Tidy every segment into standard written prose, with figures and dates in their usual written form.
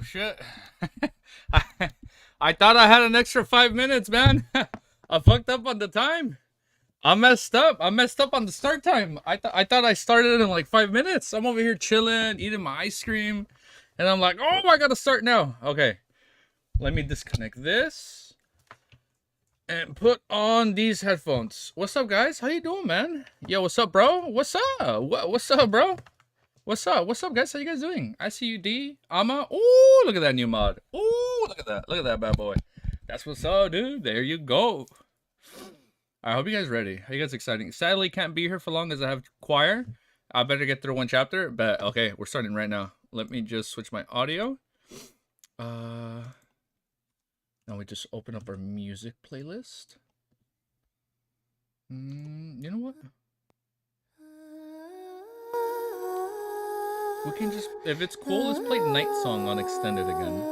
shit. I, I thought I had an extra 5 minutes, man. I fucked up on the time. I messed up. I messed up on the start time. I thought I started in like 5 minutes. I'm over here chilling, eating my ice cream, and I'm like, oh, I gotta start now. Okay, let me disconnect this and put on these headphones. What's up, guys? How you doing, man? Yo, what's up, bro? What's up? What's up, bro? What's up? What's up, guys? How you guys doing? I see you, D. Ama. Ooh, look at that new mod. Ooh, look at that. Look at that bad boy. That's what's up, dude. There you go. I hope you guys ready. How you guys exciting? Sadly, can't be here for long as I have choir. I better get through one chapter. But okay, we're starting right now. Let me just switch my audio. Now we just open up our music playlist. You know what? We can just, if it's cool, let's play Night Song on Extended again.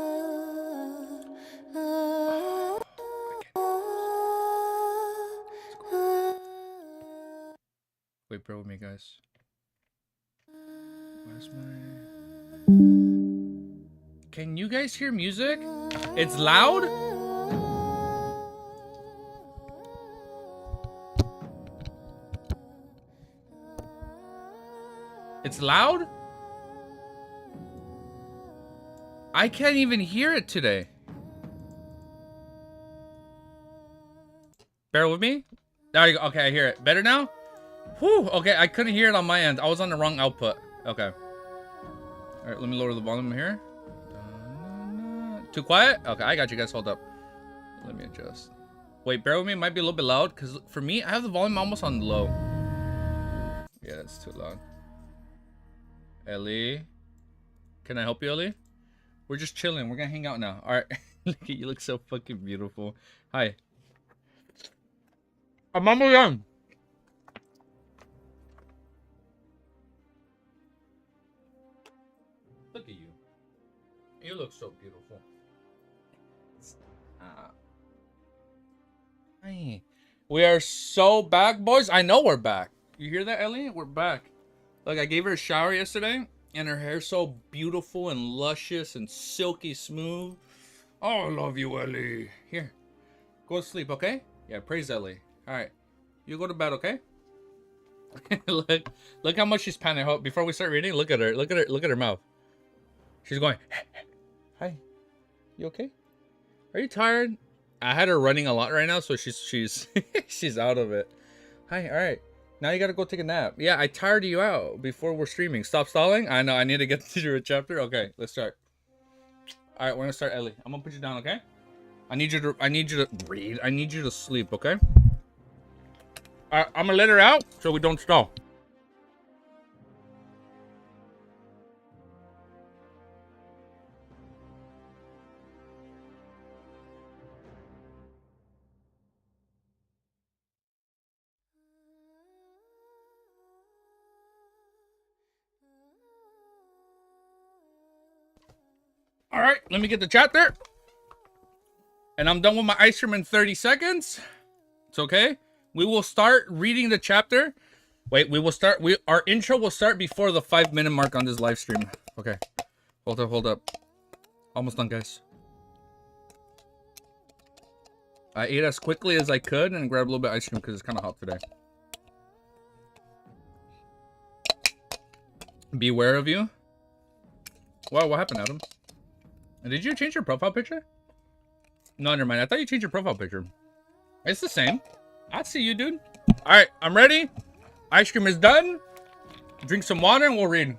Wait, bear with me, guys. Where's my... Can you guys hear music? It's loud? It's loud? I can't even hear it today. Bear with me. There you go. Okay, I hear it. Better now? Whew. Okay, I couldn't hear it on my end. I was on the wrong output. Okay. Alright, let me lower the volume here. Too quiet? Okay, I got you guys. Hold up. Let me adjust. Wait, bear with me. It might be a little bit loud. Because for me, I have the volume almost on low. Yeah, that's too loud. Ellie. Can I help you, Ellie? We're just chilling. We're gonna hang out now. Alright. Look at you. Look so fucking beautiful. Hi. I'm almost done. Look at you. You look so beautiful. Hey. We are so back, boys. I know we're back. You hear that, Ellie? We're back. Look, I gave her a shower yesterday, and her hair's so beautiful and luscious and silky smooth. Oh, I love you, Ellie. Here. Go to sleep, okay? Yeah, praise Ellie. Alright. You go to bed, okay? Look how much she's panting. Before we start reading, look at her. Look at her mouth. She's going, hi. You okay? Are you tired? I had her running a lot right now, so she's she's out of it. Hi, alright. Now you gotta go take a nap. Yeah, I tired you out before we're streaming. Stop stalling. I know, I need to get through a chapter. Okay, let's start. Alright, we're gonna start, Ellie. I'm gonna put you down, okay? I need you to read. I need you to sleep, okay? Alright, I'm gonna let her out so we don't stall. Alright, let me get the chapter. And I'm done with my ice cream in 30 seconds. It's okay. We will start reading the chapter. Wait, our intro will start before the 5-minute mark on this live stream. Okay. Hold up. Almost done, guys. I ate as quickly as I could and grabbed a little bit of ice cream because it's kind of hot today. Beware of you. Wow, what happened, Adam? Did you change your profile picture? No, never mind. I thought you changed your profile picture. It's the same. I see you, dude. All right, I'm ready. Ice cream is done. Drink some water and we'll read.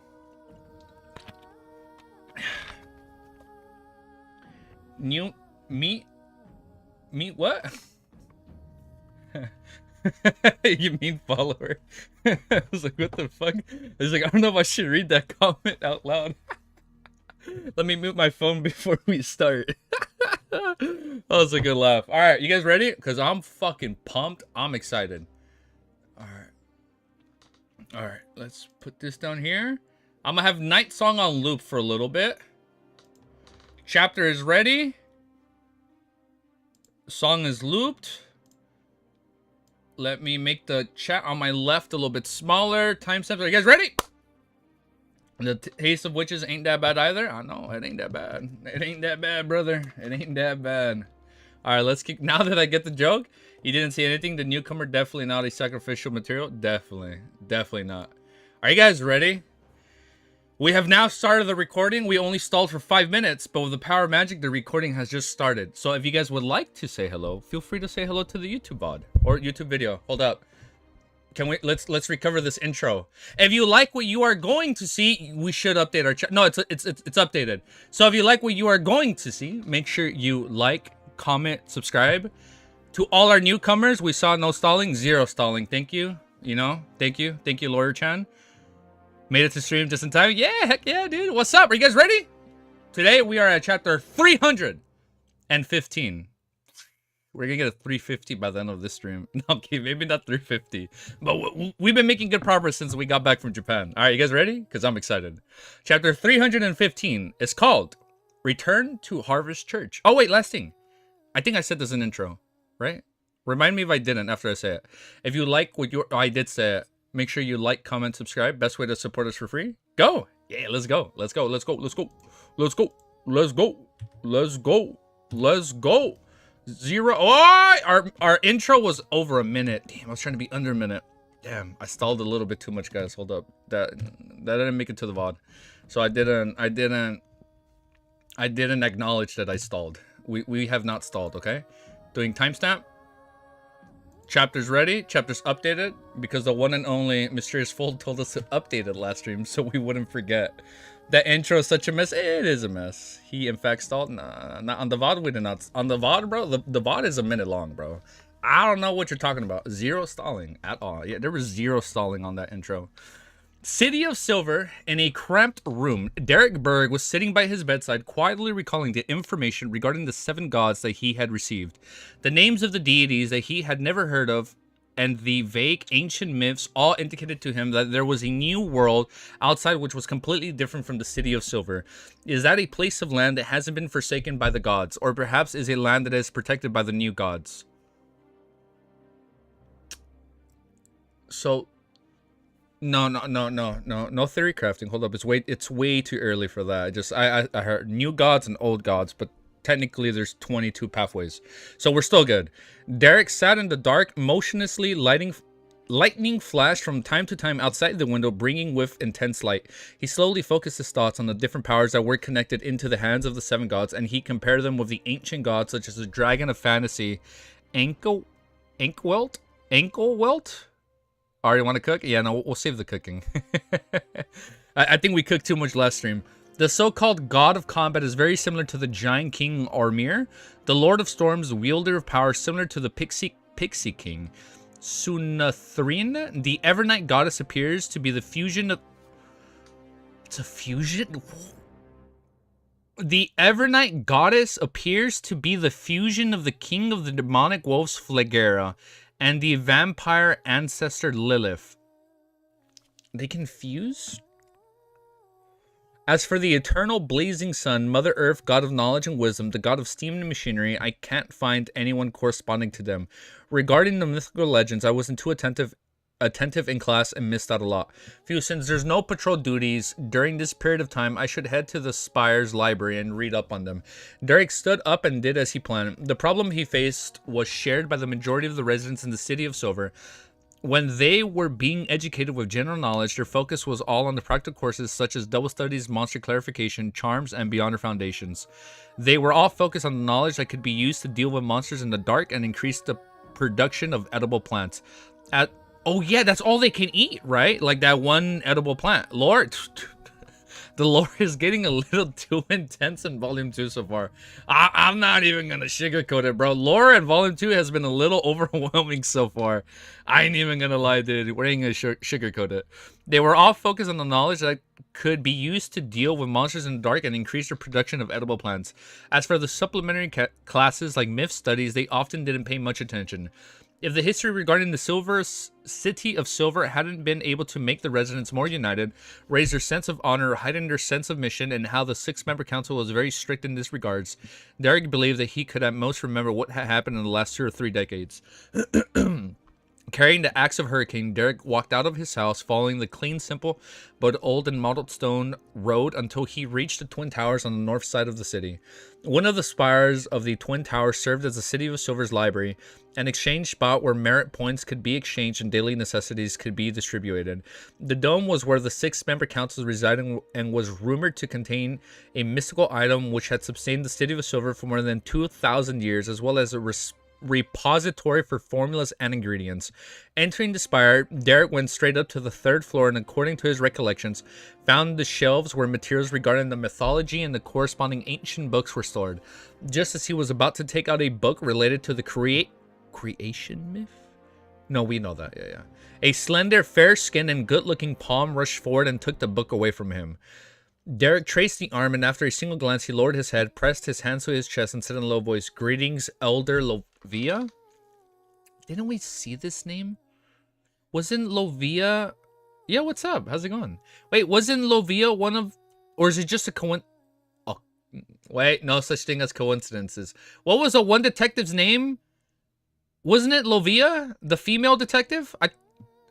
New meat what? You mean follower? I was like, what the fuck? I was like, I don't know if I should read that comment out loud. Let me mute my phone before we start. That was a good laugh. All right, you guys ready? Because I'm fucking pumped. I'm excited. All right, let's put this down here. I'm gonna have Night Song on loop for a little bit. Chapter is ready. Song is looped. Let me make the chat on my left a little bit smaller. Timestamps. Are you guys ready? The taste of witches ain't that bad either. I know it ain't that bad. It ain't that bad, brother. It ain't that bad. All right, let's keep. Now that I get the joke, you didn't see anything. The newcomer definitely not a sacrificial material. Definitely not. Are you guys ready? We have now started the recording. We only stalled for 5 minutes, but with the power of magic, the recording has just started. So if you guys would like to say hello, feel free to say hello to the YouTube VOD or YouTube video. Hold up. Can we let's recover this intro. If you like what you are going to see, we should update our chat. No, it's updated. So if you like what you are going to see, make sure you like, comment, subscribe. To all our newcomers, we saw no stalling, 0 stalling. Thank you. You know, thank you, Lawyer Chan. Made it to stream just in time. Yeah, heck yeah, dude. What's up? Are you guys ready? Today we are at chapter 315. We're gonna get a 350 by the end of this stream. No, okay, maybe not 350, but we've been making good progress since we got back from Japan. All right, you guys ready? Because I'm excited. Chapter 315 is called Return to Harvest Church. Oh wait, last thing. I think I said this in intro, right? Remind me if I didn't after I say it. If you like what you, I did say it. Make sure you like, comment, subscribe. Best way to support us for free. Go. Yeah, let's go. Let's go. Let's go. Let's go. Let's go. Let's go. Let's go. Let's go. 0. Oh, our intro was over a minute. Damn, I was trying to be under a minute. Damn, I stalled a little bit too much, guys. Hold up. That didn't make it to the VOD. So I didn't acknowledge that I stalled. We have not stalled, okay? Doing timestamp. Chapter's ready. Chapter's updated because the one and only Mysterious Fold told us to update it last stream so we wouldn't forget. That intro is such a mess. It is a mess. He in fact stalled. Nah, not on the VOD. We did not. On the VOD, bro. The VOD is a minute long, bro. I don't know what you're talking about. 0 stalling at all. Yeah, there was 0 stalling on that intro. City of Silver, in a cramped room, Derek Berg was sitting by his bedside, quietly recalling the information regarding the 7 gods that he had received, the names of the deities that he had never heard of, and the vague ancient myths all indicated to him that there was a new world outside which was completely different from the City of Silver. Is that a place of land that hasn't been forsaken by the gods, or perhaps is a land that is protected by the new gods? So... No theory crafting. Hold up, it's way too early for that. I heard new gods and old gods, but technically there's 22 pathways, so we're still good. Derek sat in the dark, motionlessly. Lightning flashed from time to time outside the window, bringing with intense light. He slowly focused his thoughts on the different powers that were connected into the hands of the 7 gods, and he compared them with the ancient gods such as the dragon of fantasy, Anklewelt. Already want to cook? Yeah, no, we'll save the cooking. I think we cooked too much last stream. The so-called god of combat is very similar to the giant king Ormir, the lord of storms, wielder of power similar to the pixie king. Sunathrin, the Evernight goddess, appears to be the fusion of... It's a fusion? The Evernight goddess appears to be the fusion of the king of the demonic wolves Phlegera and the vampire ancestor Lilith. They can fuse? As for the eternal blazing sun, Mother Earth, god of knowledge and wisdom, the god of steam and machinery, I can't find anyone corresponding to them. Regarding the mythical legends, I wasn't too attentive in class and missed out a lot. Since there's no patrol duties during this period of time, I should head to the Spire's library and read up on them. Derek stood up and did as he planned. The problem he faced was shared by the majority of the residents in the City of Silver. When they were being educated with general knowledge, their focus was all on the practical courses such as double studies, monster clarification, charms, and Beyonder Foundations. They were all focused on the knowledge that could be used to deal with monsters in the dark and increase the production of edible plants. Oh yeah, that's all they can eat, right? Like that one edible plant. Lord, the lore is getting a little too intense in Volume 2 so far. I'm not even gonna sugarcoat it, bro. Lore in Volume 2 has been a little overwhelming so far. I ain't even gonna lie, dude. We ain't gonna sugarcoat it. They were all focused on the knowledge that could be used to deal with monsters in the dark and increase the production of edible plants. As for the supplementary classes like myth studies, they often didn't pay much attention. If the history regarding the City of Silver hadn't been able to make the residents more united, raise their sense of honor, heighten their sense of mission, and how the 6-member council was very strict in this regards, Derek believed that he could at most remember what had happened in the last 2 or 3 decades. Carrying the axe of Hurricane, Derek walked out of his house, following the clean, simple, but old and mottled stone road until he reached the Twin Towers on the north side of the city. One of the spires of the Twin Towers served as the City of Silver's library, an exchange spot where merit points could be exchanged and daily necessities could be distributed. The dome was where the 6-member council resided and was rumored to contain a mystical item which had sustained the City of Silver for more than 2,000 years, as well as a repository for formulas and ingredients. Entering the spire, Derek went straight up to the 3rd floor and, according to his recollections, found the shelves where materials regarding the mythology and the corresponding ancient books were stored. Just as he was about to take out a book related to the creation myth? No, we know that. Yeah. A slender, fair-skinned, and good-looking palm rushed forward and took the book away from him. Derek traced the arm, and after a single glance, he lowered his head, pressed his hands to his chest, and said in a low voice, "Greetings, Elder Lovia." Didn't we see this name? Wasn't Lovia... Yeah, what's up? How's it going? Wait, wasn't Lovia one of... Or is it just a coincidence? Oh, wait, no such thing as coincidences. What was the one detective's name? Wasn't it Lovia? The female detective?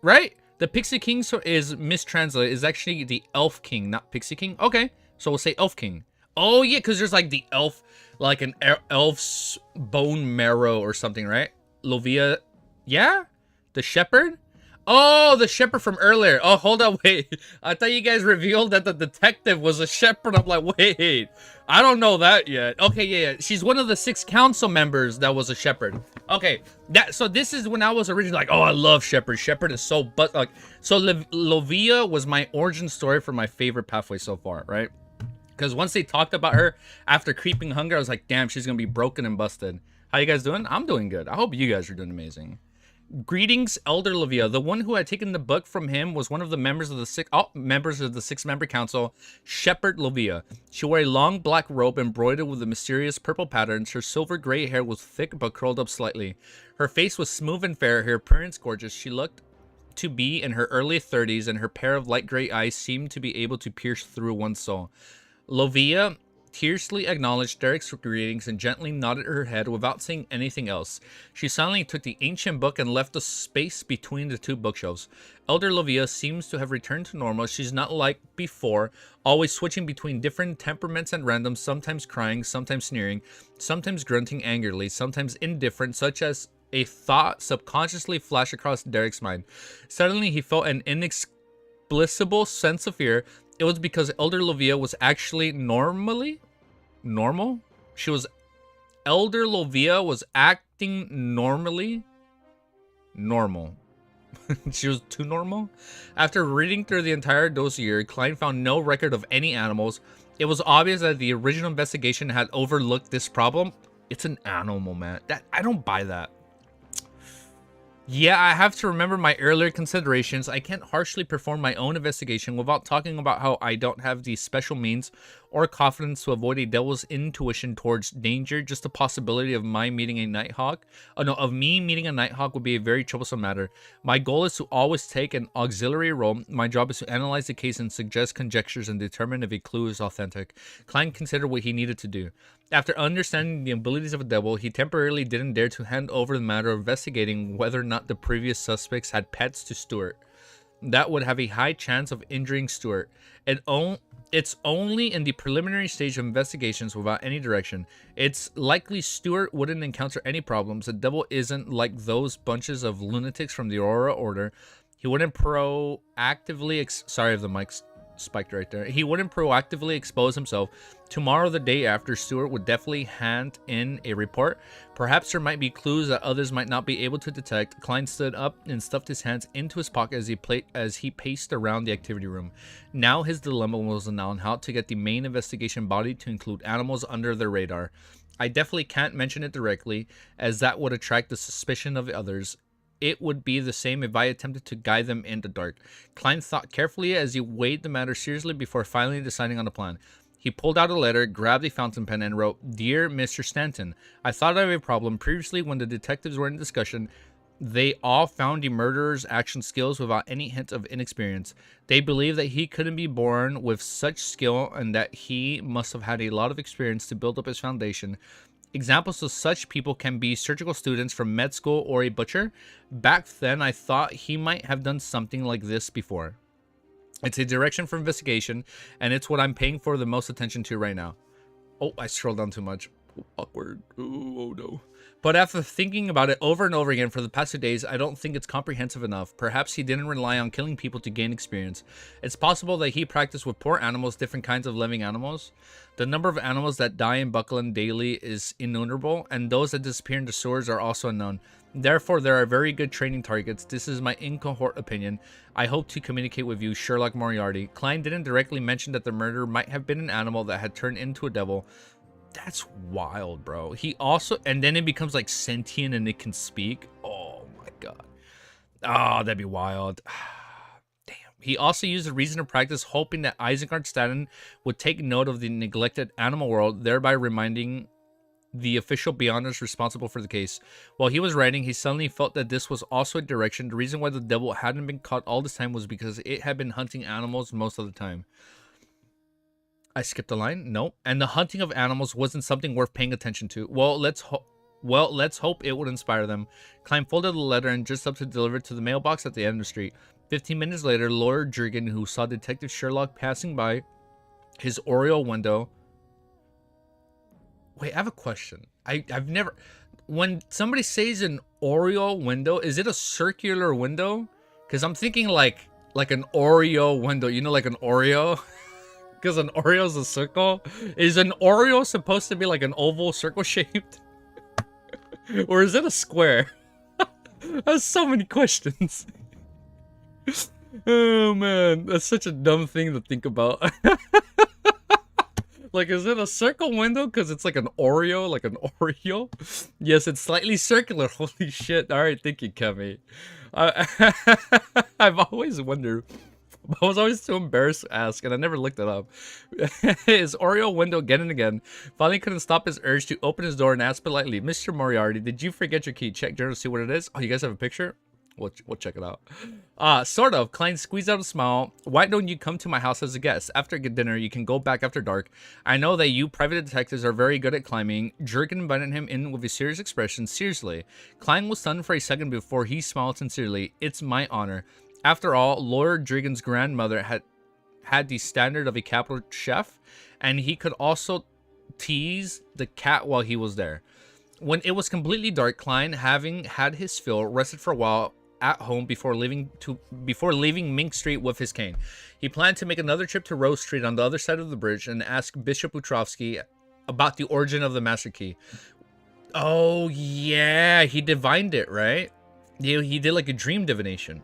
Right? The Pixie King is mistranslated. Is actually the Elf King, not Pixie King. Okay, so we'll say Elf King. Oh yeah, because there's like the elf, like an elf's bone marrow or something, right? Lovia, yeah, the shepherd. Oh, the shepherd from earlier. Oh, hold on, wait. I thought you guys revealed that the detective was a shepherd. I'm like, wait, I don't know that yet. Okay, yeah. She's one of the 6 council members that was a shepherd. Okay, so this is when I was originally like, oh, I love Shepherd. Shepherd is so Lovia was my origin story for my favorite pathway so far, right? Because once they talked about her after Creeping Hunger, I was like, damn, she's gonna be broken and busted. How you guys doing? I'm doing good. I hope you guys are doing amazing. Greetings, Elder Livia. The one who had taken the book from him was one of the members of the 6-member council, Shepherd Livia. She wore a long black robe embroidered with the mysterious purple patterns. Her silver gray hair was thick but curled up slightly. Her face was smooth and fair, her appearance gorgeous. She looked to be in her early 30s, and her pair of light gray eyes seemed to be able to pierce through one's soul. Livia tersely acknowledged Derek's greetings and gently nodded her head without saying anything else. She silently took the ancient book and left the space between the 2 bookshelves. Elder Livia seems to have returned to normal. She's not like before, always switching between different temperaments and random, sometimes crying, sometimes sneering, sometimes grunting angrily, sometimes indifferent, such as a thought subconsciously flashed across Derek's mind. Suddenly, he felt an inexplicable sense of fear. It was because Elder Livia was actually normal. Elder Livia was acting normally. Normal. She was too normal. After reading through the entire dossier, Klein found no record of any animals. It was obvious that the original investigation had overlooked this problem. It's an animal, man. I don't buy that. Yeah, I have to remember my earlier considerations. I can't harshly perform my own investigation without talking about how I don't have the special means or confidence to avoid a devil's intuition towards danger. Just the possibility of me meeting a nighthawk would be a very troublesome matter. My goal is to always take an auxiliary role. My job is to analyze the case and suggest conjectures and determine if a clue is authentic. Klein considered what he needed to do. After understanding the abilities of a devil, he temporarily didn't dare to hand over the matter of investigating whether or not the previous suspects had pets to Stuart. That would have a high chance of injuring Stuart. It's only in the preliminary stage of investigations without any direction. It's likely Stuart wouldn't encounter any problems. The devil isn't like those bunches of lunatics from the Aurora Order. He wouldn't proactively... Sorry if the mic's spiked right there. He wouldn't proactively expose himself. Tomorrow, the day after, Stuart would definitely hand in a report. Perhaps there might be clues that others might not be able to detect. Klein stood up and stuffed his hands into his pocket as he paced around the activity room. Now his dilemma was on how to get the main investigation body to include animals under their radar. I definitely can't mention it directly, as that would attract the suspicion of the others. It would be the same if I attempted to guide them in the dark. Klein thought carefully as he weighed the matter seriously before finally deciding on a plan. He pulled out a letter, grabbed a fountain pen, and wrote, "Dear Mr. Stanton, I thought I had a problem. Previously, when the detectives were in discussion, they all found the murderer's action skills without any hint of inexperience. They believe that he couldn't be born with such skill and that he must have had a lot of experience to build up his foundation. Examples of such people can be surgical students from med school or a butcher. Back then, I thought he might have done something like this before. It's a direction for investigation, and it's what I'm paying for the most attention to right now. Oh, I scrolled down too much. Awkward. Oh no. But after thinking about it over and over again for the past 2 days, I don't think it's comprehensive enough. Perhaps he didn't rely on killing people to gain experience. It's possible that he practiced with poor animals, different kinds of living animals. The number of animals that die in Buckland daily is innumerable, and those that disappear in the sewers are also unknown. Therefore, there are very good training targets. This is my in-cohort opinion. I hope to communicate with you, Sherlock Moriarty. Klein didn't directly mention that the murderer might have been an animal that had turned into a devil. That's wild, bro. He also, and then it becomes like sentient and it can speak. Oh my god. Oh, that'd be wild. Damn. He also used the reason of practice, hoping that Isengard Staden would take note of the neglected animal world, thereby reminding the official Beyonders responsible for the case. While he was writing, he suddenly felt that this was also a direction. The reason why the devil hadn't been caught all this time was because it had been hunting animals most of the time. I skipped a line. No. And the hunting of animals wasn't something worth paying attention to. Well, let's hope it would inspire them. Klein folded the letter and just up to deliver it to the mailbox at the end of the street. 15 minutes later, Lawyer Jurgen, who saw Detective Sherlock passing by his Oriole window. Wait, I have a question. I've never... When somebody says an Oriole window, is it a circular window? Because I'm thinking like an Oreo window. You know, like an Oreo? Because an Oreo is a circle. Is an Oreo supposed to be like an oval circle shaped? Or is it a square? That's so many questions. Oh man, that's such a dumb thing to think about. Like, is it a circle window because it's like an Oreo, like an Oreo? Yes, it's slightly circular. Holy shit. All right, thank you, Kemi. I've always wondered. I was always too embarrassed to ask, and I never looked it up. His Oreo window again and again. Finally couldn't stop his urge to open his door and ask politely, Mr. Moriarty, did you forget your key? Check journal to see what it is. Oh, you guys have a picture? We'll check it out. Sort of. Klein squeezed out a smile. Why don't you come to my house as a guest? After dinner, you can go back after dark. I know that you private detectives are very good at climbing. Jurgen invited him in with a serious expression. Seriously. Klein was stunned for a second before he smiled sincerely. It's my honor. After all, Lord Jurgen's grandmother had the standard of a capital chef, and he could also tease the cat while he was there. When it was completely dark, Klein, having had his fill, rested for a while at home before leaving Mink Street with his cane. He planned to make another trip to Rose Street on the other side of the bridge and ask Bishop Utrovsky about the origin of the Master Key. Oh yeah, he divined it, right? He did like a dream divination.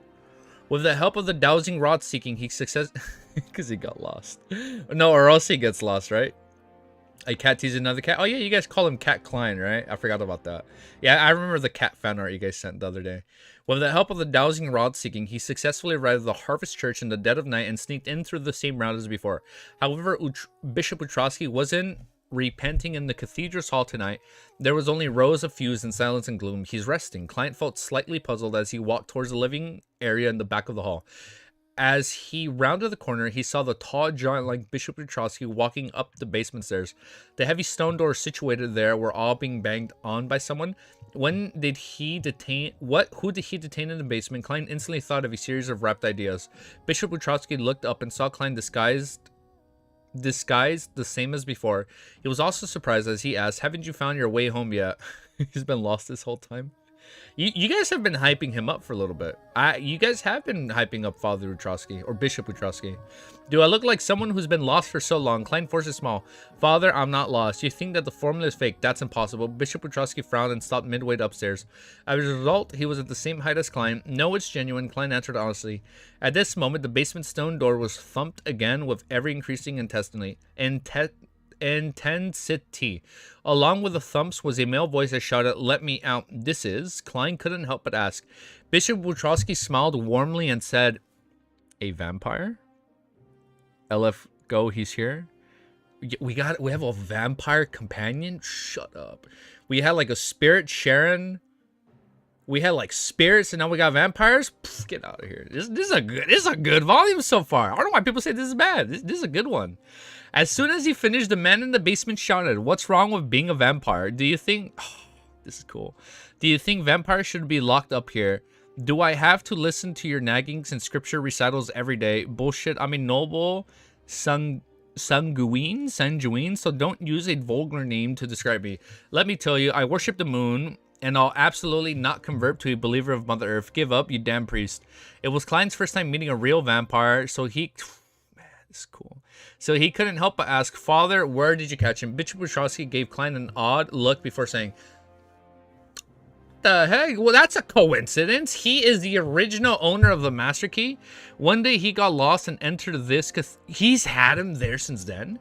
With the help of the dowsing rod seeking, he because he got lost. No, or else he gets lost, right? A cat teasing another cat. Oh yeah, you guys call him Cat Klein, right? I forgot about that. Yeah, I remember the cat fan art you guys sent the other day. With the help of the dowsing rod seeking, he successfully arrived at the Harvest Church in the dead of night and sneaked in through the same route as before. However, Bishop Utrovsky wasn't repenting in the cathedral's hall tonight. There was only rows of fuse in silence and gloom. He's resting. Klein felt slightly puzzled as he walked towards the living area in the back of the hall. As he rounded the corner, he saw the tall giant like Bishop Utrovsky walking up the basement stairs. The heavy stone doors situated there were all being banged on by someone. Who did he detain in the basement? Klein instantly thought of a series of rapt ideas. Bishop Utrovsky looked up and saw Klein disguised the same as before. He was also surprised as he asked, haven't you found your way home yet? He's been lost this whole time. You guys have been hyping him up for a little bit. You guys have been hyping up Father Utrovsky, or Bishop Utrovsky. Do I look like someone who's been lost for so long? Klein forced a smile. Father, I'm not lost. You think that the formula is fake? That's impossible. Bishop Utrovsky frowned and stopped midway upstairs. As a result, he was at the same height as Klein. No, it's genuine, Klein answered honestly. At this moment, the basement stone door was thumped again with ever increasing intensity. Along with the thumps was a male voice that shouted, let me out. This is... Klein couldn't help but ask. Bishop Utrovsky smiled warmly and said, a vampire? LF, go, he's here. We have a vampire companion? Shut up. We had like a spirit, Sharon. We had like spirits and now we got vampires? Pfft, get out of here. This is a good volume so far. I don't know why people say this is bad. This is a good one. As soon as he finished, the man in the basement shouted, "What's wrong with being a vampire? Do you think..." Oh, this is cool. "Do you think vampires should be locked up here? Do I have to listen to your naggings and scripture recitals every day? Bullshit. I'm a noble sanguine, so don't use a vulgar name to describe me. Let me tell you, I worship the moon, and I'll absolutely not convert to a believer of Mother Earth. Give up, you damn priest." It was Klein's first time meeting a real vampire, so he... Man, this is cool. So he couldn't help but ask, "Father, where did you catch him?" Bishop Wachowski gave Klein an odd look before saying, "The heck? Well, that's a coincidence. He is the original owner of the Master Key. One day he got lost and entered this... He's had him there since then.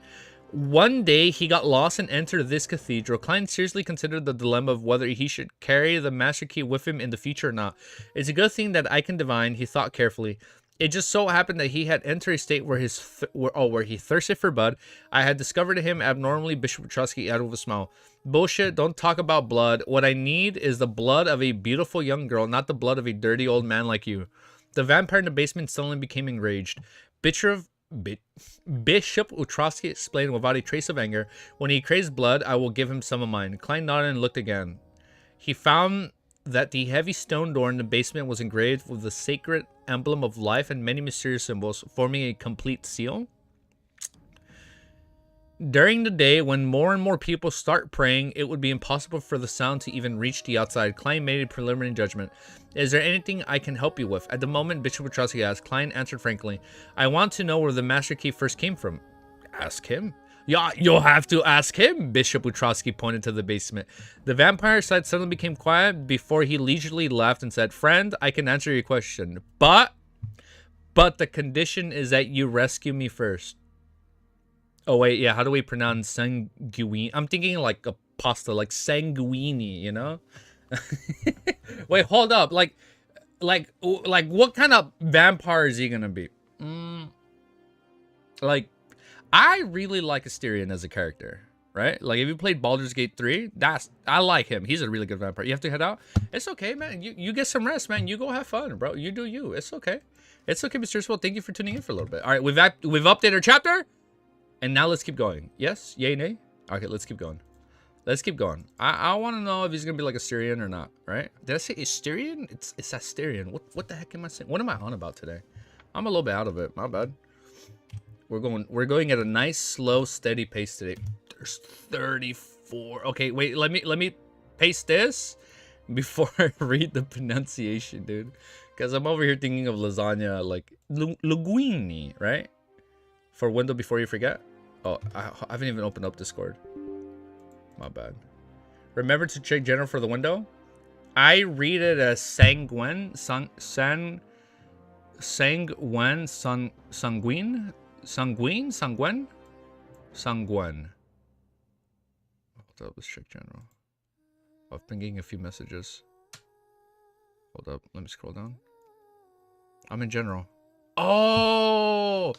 One day he got lost and entered this cathedral. Klein seriously considered the dilemma of whether he should carry the Master Key with him in the future or not. It's a good thing that I can divine," he thought carefully. "It just so happened that he had entered a state where where he thirsted for blood. I had discovered him abnormally," Bishop Wachowski added with a smile. "Bullshit, don't talk about blood. What I need is the blood of a beautiful young girl, not the blood of a dirty old man like you." The vampire in the basement suddenly became enraged. Bishop Wachowski explained without a trace of anger, "When he craves blood, I will give him some of mine." Klein nodded and looked again. He found that the heavy stone door in the basement was engraved with the sacred emblem of life and many mysterious symbols, forming a complete seal. During the day, when more and more people start praying, it would be impossible for the sound to even reach the outside. Klein made a preliminary judgment. "Is there anything I can help you with?" At the moment, Bishop Wachowski asked. Klein answered frankly, "I want to know where the Master Key first came from." "Ask him." "Yeah, you'll have to ask him," Bishop Wachowski pointed to the basement. The vampire side suddenly became quiet before he leisurely laughed and said, "Friend, I can answer your question, but the condition is that you rescue me first." Oh, wait, yeah, how do we pronounce sanguine? I'm thinking like a pasta, like sanguini, you know? Wait, hold up. Like, what kind of vampire is he gonna be? Like, I really like Asterion as a character, right? Like, if you played Baldur's Gate 3, I like him. He's a really good vampire. You have to head out? It's okay, man. You get some rest, man. You go have fun, bro. You do you. It's okay. It's okay, Mr. Well, thank you for tuning in for a little bit. All right, we've updated our chapter. And now let's keep going. Yes? Yay, nay? Okay, let's keep going. Let's keep going. I want to know if he's going to be like Asterion or not, right? Did I say Asterion? It's Asterion. What the heck am I saying? What am I on about today? I'm a little bit out of it. My bad. We're going at a nice, slow, steady pace today. There's 34. Okay, wait. Let me paste this before I read the pronunciation, dude. Because I'm over here thinking of lasagna like linguini, right? For window before you forget. Oh, I haven't even opened up Discord. My bad. Remember to check general for the window. I read it as sanguine, sanguine. Hold up, let's check general. I've been getting a few messages. Hold up, let me scroll down. I'm in general. Oh,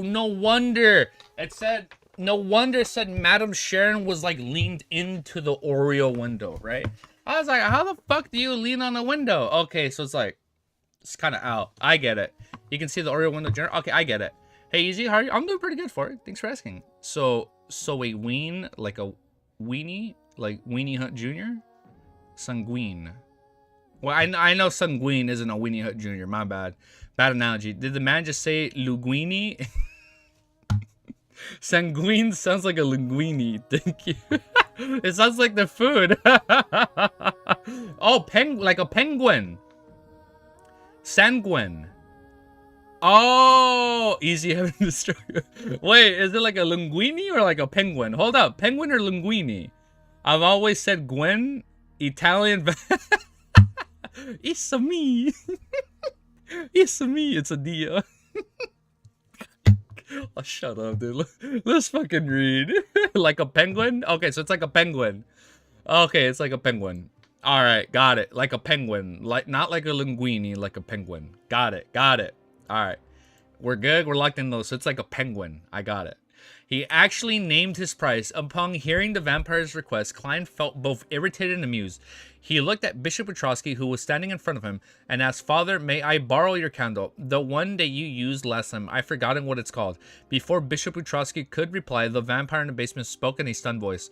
no wonder it said Madam Sharon was like leaned into the Oreo window, right? I was like, how the fuck do you lean on the window? Okay, so it's kind of out. I get it. You can see the Oreo window. Okay, I get it. Hey, Easy, how are you? I'm doing pretty good for it. Thanks for asking. So a ween, like a weenie, like Weenie Hunt Jr. Sanguine. Well, I know Sanguine isn't a Weenie Hut Jr. My bad. Bad analogy. Did the man just say Linguini? Sanguine sounds like a linguini. Thank you. It sounds like the food. Oh, like a penguin. Sanguine. Oh, easy having the struggle. Wait, is it like a linguini or like a penguin? Hold up. Penguin or linguini? I've always said Gwen. Italian. It's a me. It's a me. It's a dia. Oh, shut up, dude. Let's fucking read. Like a penguin? Okay, so it's like a penguin. Okay, it's like a penguin. All right, got it. Like a penguin. Like not like a linguini, like a penguin. Got it. Got it. All right. We're good. We're locked in those. So it's like a penguin. I got it. He actually named his price. Upon hearing the vampire's request, Klein felt both irritated and amused. He looked at Bishop Petrosky, who was standing in front of him, and asked, "Father, may I borrow your candle? The one that you used last time. I've forgotten what it's called." Before Bishop Petrosky could reply, the vampire in the basement spoke in a stunned voice.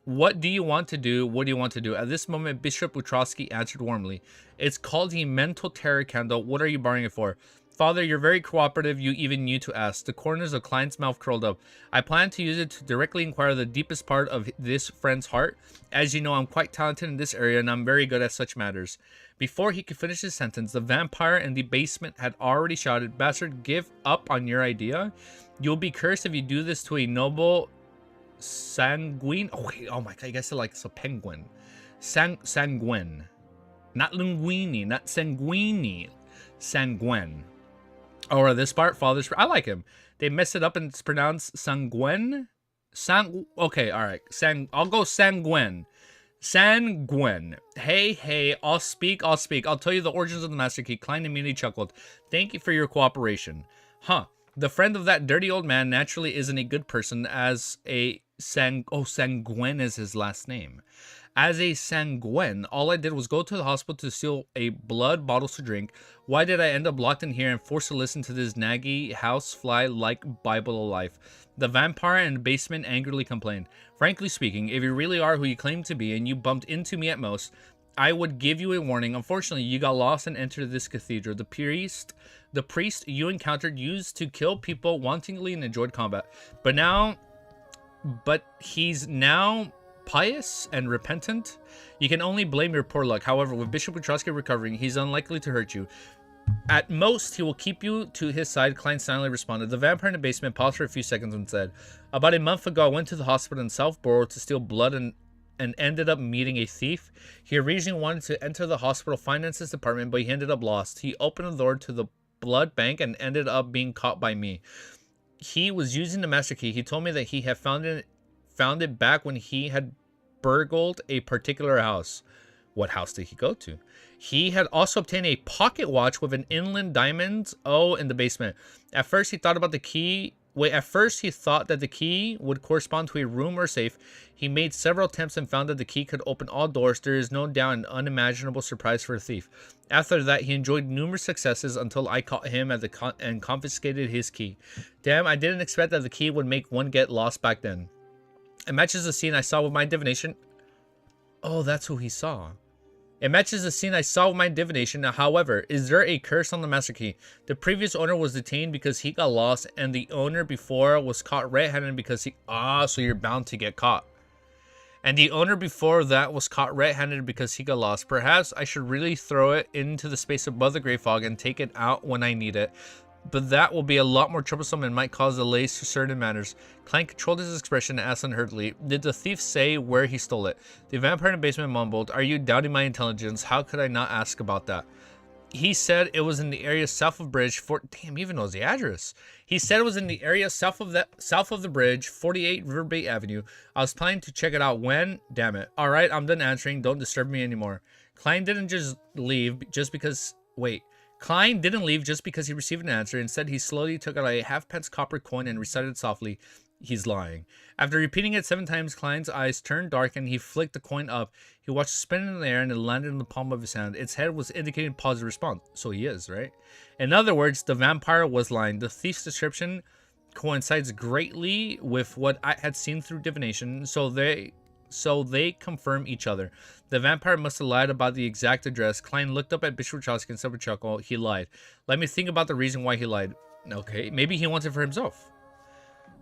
"What do you want to do? What do you want to do?" At this moment, Bishop Petrosky answered warmly. "It's called the Mental Terror Candle. What are you borrowing it for?" "Father, you're very cooperative. You even knew to ask." The corners of Klein's mouth curled up. "I plan to use it to directly inquire the deepest part of this friend's heart. As you know, I'm quite talented in this area, and I'm very good at such matters." Before he could finish his sentence, the vampire in the basement had already shouted, "Bastard, give up on your idea. You'll be cursed if you do this to a noble sanguine." Oh, wait, oh my god, I guess it's like it's a penguin. Sanguine. Not linguini, not sanguini. Sanguine. Or this part, father's. I like him. They mess it up and it's pronounced sanguine. Okay, all right. I'll go sanguine. Sanguine. Hey, I'll speak. I'll tell you the origins of the Master Key. Klein immediately chuckled. "Thank you for your cooperation." Huh. The friend of that dirty old man naturally isn't a good person. As a Sanguine is his last name. As a sanguine, all I did was go to the hospital to steal a blood bottles to drink. Why did I end up locked in here and forced to listen to this naggy housefly-like Bible of life? The vampire in the basement angrily complained. "Frankly speaking, if you really are who you claim to be and you bumped into me at most, I would give you a warning. Unfortunately, you got lost and entered this cathedral. The priest you encountered used to kill people wantingly and enjoyed combat. But he's now pious and repentant. You can only blame your poor luck. However, with Bishop Petrosky recovering, he's unlikely to hurt you. At most, he will keep you to his side." Klein silently responded. The vampire in the basement paused for a few seconds and said, "About a month ago, I went to the hospital in Southborough to steal blood and ended up meeting a thief. He originally wanted to enter the hospital finances department, but he ended up lost. He opened the door to the blood bank and ended up being caught by me. He was using the master key. He told me that he had found it back when he had burgled a particular house." What house did he go to? "He had also obtained a pocket watch with an inland diamond in the basement. At first he thought that the key would correspond to a room or safe. He made several attempts and found that the key could open all doors. There is no doubt an unimaginable surprise for a thief. After that, he enjoyed numerous successes until I caught him and confiscated his key. Damn, I didn't expect that the key would make one get lost back then. It matches the scene I saw with my divination." Oh, that's who he saw. "It matches the scene I saw with my divination. However, is there a curse on the master key? The previous owner was detained because he got lost, and the owner before was caught red-handed because he..." So you're bound to get caught. "And the owner before that was caught red-handed because he got lost. Perhaps I should really throw it into the space above the Grey Fog and take it out when I need it. But that will be a lot more troublesome and might cause delays to certain matters." Klein controlled his expression and asked unhurriedly, "Did the thief say where he stole it?" The vampire in the basement mumbled, "Are you doubting my intelligence? How could I not ask about that?" "He said it was in the area south of Bridge Damn, he even knows the address. "He said it was in the area south of the bridge, 48 Riverbay Avenue. I was planning to check it out when..." Damn it. "All right, I'm done answering. Don't disturb me anymore." Klein didn't leave just because he received an answer. Instead, he slowly took out a half-pence copper coin and recited softly, "He's lying." After repeating it 7 times, Klein's eyes turned dark and he flicked the coin up. He watched it spin in the air and it landed in the palm of his hand. Its head was indicating positive response. So he is, right? In other words, the vampire was lying. The thief's description coincides greatly with what I had seen through divination, so they confirm each other. The vampire must have lied about the exact address. Klein looked up at Bishop Petrosky and said with a chuckle, "He lied. Let me think about the reason why he lied." Okay, maybe he wanted it for himself.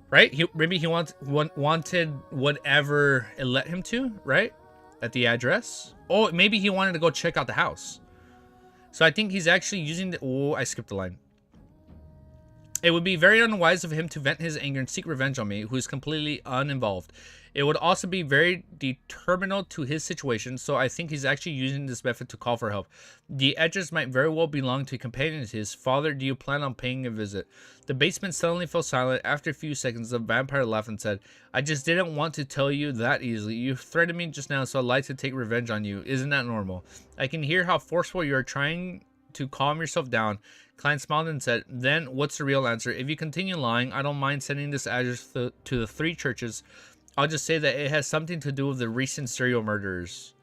Right? Maybe he wanted whatever it let him to, right? At the address. Oh, maybe he wanted to go check out the house. So I think he's actually using the... Oh, I skipped the line. "It would be very unwise of him to vent his anger and seek revenge on me, who is completely uninvolved. It would also be very detrimental to his situation, so I think he's actually using this method to call for help. The edges might very well belong to a companion of his. Father, do you plan on paying a visit?" The basement suddenly fell silent. After a few seconds, the vampire laughed and said, "I just didn't want to tell you that easily. You threatened me just now, so I'd like to take revenge on you. Isn't that normal? I can hear how forceful you are trying to calm yourself down. Klein smiled and said, then what's the real answer? If you continue lying, I don't mind sending this address to the 3 churches. I'll just say that it has something to do with the recent serial murders.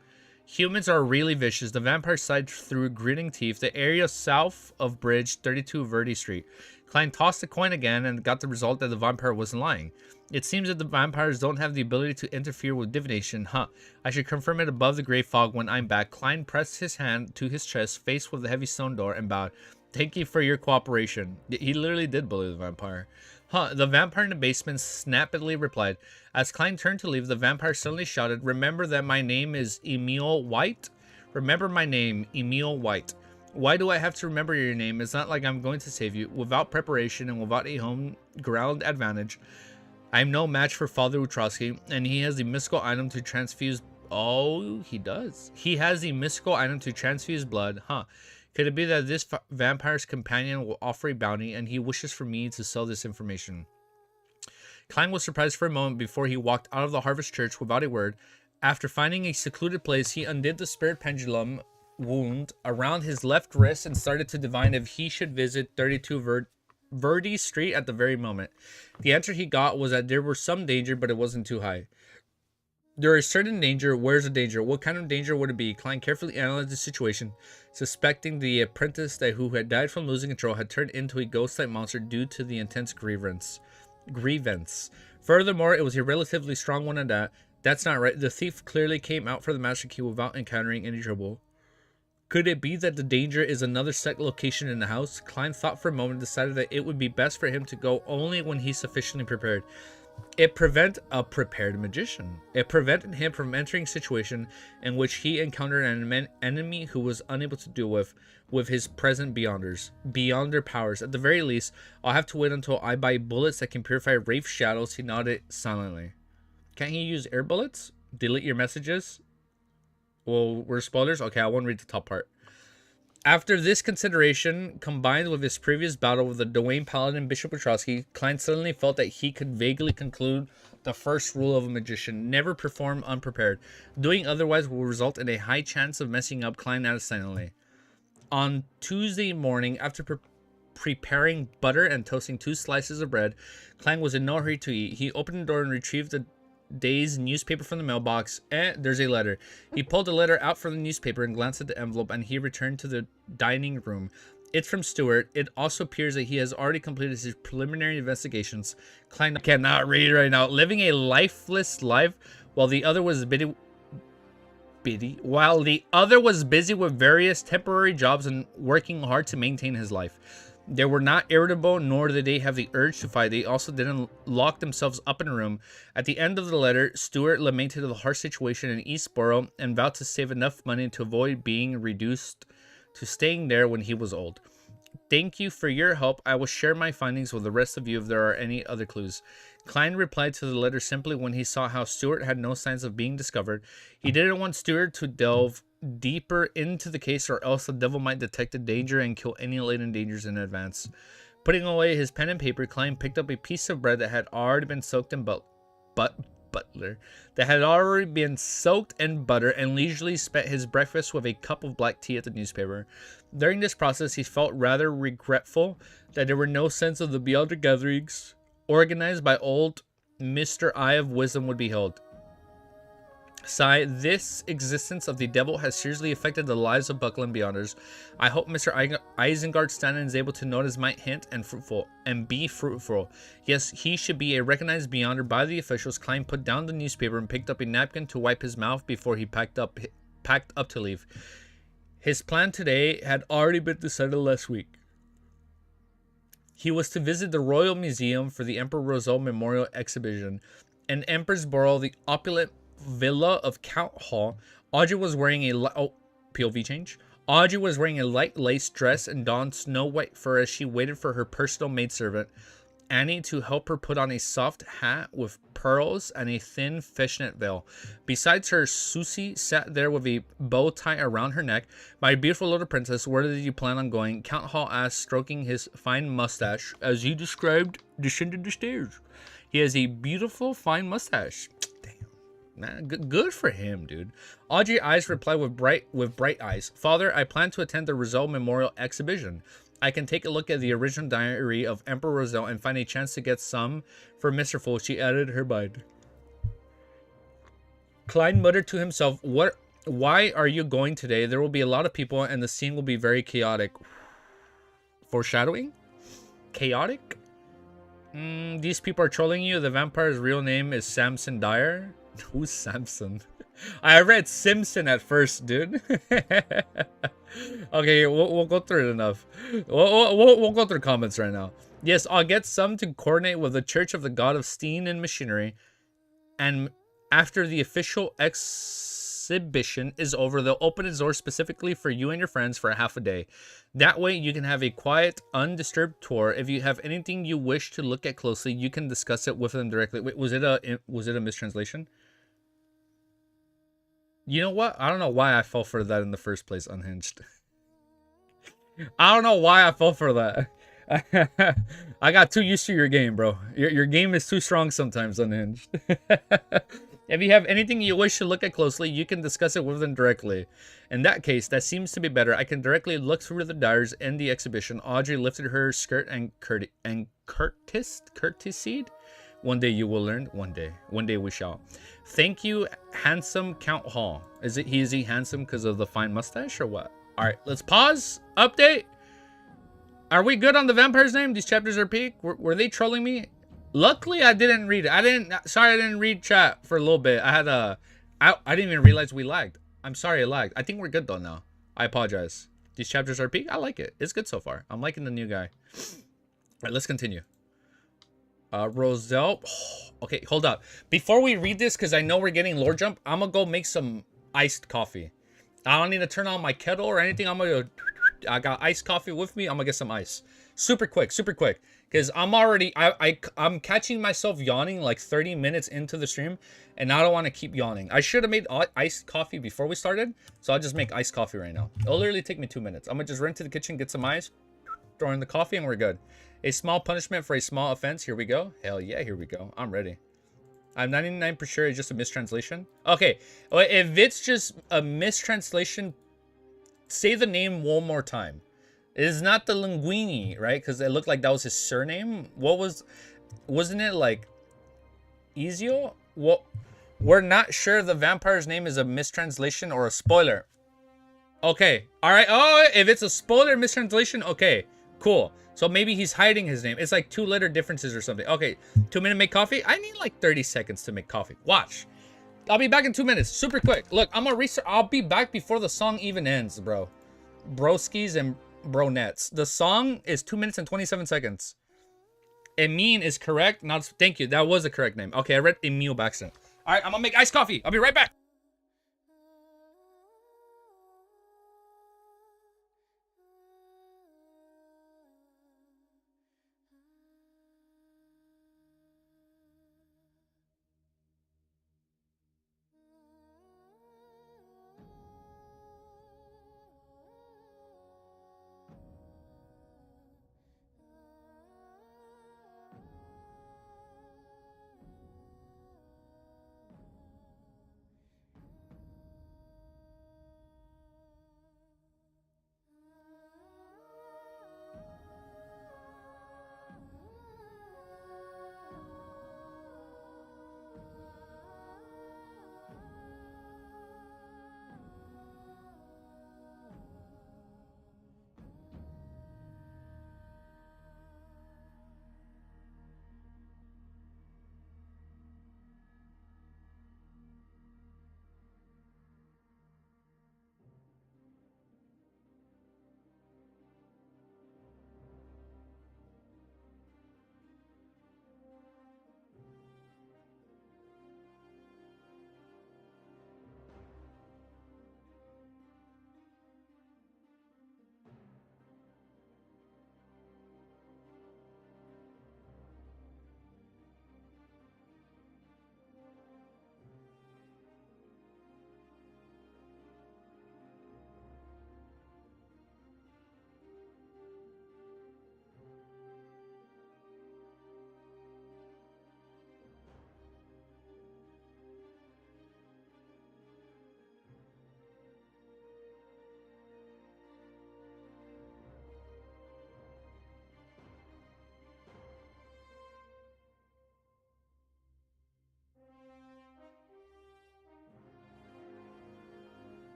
Humans are really vicious. The vampire sighed through gritting teeth. The area south of Bridge 32 Verde Street. Klein tossed the coin again and got the result that the vampire wasn't lying. It seems that the vampires don't have the ability to interfere with divination. I should confirm it above the gray fog when I'm back. Klein pressed his hand to his chest, faced with the heavy stone door, and bowed. Thank you for your cooperation. He literally did believe the vampire. The vampire in the basement snappily replied. As Klein turned to leave, the vampire suddenly shouted, remember that my name is Emil White? Remember my name, Emil White. Why do I have to remember your name? It's not like I'm going to save you. Without preparation and without a home ground advantage, I'm no match for Father Utrowski, and he has the mystical item to transfuse... Oh, he does. He has the mystical item to transfuse blood. Could it be that this vampire's companion will offer a bounty, and he wishes for me to sell this information? Klein was surprised for a moment before he walked out of the Harvest Church without a word. After finding a secluded place, he undid the spirit pendulum wound around his left wrist and started to divine if he should visit 32 Verde Street at the very moment. The answer he got was that there was some danger, but it wasn't too high. There is certain danger. Where's the danger? What kind of danger would it be? Klein carefully analyzed the situation, suspecting the apprentice who had died from losing control had turned into a ghost-like monster due to the intense grievance. Furthermore, it was a relatively strong one at that. That's not right. The thief clearly came out for the master key without encountering any trouble. Could it be that the danger is another set location in the house? Klein thought for a moment and decided that it would be best for him to go only when he's sufficiently prepared. It prevented a prepared magician. It prevented him from entering a situation in which he encountered an enemy who was unable to deal with his present beyond their powers. At the very least, I'll have to wait until I buy bullets that can purify Wraith shadows. He nodded silently. Can't you use air bullets? Delete your messages? Well, we're spoilers? Okay, I won't read the top part. After this consideration, combined with his previous battle with the Dwayne Paladin Bishop Petrosky, Klein suddenly felt that he could vaguely conclude the first rule of a magician: never perform unprepared. Doing otherwise will result in a high chance of messing up. Klein added silently. On Tuesday morning, after preparing butter and toasting 2 slices of bread, Klein was in no hurry to eat. He opened the door and retrieved the day's newspaper from the mailbox. There's a letter. He pulled the letter out from the newspaper and glanced at the envelope, and he returned to the dining room. It's from Stuart. It also appears that he has already completed his preliminary investigations. Klein cannot read right now. Living a lifeless life while the other was busy with various temporary jobs and working hard to maintain his life. They were not irritable, nor did they have the urge to fight. They also didn't lock themselves up in a room. At the end of the letter, Stuart lamented the harsh situation in Eastborough and vowed to save enough money to avoid being reduced to staying there when he was old. Thank you for your help. I will share my findings with the rest of you if there are any other clues. Klein replied to the letter simply when he saw how Stuart had no signs of being discovered. He didn't want Stuart to delve deeper into the case, or else the devil might detect the danger and kill any latent dangers in advance. Putting away his pen and paper, Klein picked up a piece of bread that had already been soaked in butter and leisurely spent his breakfast with a cup of black tea at the newspaper. During this process, he felt rather regretful that there were no sense of the Beyonder gatherings organized by old Mr. Eye of Wisdom would be held. Sigh, this existence of the devil has seriously affected the lives of Buckland Beyonders. I hope Mr. Isengard Stanton is able to notice my hint and be fruitful. Yes, he should be a recognized Beyonder by the officials. Klein put down the newspaper and picked up a napkin to wipe his mouth before he packed up to leave. His plan today had already been decided last week. He was to visit the Royal Museum for the Emperor Rosal Memorial Exhibition. In Empersborough, the opulent villa of Count Hall, Audrey was wearing a POV change. Audrey was wearing a light lace dress and donned snow white fur as she waited for her personal maidservant, Annie, to help her put on a soft hat with pearls and a thin fishnet veil. Besides her, Susie sat there with a bow tie around her neck. My beautiful little princess, where did you plan on going? Count Hall asked, stroking his fine mustache. As you described, descended the stairs. He has a beautiful, fine mustache. Damn. Man, good for him, dude. Audrey Eyes replied with bright eyes. Father, I plan to attend the Roselle Memorial Exhibition. I can take a look at the original diary of Emperor Roselle and find a chance to get some for Mr. Full. She added her mind. Klein muttered to himself, "What? Why are you going today? There will be a lot of people and the scene will be very chaotic." Foreshadowing? Chaotic? These people are trolling you. The vampire's real name is Samson Dyer. Who's Samson? I read Simpson at first, dude. Okay, we'll go through it enough. We'll go through comments right now. Yes, I'll get some to coordinate with the Church of the God of Steam and Machinery. And after the official exhibition is over, they'll open its doors specifically for you and your friends for half a day. That way, you can have a quiet, undisturbed tour. If you have anything you wish to look at closely, you can discuss it with them directly. Wait, was it a mistranslation? You know what? I don't know why I fell for that in the first place, Unhinged. I don't know why I fell for that. I got too used to your game, bro. Your game is too strong sometimes, Unhinged. If you have anything you wish to look at closely, you can discuss it with them directly. In that case, that seems to be better. I can directly look through the diaries and the exhibition. Audrey lifted her skirt and courtesied. One day you will learn. One day we shall. Thank you, handsome Count Hall. Is he handsome because of the fine mustache or what? All right, let's pause. Update. Are we good on the vampire's name? These chapters are peak. Were they trolling me? Luckily, I didn't read it. Sorry, I didn't read chat for a little bit. I didn't even realize we lagged. I'm sorry I lagged. I think we're good though now. I apologize. These chapters are peak. I like it. It's good so far. I'm liking the new guy. All right, let's continue. Roselle. Okay, hold up. Before we read this, because I know we're getting lore jump, I'm gonna go make some iced coffee. I don't need to turn on my kettle or anything. I got iced coffee with me. I'm gonna get some ice. Super quick. Because I'm catching myself yawning like 30 minutes into the stream, and I don't want to keep yawning. I should have made iced coffee before we started, so I'll just make iced coffee right now. It'll literally take me 2 minutes. I'm gonna just run to the kitchen, get some ice, throw in the coffee, and we're good. A small punishment for a small offense. Here we go. Hell yeah, here we go. I'm ready. I'm 99% sure it's just a mistranslation. Okay, if it's just a mistranslation, say the name one more time. It is not the Linguini, right? Because it looked like that was his surname. Wasn't it like Ezio? Well, we're not sure the vampire's name is a mistranslation or a spoiler. Okay, all right. Oh, if it's a spoiler mistranslation, okay, cool. So maybe he's hiding his name. It's like 2-letter differences or something. Okay, 2 minute make coffee. I need like 30 seconds to make coffee. Watch. I'll be back in 2 minutes. Super quick. Look, I'm gonna restart. I'll be back before the song even ends, bro. Broskis and bronettes. The song is 2 minutes and 27 seconds. Emin is correct. Not. Thank you. That was the correct name. Okay, I read Emil by accident. All right, I'm gonna make iced coffee. I'll be right back.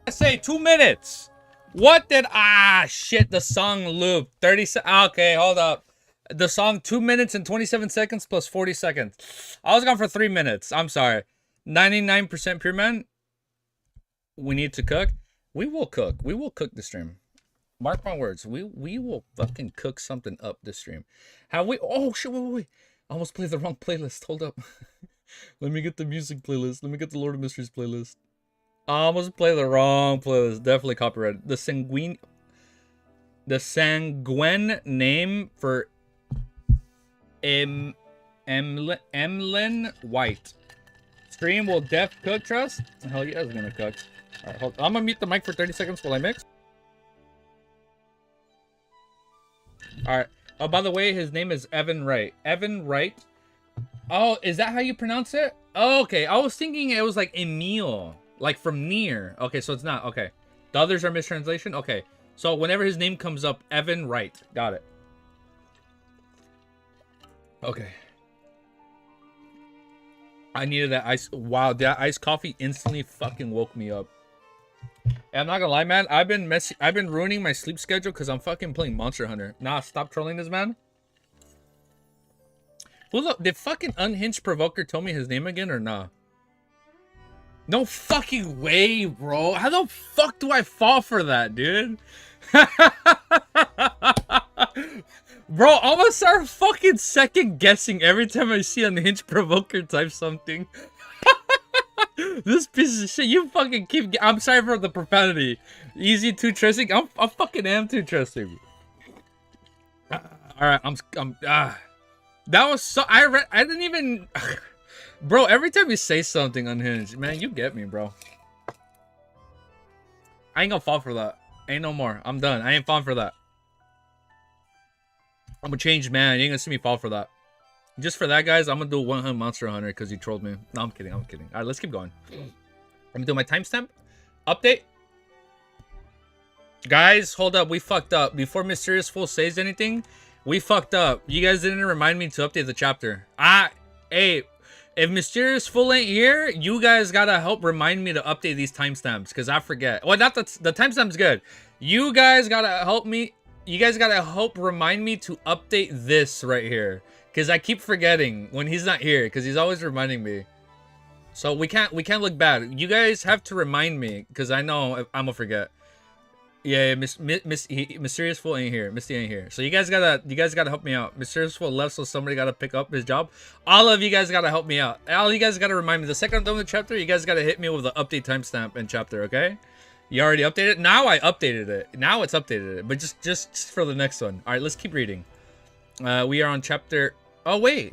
I say 2 minutes. What did shit, the song looped. 30 okay, hold up. The song 2 minutes and 27 seconds plus 40 seconds. I was gone for 3 minutes. I'm sorry. 99% pure man. We need to cook. We will cook. We will cook the stream. Mark my words. We will fucking cook something up this stream. Have we? Oh shit! Wait. I almost played the wrong playlist. Hold up. Let me get the music playlist. Let me get the Lord of Mysteries playlist. I almost played the wrong playlist. Definitely copyrighted. The sanguine name for Emlyn White. Stream will def cook, trust? Hell yeah, it's gonna cook. Alright, hold on. I'm gonna mute the mic for 30 seconds while I mix. Alright. Oh, by the way, his name is Evan Wright. Evan Wright. Oh, is that how you pronounce it? Oh, okay. I was thinking it was like Emil. Like from near. Okay, so it's not. Okay. The others are mistranslation? Okay. So whenever his name comes up, Evan Wright. Got it. Okay. I needed that ice. Wow, that iced coffee instantly fucking woke me up. And I'm not gonna lie, man. I've been ruining my sleep schedule because I'm fucking playing Monster Hunter. Nah, stop trolling this man. Did fucking Unhinged Provoker tell me his name again or nah? No fucking way, bro. How the fuck do I fall for that, dude? Bro, I'm gonna start fucking second guessing every time I see Unhinged Provoker type something. This piece of shit, you fucking keep. I'm sorry for the profanity. Easy too trusting. I fucking am too trusting. All right, that was so. I didn't even. Bro, every time you say something unhinged, man, you get me, bro. I ain't gonna fall for that. Ain't no more. I'm done. I ain't falling for that. I'm a changed man. You ain't gonna see me fall for that. Just for that, guys, I'm gonna do 100 Monster Hunter because he trolled me. No, I'm kidding. I'm kidding. All right, let's keep going. I'm gonna do my timestamp update. Guys, hold up. We fucked up. Before Mysterious Fool says anything, we fucked up. You guys didn't remind me to update the chapter. Hey, if Mysterious Fool ain't here, you guys gotta help remind me to update these timestamps because I forget. Well, not the timestamp's good. You guys gotta help me. You guys gotta help remind me to update this right here. Because I keep forgetting when he's not here. Because he's always reminding me. So we can't look bad. You guys have to remind me. Because I know I'm gonna forget. Yeah, Mysterious Fool ain't here. Misty ain't here. So you guys gotta help me out. Mysterious Fool left, so somebody gotta pick up his job. All of you guys gotta help me out. All you guys gotta remind me. The second I'm done with the chapter, you guys gotta hit me with the update timestamp and chapter, okay? You already updated it? Now I updated it. Now it's updated. But just for the next one. Alright, let's keep reading. We are on chapter... Oh, wait.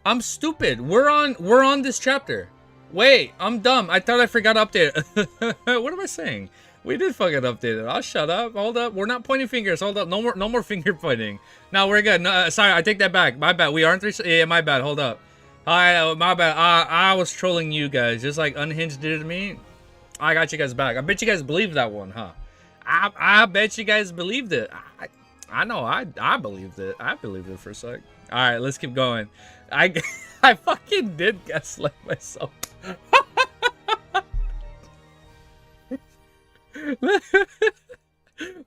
I'm stupid. We're on this chapter. Wait, I'm dumb. I thought I forgot to update it. What am I saying? We did fucking update it. I'll shut up. Hold up. We're not pointing fingers. Hold up. No more finger pointing. No, we're good. No, sorry. I take that back. My bad. We aren't three. Yeah, my bad. Hold up. Hi, my bad. I was trolling you guys, just like Unhinged did to me. I got you guys back. I bet you guys believed that one, huh? I bet you guys believed it. I know, I believed it. I believed it for a sec. Alright, let's keep going. I fucking did gaslight myself.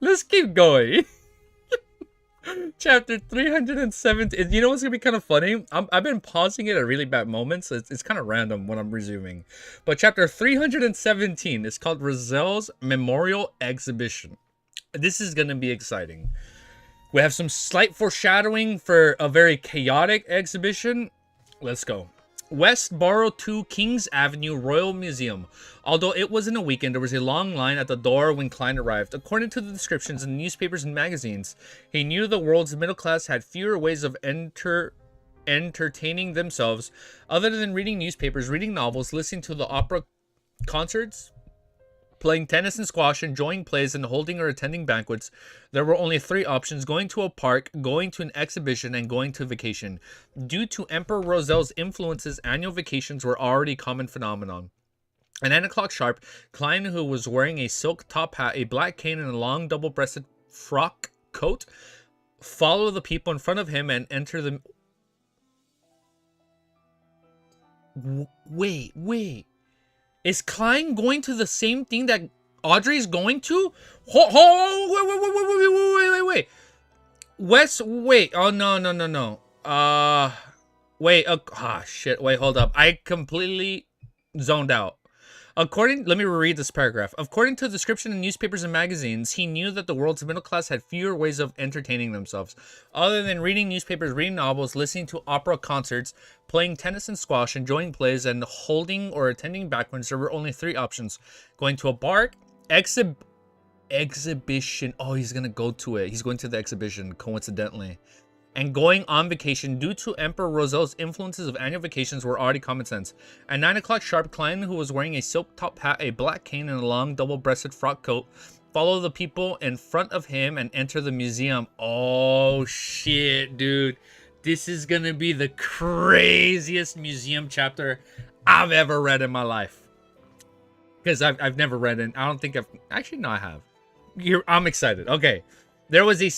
Let's keep going. Chapter 317. You know what's gonna be kind of funny? I've been pausing it at really bad moments. So it's kind of random when I'm resuming. But chapter 317 is called Rozelle's Memorial Exhibition. This is gonna be exciting. We have some slight foreshadowing for a very chaotic exhibition. Let's go. Westboro 2 Kings Avenue Royal Museum. Although it wasn't a weekend, there was a long line at the door when Klein arrived. According to the descriptions in newspapers and magazines, he knew the world's middle class had fewer ways of entertaining themselves other than reading newspapers, reading novels, listening to the opera concerts, playing tennis and squash, enjoying plays, and holding or attending banquets. There were only 3 options: going to a park, going to an exhibition, and going to vacation. Due to Emperor Rozelle's influences, annual vacations were already a common phenomenon. At 9 o'clock sharp, Klein, who was wearing a silk top hat, a black cane, and a long double-breasted frock coat, followed the people in front of him and entered the... Wait. Is Klein going to the same thing that Audrey's going to? Wait. Wes, wait. Oh, no. Wait. Shit. Wait, hold up. I completely zoned out. Let me reread this paragraph. According to the description in newspapers and magazines, he knew that the world's middle class had fewer ways of entertaining themselves. Other than reading newspapers, reading novels, listening to opera concerts, playing tennis and squash, enjoying plays, and holding or attending backwoods, there were only 3 options. Going to a bar, exhibition. Oh, he's going to go to it. He's going to the exhibition, coincidentally. And going on vacation. Due to Emperor Roselle's influences of annual vacations were already common sense. At 9 o'clock sharp, Klein, who was wearing a silk top hat, a black cane, and a long double-breasted frock coat, followed the people in front of him and entered the museum. Oh, shit, dude. This is going to be the craziest museum chapter I've ever read in my life. Because I've never read it. I don't think I've... Actually, no, I have. I'm excited. Okay. There was a...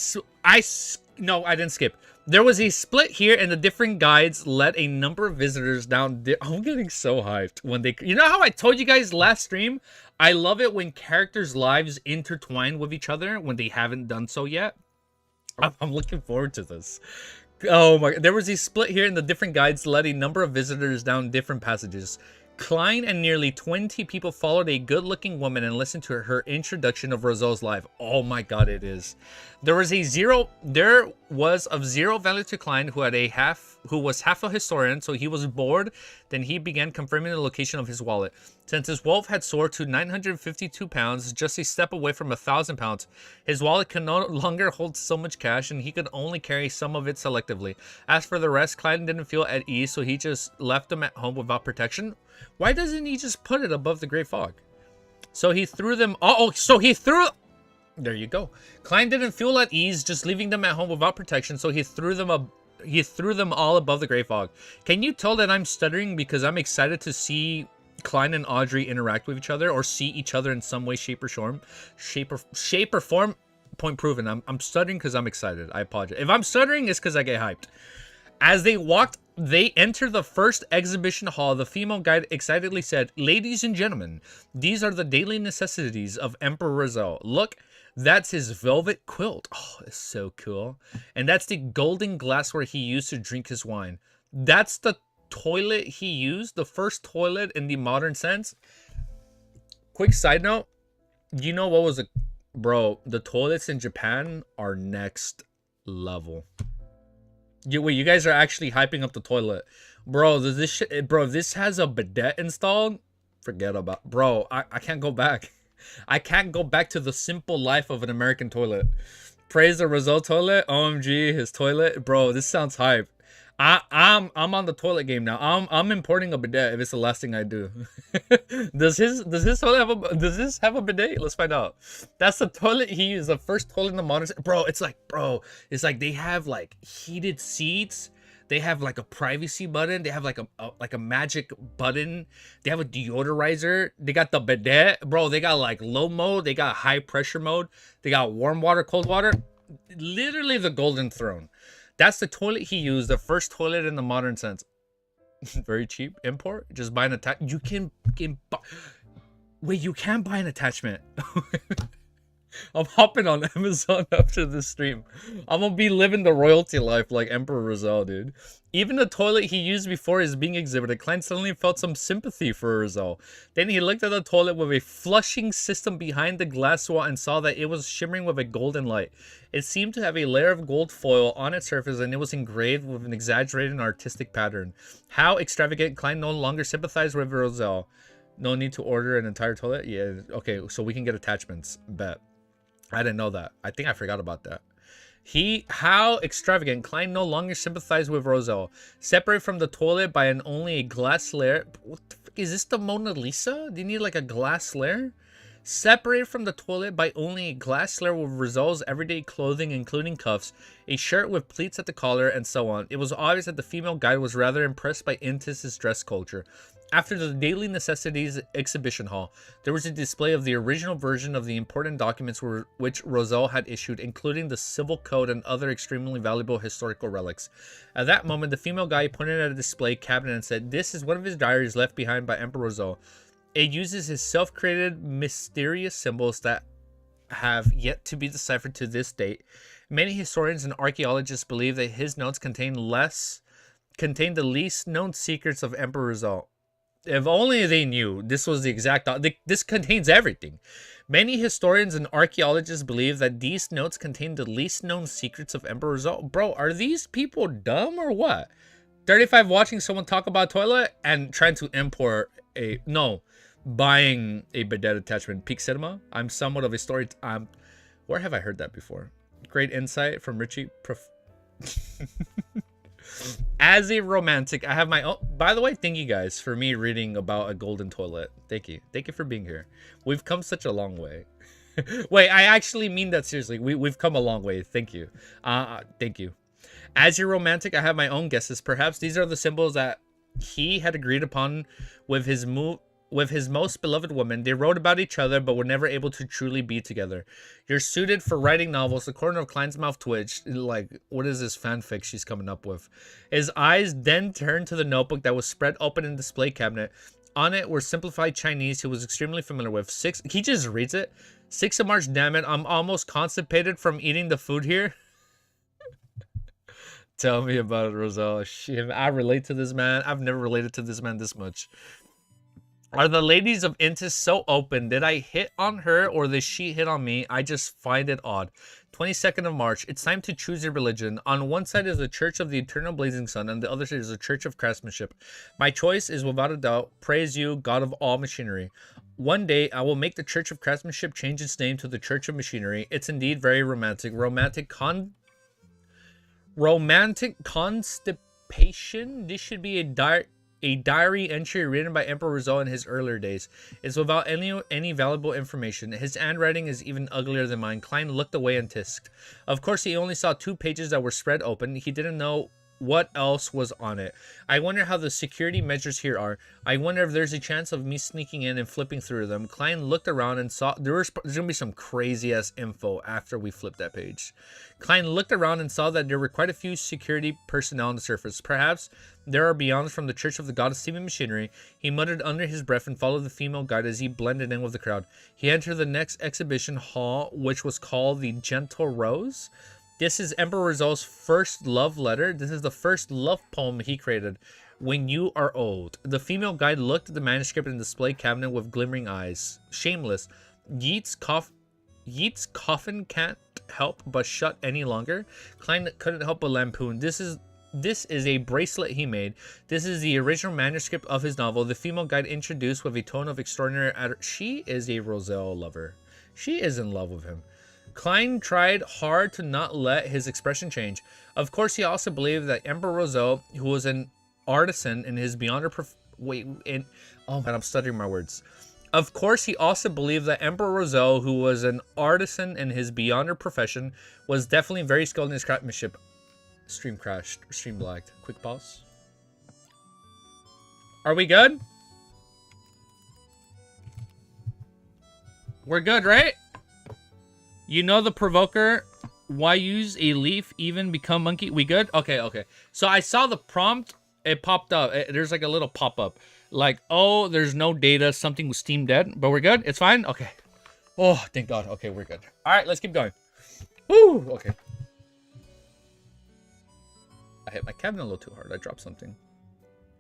No, I didn't skip. There was a split here, and the different guides led a number of visitors down. I'm getting so hyped when they... You know how I told you guys last stream? I love it when characters' lives intertwine with each other when they haven't done so yet. I'm looking forward to this. Oh my... There was a split here, and the different guides led a number of visitors down different passages. Klein and nearly 20 people followed a good-looking woman and listened to her introduction of Roselle's life. Oh my god, it is. There was of zero value to Klein, who was half a historian, so he was bored. Then he began confirming the location of his wallet. Since his wealth had soared to 952 pounds, just a step away from 1,000 pounds, his wallet could no longer hold so much cash, and he could only carry some of it selectively. As for the rest, Klein didn't feel at ease, so he just left them at home without protection. Why doesn't he just put it above the Great Fog? So he threw them... There you go. Klein didn't feel at ease just leaving them at home without protection, so he threw them all above the Great Fog. Can you tell that I'm stuttering because I'm excited to see Klein and Audrey interact with each other or see each other in some way, shape, or form? Shape or form? Point proven. I'm stuttering because I'm excited. I apologize. If I'm stuttering, it's because I get hyped. As they entered the first exhibition hall. The female guide excitedly said, "Ladies and gentlemen, these are the daily necessities of Emperor Roselle. Look, that's his velvet quilt. Oh, it's so cool. And that's the golden glassware he used to drink his wine. That's the toilet he used, the first toilet in the modern sense." Quick side note, you know what was a... Bro, the toilets in Japan are next level. Wait, you guys are actually hyping up the toilet. Bro, this has a bidet installed? Forget about... Bro, I can't go back. I can't go back to the simple life of an American toilet. Praise the Roselle toilet. OMG, his toilet. Bro, this sounds hype. I'm on the toilet game now. I'm importing a bidet if it's the last thing I do. Does this have a bidet? Let's find out. That's the toilet he used, the first toilet in the modern... Bro, it's like they have like heated seats. They have like a privacy button. They have like a magic button. They have a deodorizer. They got the bidet. Bro, they got like low mode. They got high pressure mode. They got warm water, cold water. Literally the golden throne. That's the toilet he used, the first toilet in the modern sense. Very cheap import. Just buy an attachment. You can wait, you can buy an attachment. I'm hopping on Amazon after this stream. I'm gonna be living the royalty life like Emperor Roselle, dude. Even the toilet he used before is being exhibited. Klein suddenly felt some sympathy for Roselle. Then he looked at the toilet with a flushing system behind the glass wall and saw that it was shimmering with a golden light. It seemed to have a layer of gold foil on its surface, and it was engraved with an exaggerated and artistic pattern. How extravagant! Klein no longer sympathized with Roselle. No need to order an entire toilet? Yeah, okay, so we can get attachments. Bet. I didn't know that. I think I forgot about that. How extravagant. Klein no longer sympathized with Roselle. Separate from the toilet by only a glass layer. What the fuck? Is this the Mona Lisa? Do you need like a glass layer? Separated from the toilet by only a glass layer with Roselle's everyday clothing, including cuffs, a shirt with pleats at the collar, and so on. It was obvious that the female guide was rather impressed by Intis's dress culture. After the Daily Necessities exhibition hall, there was a display of the original version of the important documents which Roselle had issued, including the civil code and other extremely valuable historical relics. At that moment, the female guide pointed at a display cabinet and said, "This is one of his diaries left behind by Emperor Roselle. It uses his self-created mysterious symbols that have yet to be deciphered to this date. Many historians and archaeologists believe that his notes contain the least known secrets of Emperor Zhou. If only they knew this was the exact. This contains everything. Many historians and archaeologists believe that these notes contain the least known secrets of Emperor Zhou. Bro, are these people dumb or what? 35 watching someone talk about toilet and trying to import buying a bidet attachment. Peak cinema. I'm somewhat of a story. Where have I heard that before? Great insight from Richie. As a romantic, I have my own. By the way, thank you guys for me reading about a golden toilet. Thank you for being here. We've come such a long way. Wait, I actually mean that seriously. We've come a long way. Thank you. Thank you. As a romantic, I have my own guesses. Perhaps these are the symbols that he had agreed upon with his most beloved woman. They wrote about each other, but were never able to truly be together. You're suited for writing novels. The corner of Klein's mouth twitched. Like, what is this fanfic she's coming up with? His eyes then turned to the notebook that was spread open in the display cabinet. On it were simplified Chinese he was extremely familiar with. He just reads it. 6th of March, damn it. I'm almost constipated from eating the food here. Tell me about it, Roselle. Shit, I relate to this man. I've never related to this man this much. Are the ladies of Intis so open? Did I hit on her or did she hit on me? I just find it odd. 22nd of March. It's time to choose your religion. On one side is the Church of the Eternal Blazing Sun, and the other side is the Church of Craftsmanship. My choice is without a doubt, praise you, God of all machinery. One day, I will make the Church of Craftsmanship change its name to the Church of Machinery. It's indeed very romantic. Romantic constipation. This should be a diary entry written by Emperor Zhou in his earlier days. It's without any valuable information. His handwriting is even uglier than mine. Klein looked away and tisked. Of course, he only saw 2 pages that were spread open. He didn't know what else was on it. I wonder how the security measures here are. I wonder if there's a chance of me sneaking in and flipping through them. Klein looked around and saw there's gonna be some crazy ass info after we flip that page. Klein looked around and saw that there were quite a few security personnel on the surface. Perhaps there are beyonds from the Church of the Goddess Steaming Machinery. He muttered under his breath and followed the female guide as he blended in with the crowd. He entered the next exhibition hall, which was called the Gentle Rose. This is Emperor Zhou's first love letter. This is the first love poem he created. When you are old. The female guide looked at the manuscript in the display cabinet with glimmering eyes. Shameless. Yeats coffin can't help but shut any longer. Klein couldn't help but lampoon. This is a bracelet he made. This is the original manuscript of his novel. The female guide introduced with a tone of extraordinary she is a Roselle lover. She is in love with him. Klein tried hard to not let his expression change. Of course, he also believed that Emperor Roselle, who was an artisan in his beyond oh man, I'm stuttering my words. Of course, he also believed that Emperor Roselle, who was an artisan in his beyonder profession, was definitely very skilled in his craftsmanship. Stream crashed. Stream lagged. Quick pause. Are we good? We're good, right? You know the provoker. Why use a leaf even become monkey? We good? Okay. So I saw the prompt. It popped up. There's like a little pop-up. Like, oh, there's no data. Something was Steam dead. But we're good? It's fine? Okay. Oh, thank God. Okay, we're good. All right, let's keep going. Woo! Okay. I hit my cabinet a little too hard. I dropped something.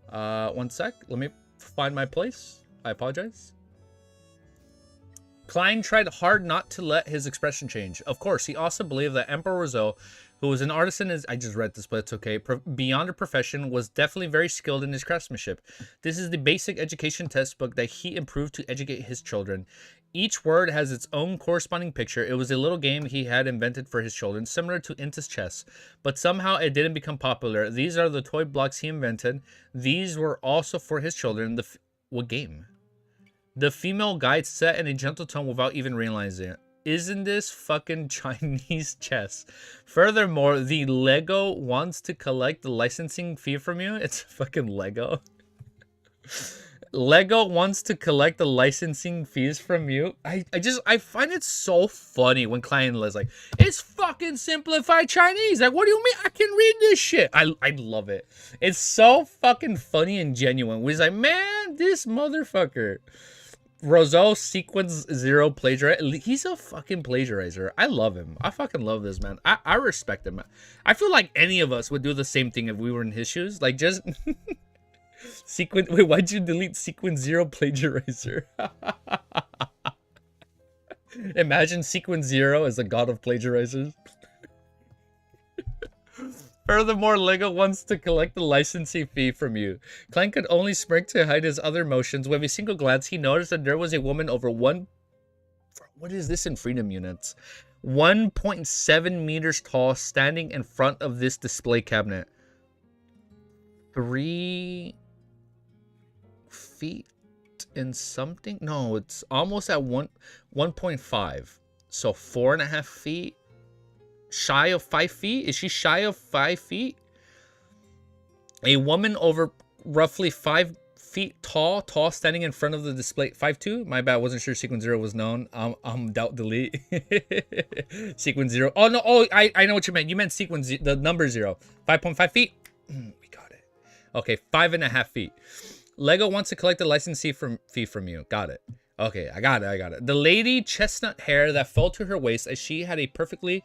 1 sec. Let me find my place. I apologize. Klein tried hard not to let his expression change. Of course, he also believed that Emperor Roselle, who was an artisan, I just read this, but it's okay, beyond a profession, was definitely very skilled in his craftsmanship. This is the basic education textbook that he improved to educate his children. Each word has its own corresponding picture. It was a little game he had invented for his children, similar to Intis chess, but somehow it didn't become popular. These are the toy blocks he invented. These were also for his children. What game? The female guide said in a gentle tone without even realizing it. Isn't this fucking Chinese chess? Furthermore, the Lego wants to collect the licensing fee from you. It's fucking Lego. Lego wants to collect the licensing fees from you. I find it so funny when Klein is like, it's fucking simplified Chinese. Like, what do you mean? I can read this shit. I love it. It's so fucking funny and genuine. He's like, man, This motherfucker. Roselle Sequence Zero plagiarizer. He's a fucking plagiarizer. I love him. I fucking love this man. I respect him. I feel like any of us would do the same thing if we were in his shoes. Like just sequence. Wait, why'd you delete Sequence Zero plagiarizer? Imagine Sequence Zero as the god of plagiarizers. Furthermore, Lego wants to collect the licensing fee from you. Klein could only smirk to hide his other emotions. With a single glance, he noticed that there was a woman over what is this in freedom units? 1.7 meters tall, standing in front of this display cabinet. 3 feet and something? No, it's almost at 1.5. So 4.5 feet. Shy of 5 feet? Is she shy of 5 feet? A woman over roughly 5 feet tall, standing in front of the display. 5'2"? My bad, wasn't sure Sequence Zero was known. Doubt delete. Sequence Zero. Oh no, oh I know what you meant. You meant Sequence, the number 0. 5.5 feet? We got it. Okay, 5.5 feet. Lego wants to collect the license fee from you. Got it. Okay, I got it. The lady, chestnut hair that fell to her waist as she had a perfectly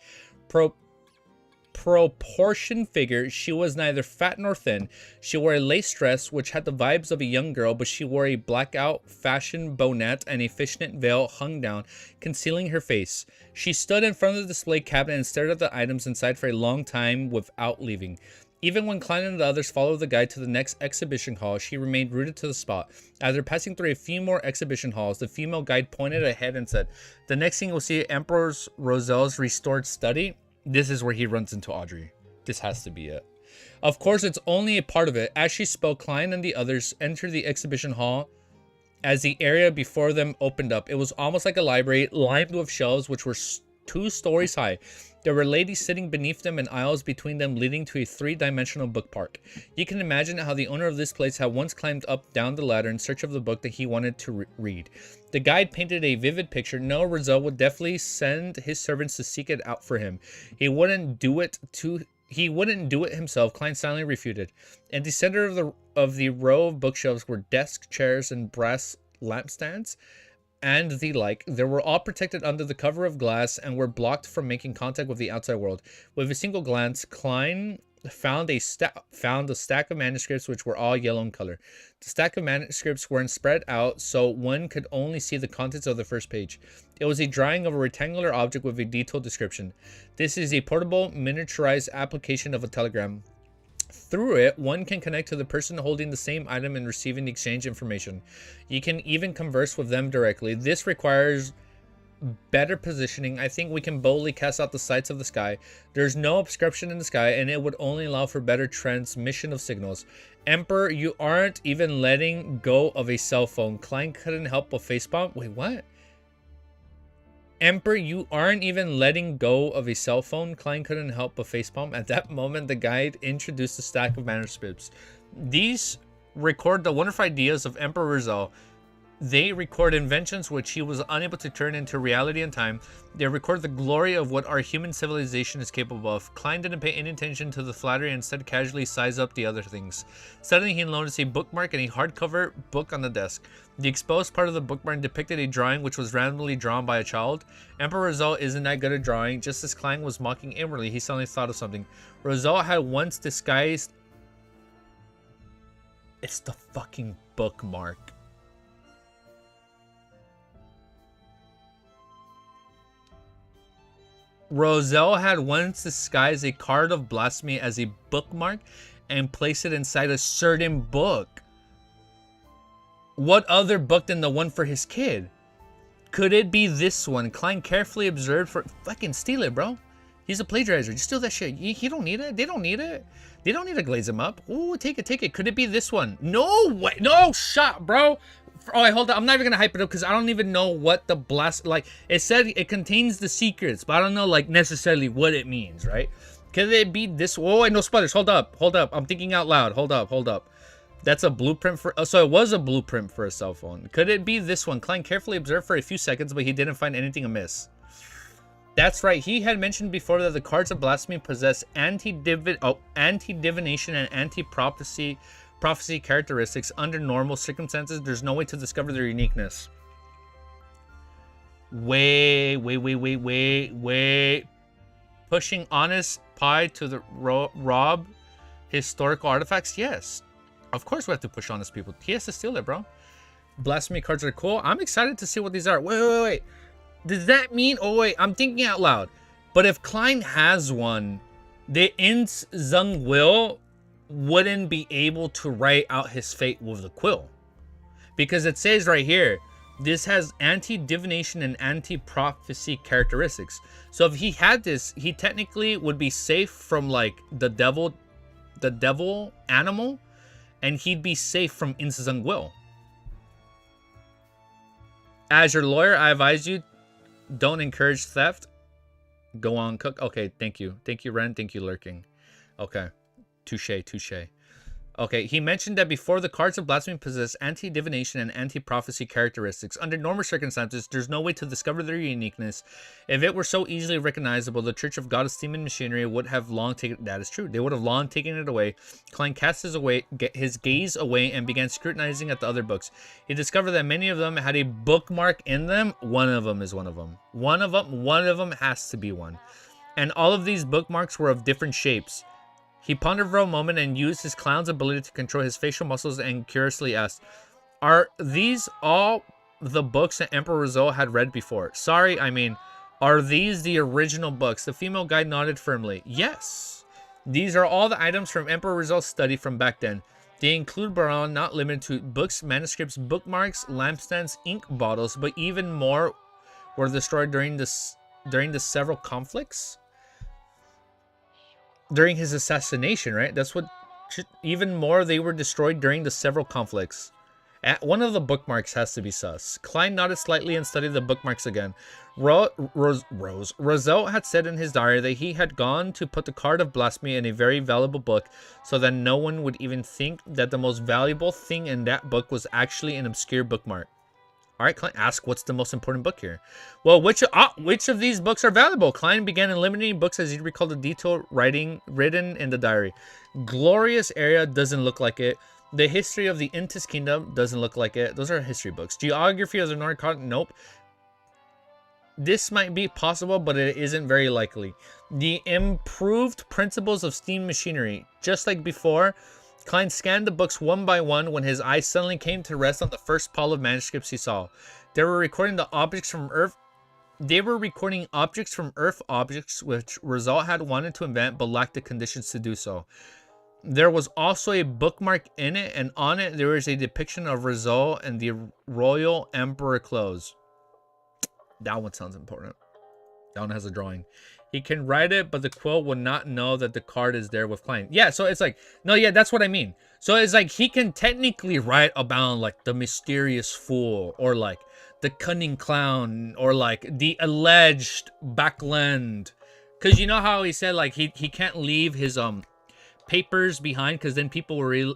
proportioned figure. She was neither fat nor thin. She wore a lace dress which had the vibes of a young girl, but she wore a blackout fashion bonnet and a fishnet veil hung down, concealing her face. She stood in front of the display cabinet and stared at the items inside for a long time without leaving. Even when Klein and the others followed the guide to the next exhibition hall, she remained rooted to the spot. After passing through a few more exhibition halls, the female guide pointed ahead and said, "The next thing you'll see, Emperor Roselle's restored study." This is where he runs into Audrey. This has to be it. Of course, it's only a part of it. As she spoke, Klein and the others entered the exhibition hall as the area before them opened up. It was almost like a library, lined with shelves which were 2 stories high. There were ladies sitting beneath them and aisles between them leading to a 3-dimensional book park. You can imagine how the owner of this place had once climbed up down the ladder in search of the book that he wanted to read. The guide painted a vivid picture. No, Roselle would definitely send his servants to seek it out for him. He wouldn't do it himself, Klein silently refuted. In the center of the row of bookshelves were desks, chairs, and brass lampstands, and the like. They were all protected under the cover of glass and were blocked from making contact with the outside world. With a single glance, Klein found a stack of manuscripts which were all yellow in color. The stack of manuscripts weren't spread out, so one could only see the contents of the first page. It was a drawing of a rectangular object with a detailed description. This is a portable, miniaturized application of a telegram. Through it, one can connect to the person holding the same item and receiving the exchange information. You can even converse with them directly. This requires better positioning. I think we can boldly cast out the sights of the sky. There's no obstruction in the sky, and it would only allow for better transmission of signals. Emperor, you aren't even letting go of a cell phone. Klein couldn't help but facepalm. Wait, what? Emperor, you aren't even letting go of a cell phone? Klein couldn't help but facepalm. At that moment, the guide introduced a stack of manuscripts. These record the wonderful ideas of Emperor Roselle. They record inventions which he was unable to turn into reality in time. They record the glory of what our human civilization is capable of. Klein didn't pay any attention to the flattery and instead casually sized up the other things. Suddenly he noticed a bookmark and a hardcover book on the desk. The exposed part of the bookmark depicted a drawing which was randomly drawn by a child. Emperor Roselle isn't that good at drawing. Just as Klein was mocking inwardly, he suddenly thought of something. Roselle had once disguised... It's the fucking bookmark. Roselle had once disguised a card of blasphemy as a bookmark and placed it inside a certain book. What other book than the one for his kid? Could it be this one? Klein carefully observed for... Fucking steal it, bro. He's a plagiarizer. Just steal that shit. He don't need it. They don't need it. They don't need to glaze him up. Ooh, take it, take it. Could it be this one? No way. No shot, bro. Oh, wait, hold on. I'm not even gonna hype it up because I don't even know what the blast... Like, it said it contains the secrets, but I don't know, like, necessarily what it means, right? Could it be this... Oh, wait, no spoilers. Hold up. Hold up. I'm thinking out loud. Hold up. Hold up. That's a blueprint for... Oh, so it was a blueprint for a cell phone. Could it be this one? Klein carefully observed for a few seconds, but he didn't find anything amiss. That's right. He had mentioned before that the cards of blasphemy possess anti-divination and anti-prophecy prophecy characteristics. Under normal circumstances, there's no way to discover their uniqueness. Wait. Pushing honest pie to the rob historical artifacts? Yes. Of course we have to push honest people. He has to steal it, bro. Blasphemy cards are cool. I'm excited to see what these are. Wait. Does that mean... Oh, wait. I'm thinking out loud. But if Klein has one, the Ins Zung Will wouldn't be able to write out his fate with the quill. Because it says right here, this has anti-divination and anti-prophecy characteristics. So if he had this, he technically would be safe from like the devil animal, and he'd be safe from Ins Zung Will. As your lawyer, I advise you, don't encourage theft. Go on, cook. Okay, thank you. Thank you, Ren. Thank you, Lurking. Okay. Touche. Okay, he mentioned that before the cards of blasphemy possess anti-divination and anti-prophecy characteristics. Under normal circumstances, there's no way to discover their uniqueness. If it were so easily recognizable, the Church of God of Steam and Machinery would have long taken... That is true. They would have long taken it away. Klein cast his gaze away and began scrutinizing at the other books. He discovered that many of them had a bookmark in them. One of them is one of them. One of them has to be one. And all of these bookmarks were of different shapes. He pondered for a moment and used his clown's ability to control his facial muscles and curiously asked, "Are these all the books that Emperor Rizal had read before?" "Sorry, I mean, are these the original books?" The female guide nodded firmly. "Yes. These are all the items from Emperor Rizal's study from back then. They include, but are not limited to, books, manuscripts, bookmarks, lampstands, ink bottles, but even more were destroyed during the several conflicts." During his assassination, right? That's what... Even more, they were destroyed during the several conflicts. One of the bookmarks has to be sus. Klein nodded slightly and studied the bookmarks again. Roselle had said in his diary that he had gone to put the card of blasphemy in a very valuable book so that no one would even think that the most valuable thing in that book was actually an obscure bookmark. All right, Klein, ask what's the most important book here. Well, which of these books are valuable? Klein began eliminating books as he recalled the detailed writing written in the diary. Glorious Area doesn't look like it. The History of the Intis Kingdom doesn't look like it. Those are history books. Geography of the North Continent, nope. This might be possible, but it isn't very likely. The Improved Principles of Steam Machinery, just like before. Klein scanned the books one by one when his eyes suddenly came to rest on the first pile of manuscripts he saw. They were recording objects from Earth objects which Rizal had wanted to invent but lacked the conditions to do so. There was also a bookmark in it, and on it there was a depiction of Rizal and the Royal Emperor clothes. That one sounds important. That one has a drawing. He can write it, but the quill would not know that the card is there with Klein. Yeah, so it's like, no, yeah, that's what I mean. So it's like he can technically write about like the mysterious fool, or like the cunning clown, or like the alleged backland. Because you know how he said like he can't leave his papers behind, because then people will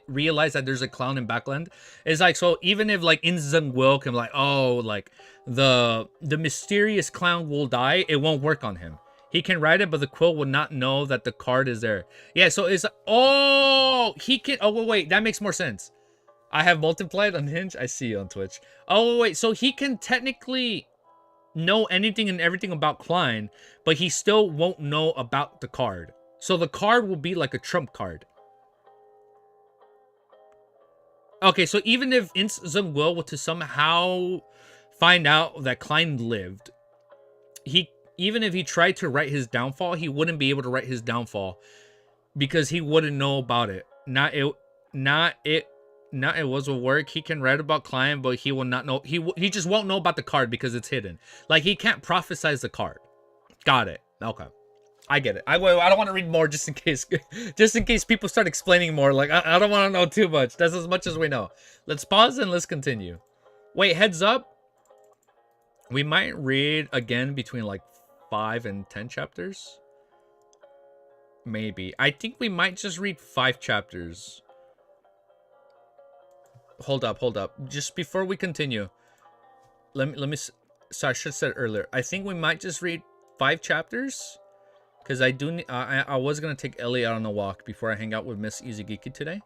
realize that there's a clown in backland. It's like, so even if like Ins Zung Will can like, oh, like the mysterious clown will die, it won't work on him. He can write it, but the quill will not know that the card is there. Yeah, so it's, oh, he can, oh wait, that makes more sense. I have multiplied on Hinge. I see you on Twitch. Oh wait, so he can technically know anything and everything about Klein, but he still won't know about the card. So the card will be like a trump card. Okay, so even if Ins Zung Will were to somehow find out that Klein lived, even if he tried to write his downfall, he wouldn't be able to write his downfall because he wouldn't know about it. Not it was a work. He can write about Klein, but he will not know. He just won't know about the card because it's hidden. Like he can't prophesize the card. Got it. Okay. I get it. I don't want to read more just in case people start explaining more. Like, I don't want to know too much. That's as much as we know. Let's pause and let's continue. Wait, heads up. We might read again between like 5 and 10 chapters. Maybe. I think we might just read 5 chapters. Hold up. Just before we continue. Let me sorry, I should have said it earlier. I think we might just read 5 chapters. Because I was going to take Ellie out on a walk before I hang out with Miss Izugiki today.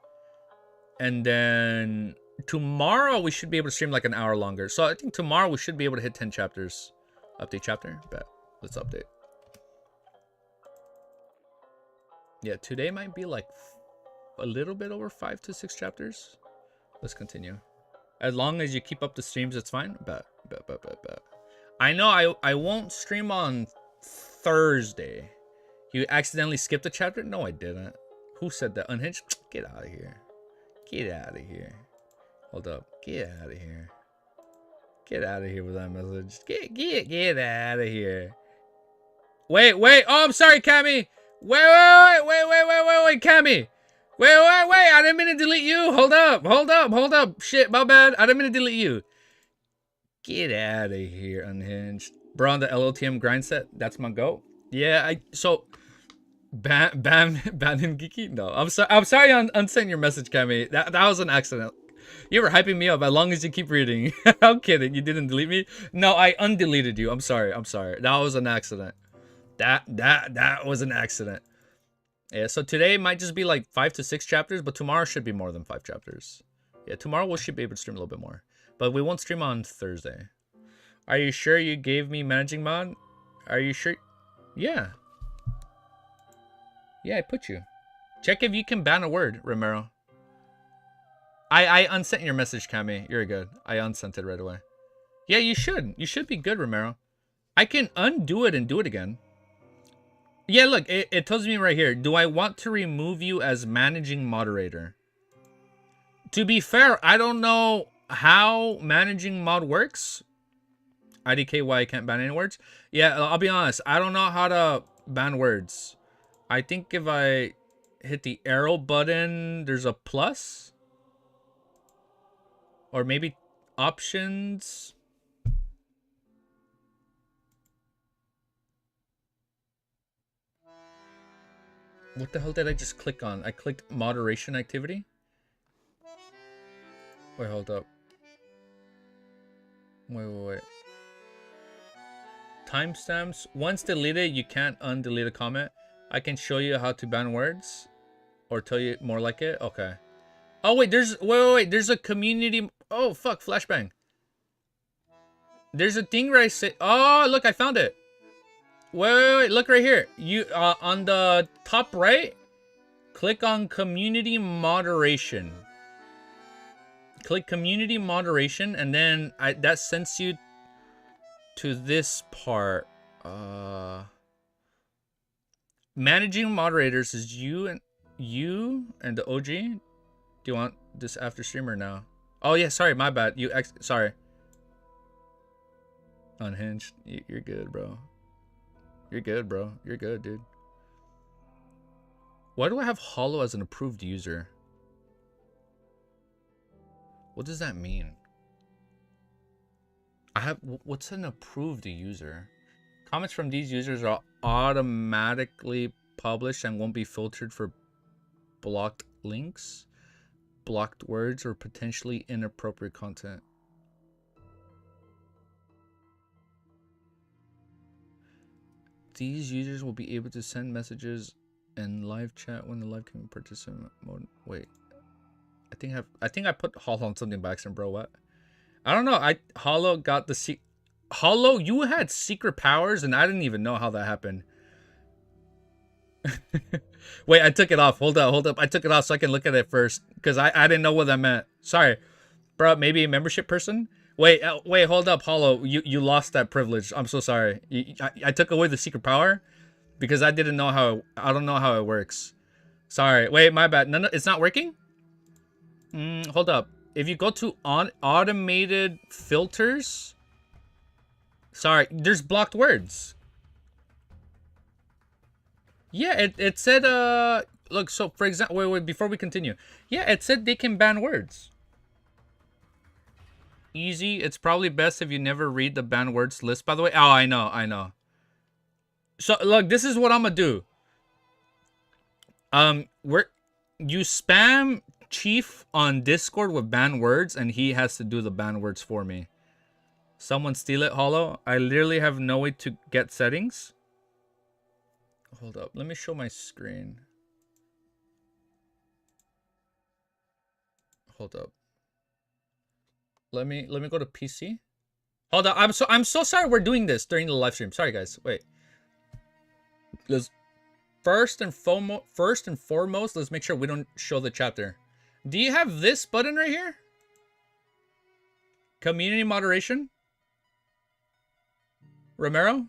And then tomorrow we should be able to stream like an hour longer. So I think tomorrow we should be able to hit 10 chapters. Update chapter. Bet. Let's update. Yeah, today might be like a little bit over 5 to 6 chapters. Let's continue. As long as you keep up the streams, it's fine. Bet. I know I won't stream on Thursday. You accidentally skipped a chapter? No, I didn't. Who said that? Unhinged? Get out of here. Get out of here. Hold up. Get out of here. Get out of here with that message. Get out of here. Wait. Oh, I'm sorry, Cammy. Wait, Cammy. Wait. I didn't mean to delete you. Hold up. Shit, my bad. I didn't mean to delete you. Get out of here, Unhinged. Bro, on the LOTM grind set, that's my goat. Yeah, so Bam and Geeky? No, I'm sorry on unsending your message, Cammy. That was an accident. You were hyping me up as long as you keep reading. I'm kidding. You didn't delete me? No, I undeleted you. I'm sorry. That was an accident. That was an accident. Yeah, so today might just be like 5 to 6 chapters, but tomorrow should be more than 5 chapters. Yeah, tomorrow we should be able to stream a little bit more. But we won't stream on Thursday. Are you sure you gave me managing mod? Are you sure? Yeah. Yeah, I put you. Check if you can ban a word, Romero. I unsent your message, Cammy. You're good. I unsent it right away. Yeah, you should. You should be good, Romero. I can undo it and do it again. Yeah, look, it tells me right here. Do I want to remove you as managing moderator? To be fair, I don't know how managing mod works. IDK, why I can't ban any words? Yeah, I'll be honest. I don't know how to ban words. I think if I hit the arrow button, there's a plus. Or maybe options. What the hell did I just click on? I clicked moderation activity. Wait, hold up. Wait. Timestamps. Once deleted, you can't undelete a comment. I can show you how to ban words. Or tell you more like it. Okay. Oh, wait. Wait. There's a community. Oh, fuck. Flashbang. There's a thing where I say. Oh, look. I found it. Wait. Look right here. You on the top right. Click on community moderation. Click community moderation. And then that sends you to this part. Managing moderators is you and the OG. Do you want this after stream or now? Oh yeah, sorry, my bad. Sorry. Unhinged. You're good, bro. You're good, bro. You're good, dude. Why do I have Hollow as an approved user? What does that mean? What's an approved user? Comments from these users are automatically published and won't be filtered for blocked links, blocked words, or potentially inappropriate content. These users will be able to send messages and live chat when the live can participant mode. Wait, I think I put Hollow on something by accident, bro. What? I don't know. Hollow got the Hollow, you had secret powers, and I didn't even know how that happened. Wait, I took it off. Hold up. I took it off so I can look at it first, because I didn't know what that meant. Sorry, bro. Maybe a membership person. Wait, hold up, Hollow. You lost that privilege. I'm so sorry. I took away the secret power because I didn't know how. I don't know how it works. Sorry. Wait, my bad. No, it's not working. Hold up. If you go to automated filters, sorry, there's blocked words. Yeah, it said look, so for example, wait, before we continue. Yeah, it said they can ban words. Easy. It's probably best if you never read the banned words list, by the way. Oh, I know. So look, this is what I'm gonna do. You spam Chief on Discord with banned words, and he has to do the banned words for me. Someone steal it, Hollow. I literally have no way to get settings. Hold up, let me show my screen. Hold up. Let me go to PC. Hold up. I'm so sorry we're doing this during the live stream. Sorry guys. Wait. Let's first and foremost, let's make sure we don't show the chapter. Do you have this button right here? Community moderation? Romero?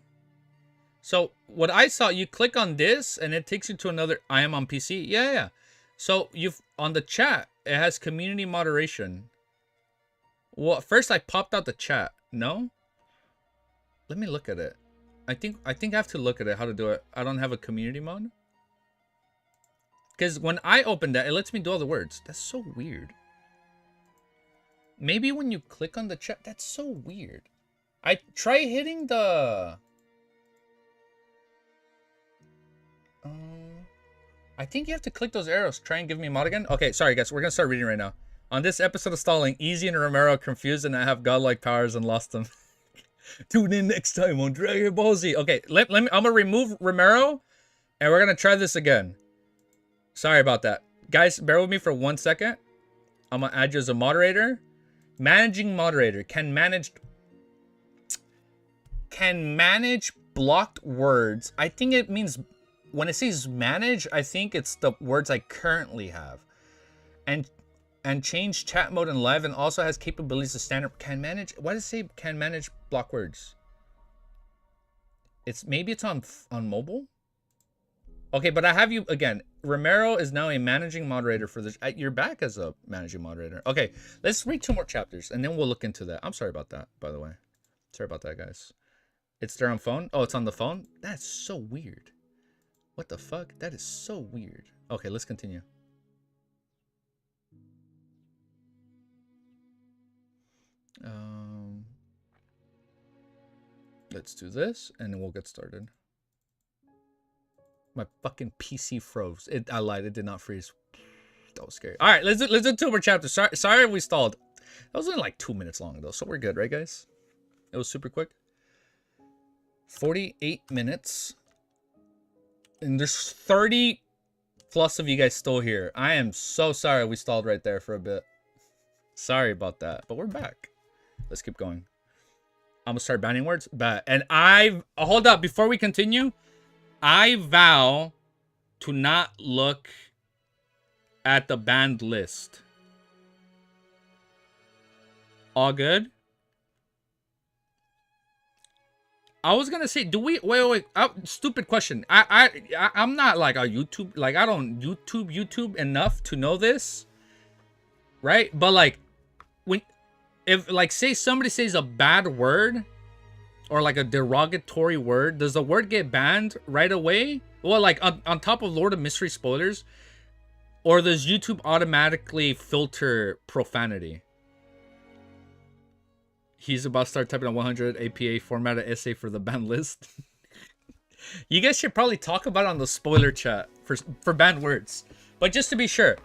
So what I saw, you click on this and it takes you to another. I am on PC. Yeah. So you've on the chat, it has community moderation. Well, first I popped out the chat. No? Let me look at it. I think I have to look at it, how to do it. I don't have a community mode. Because when I open that, it lets me do all the words. That's so weird. Maybe when you click on the chat, that's so weird. I try hitting the... I think you have to click those arrows. Try and give me mod again. Okay, sorry guys. We're going to start reading right now. On this episode of Stalling, Easy and Romero are confused and I have godlike powers and lost them. Tune in next time on Dragon Ball Z. Okay, let me. I'm going to remove Romero and we're going to try this again. Sorry about that. Guys, bear with me for 1 second. I'm going to add you as a moderator. Managing moderator. Can manage blocked words. I think it means when it says manage, I think it's the words I currently have. And change chat mode in live and also has capabilities of standard. Can manage. Why does it say can manage block words? Maybe it's on mobile. Okay, but I have you again. Romero is now a managing moderator for this. You're back as a managing moderator. Okay, let's read 2 more chapters and then we'll look into that. I'm sorry about that, by the way. Sorry about that, guys. It's there on phone. Oh, it's on the phone. That's so weird. What the fuck? That is so weird. Okay, let's continue. Let's do this and then we'll get started. My fucking PC froze. I lied. It did not freeze. That was scary. All right, let's do 2 more chapters. Sorry we stalled. That was only like 2 minutes long though, so we're good, right, guys? It was super quick. 48 minutes, and there's 30 plus of you guys still here. I am so sorry we stalled right there for a bit. Sorry about that, but we're back. Let's keep going. I'm gonna start banning words. And hold up before we continue. I vow to not look at the banned list. All good? I was gonna say, do we wait? Stupid question. I'm not like a YouTube, like I don't YouTube enough to know this, right? But like if like say somebody says a bad word or like a derogatory word, does the word get banned right away? Well, like on top of Lord of Mystery spoilers, or does YouTube automatically filter profanity? He's about to start typing on 100 APA format an essay for the ban list. You guys should probably talk about it on the spoiler chat for banned words. But just to be sure.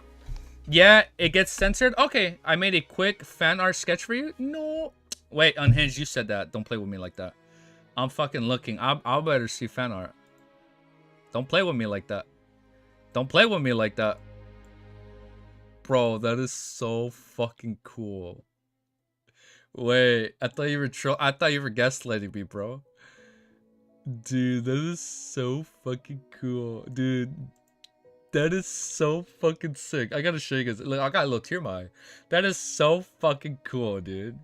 Yeah, it gets censored. Okay, I made a quick fan art sketch for you. No. Wait, Unhinged, you said that. Don't play with me like that. I'm fucking looking. I'll better see fan art. Don't play with me like that. Don't play with me like that. Bro, that is so fucking cool. Wait, I thought you were gaslighting me, bro. Dude, that is so fucking cool. Dude, that is so fucking sick. I gotta show you guys. Look, I got a little tear in my eye. That is so fucking cool, dude.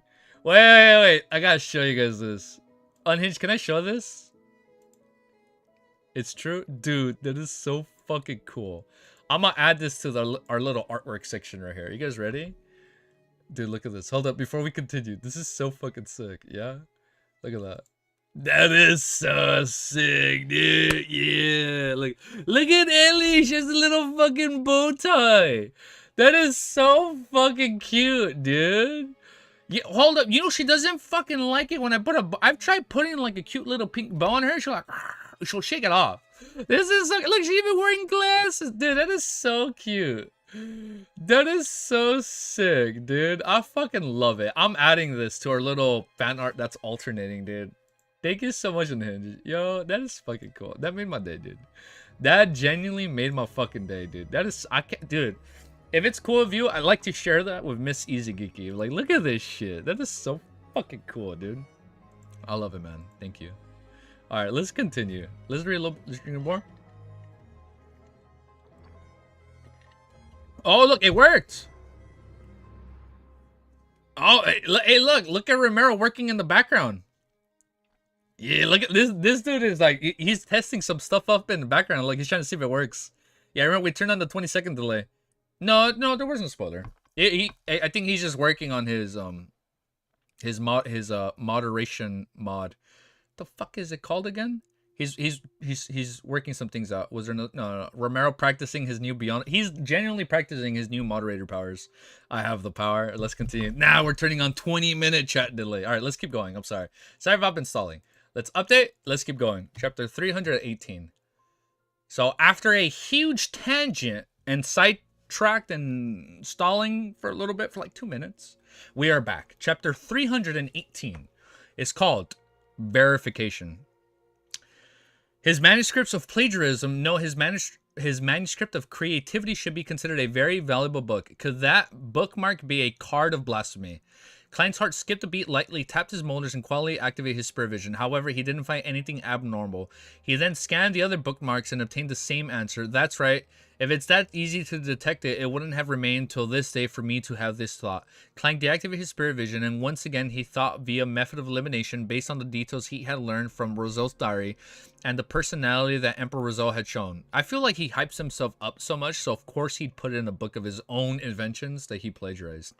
Wait. I gotta show you guys this. Unhinged, can I show this? It's true? Dude, that is so fucking cool. I'm gonna add this to our little artwork section right here. You guys ready? Dude, look at this. Hold up, before we continue. This is so fucking sick, yeah? Look at that. That is so sick, dude. Yeah. Look at Ellie. She has a little fucking bow tie. That is so fucking cute, dude. Yeah, hold up. You know, she doesn't fucking like it when I put I've tried putting like a cute little pink bow on her. She'll shake it off. This is like, look, she's even wearing glasses. Dude, that is so cute. That is so sick, dude. I fucking love it. I'm adding this to our little fan art that's alternating, dude. Thank you so much, Unhinged. Yo, that is fucking cool. That made my day, dude. That genuinely made my fucking day, dude. That is, dude. If it's cool of you, I'd like to share that with Miss Easy Geeky. Like, look at this shit. That is so fucking cool, dude. I love it, man. Thank you. All right, let's continue. Let's read a little more. Oh, look, it worked. Oh, hey, look at Romero working in the background. Yeah, look at this. This dude is like, he's testing some stuff up in the background. Like, he's trying to see if it works. Yeah, I remember we turned on the 20-second delay. No, there wasn't a spoiler. I think he's just working on his moderation mod. The fuck is it called again? He's working some things out. Was there no Romero practicing his new beyond? He's genuinely practicing his new moderator powers. I have the power. Let's continue. Now we're turning on 20-minute chat delay. All right, let's keep going. I'm sorry about installing. Let's update. Let's keep going. Chapter 318. So after a huge tangent and sidetracked and stalling for a little bit for like 2 minutes, we are back. Chapter 318 is called Verification. His manuscripts of plagiarism, his manuscript of creativity should be considered a very valuable book. Could that bookmark be a card of blasphemy? Klein's heart skipped a beat lightly, tapped his molars, and quietly activated his spirit vision. However, he didn't find anything abnormal. He then scanned the other bookmarks and obtained the same answer. That's right. If it's that easy to detect it, it wouldn't have remained till this day for me to have this thought. Klein deactivated his spirit vision, and once again he thought via method of elimination based on the details he had learned from Roselle's diary and the personality that Emperor Roselle had shown. I feel like he hypes himself up so much, so of course he'd put it in a book of his own inventions that he plagiarized.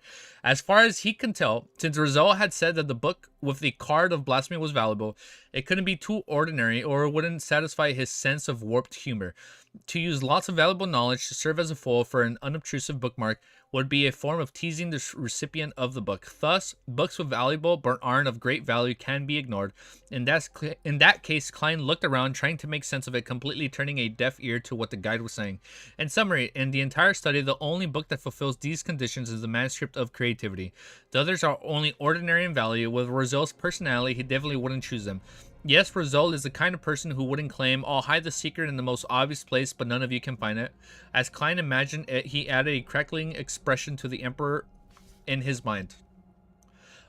As far as he can tell, since Roselle had said that the book with the card of blasphemy was valuable, it couldn't be too ordinary or it wouldn't satisfy his sense of warped humor. To use lots of valuable knowledge to serve as a foil for an unobtrusive bookmark would be a form of teasing the recipient of the book. Thus, books with valuable but aren't of great value can be ignored. In that case, Klein looked around, trying to make sense of it, completely turning a deaf ear to what the guide was saying. In summary, in the entire study, the only book that fulfills these conditions is the manuscript of creativity. The others are only ordinary in value. With Roselle's personality, he definitely wouldn't choose them. Yes, Roselle is the kind of person who wouldn't claim, I'll hide the secret in the most obvious place, but none of you can find it. As Klein imagined it, he added a crackling expression to the Emperor in his mind.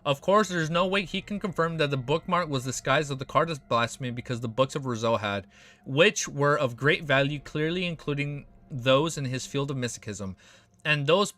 Of course, there's no way he can confirm that the bookmark was disguised as the card of blasphemy because the books of Roselle had, which were of great value, clearly including those in his field of mysticism. And those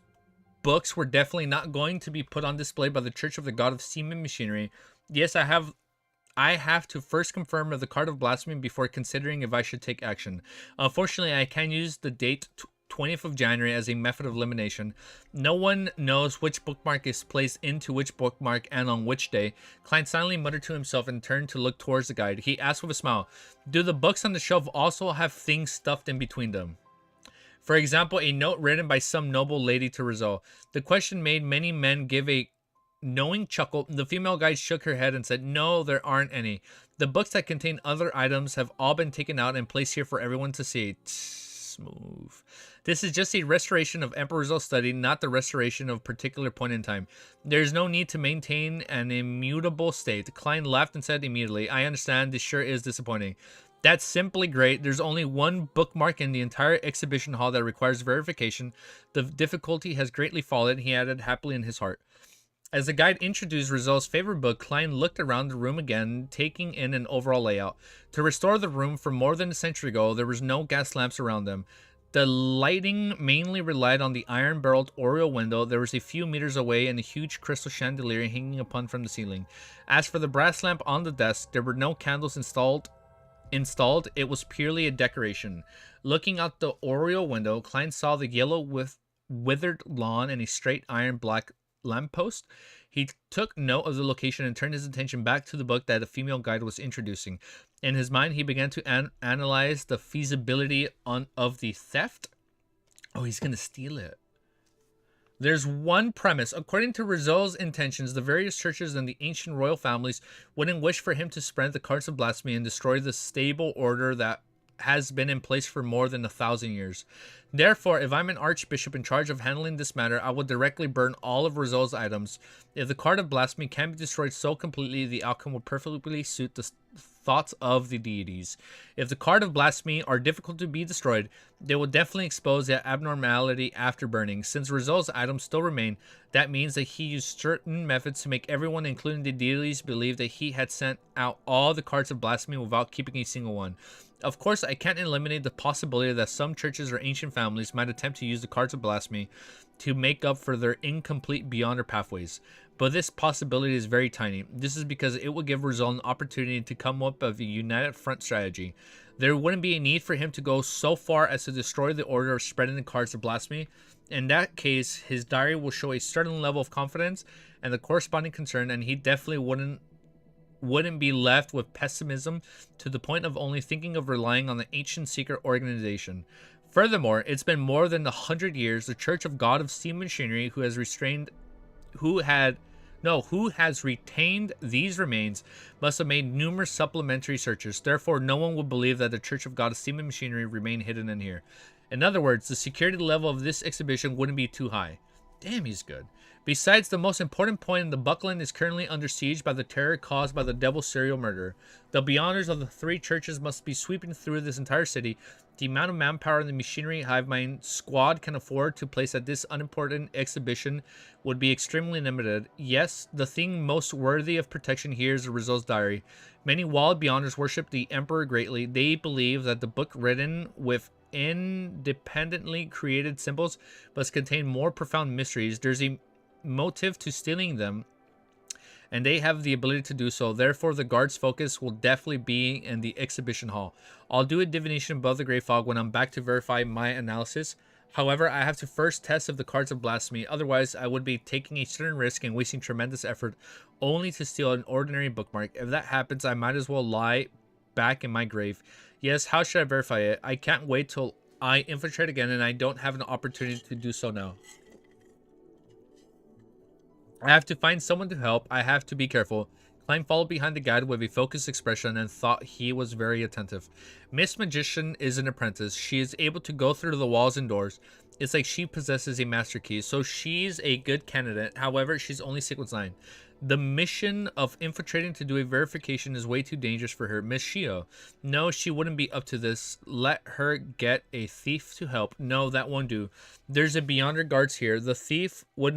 books were definitely not going to be put on display by the Church of the God of Steam and Machinery. Yes, I have to first confirm the card of blasphemy before considering if I should take action. Unfortunately, I can use the date 20th of January as a method of elimination. No one knows which bookmark is placed into which bookmark and on which day. Klein silently muttered to himself and turned to look towards the guide. He asked with a smile, do the books on the shelf also have things stuffed in between them? For example, a note written by some noble lady to Roselle. The question made many men give a knowing chuckle. The female guide shook her head and said, no, there aren't any. The books that contain other items have all been taken out and placed here for everyone to see. Smooth. This is just a restoration of Emperor Roselle's study, not the restoration of a particular point in time. There's no need to maintain an immutable state. Klein laughed and said immediately, I understand, this sure is disappointing. That's simply great. There's only one bookmark in the entire exhibition hall that requires verification. The difficulty has greatly fallen, he added happily in his heart. As the guide introduced Roselle's favorite book, Klein looked around the room again, taking in an overall layout. To restore the room from more than a century ago, there was no gas lamps around them. The lighting mainly relied on the iron-barreled oriel window. There was a few meters away and a huge crystal chandelier hanging upon from the ceiling. As for the brass lamp on the desk, there were no candles installed. It was purely a decoration. Looking out the oriel window, Klein saw the yellow with withered lawn and a straight iron black lamppost. He took note of the location and turned his attention back to the book that the female guide was introducing. In his mind, he began to analyze the feasibility of the theft. Oh, he's gonna steal it. There's one premise. According to Roselle's intentions, the various churches and the ancient royal families wouldn't wish for him to spread the cards of blasphemy and destroy the stable order that has been in place for more than 1,000 years. Therefore, if I'm an archbishop in charge of handling this matter, I will directly burn all of Roselle's items. If the card of blasphemy can be destroyed so completely, the outcome will perfectly suit thoughts of the deities. If the card of blasphemy are difficult to be destroyed, they will definitely expose the abnormality after burning. Since Rizal's items still remain, that means that he used certain methods to make everyone, including the deities, believe that he had sent out all the cards of blasphemy without keeping a single one. Of course, I can't eliminate the possibility that some churches or ancient families might attempt to use the cards of blasphemy to make up for their incomplete Beyonder pathways, but this possibility is very tiny. This is because it would give Rizal an opportunity to come up with a united front strategy. There wouldn't be a need for him to go so far as to destroy the order of spreading the cards of blasphemy. In that case, his diary will show a certain level of confidence and the corresponding concern, and he definitely wouldn't be left with pessimism to the point of only thinking of relying on the ancient secret organization. Furthermore, it's been more than 100 years. The Church of God of Steam Machinery, who has retained these remains, must have made numerous supplementary searches. Therefore, no one would believe that the Church of God of Steam Machinery remain hidden in here. In other words, the security level of this exhibition wouldn't be too high. Damn, he's good. Besides, the most important point in the Buckland is currently under siege by the terror caused by the Devil's serial murder. The Beyonders of the three churches must be sweeping through this entire city. The amount of manpower in the machinery hive mind squad can afford to place at this unimportant exhibition would be extremely limited. Yes, the thing most worthy of protection here is the Rizal's diary. Many wild Beyonders worship the Emperor greatly. They believe that the book written with independently created symbols must contain more profound mysteries. There's a motive to stealing them, and they have the ability to do so. Therefore, the guard's focus will definitely be in the exhibition hall. I'll do a divination above the Grey Fog when I'm back to verify my analysis. However, I have to first test if the cards of blasphemy. Otherwise, I would be taking a certain risk and wasting tremendous effort only to steal an ordinary bookmark. If that happens, I might as well lie back in my grave. Yes, how should I verify it? I can't wait till I infiltrate again, and I don't have an opportunity to do so now. I have to find someone to help. I have to be careful. Klein followed behind the guide with a focused expression and thought he was very attentive. Miss Magician is an apprentice. She is able to go through the walls and doors. It's like she possesses a master key, so she's a good candidate. However, she's only sequence 9. The mission of infiltrating to do a verification is way too dangerous for her. Miss Shio. No, she wouldn't be up to this. Let her get a thief to help. No, that won't do. There's a Beyonder guards here. The thief would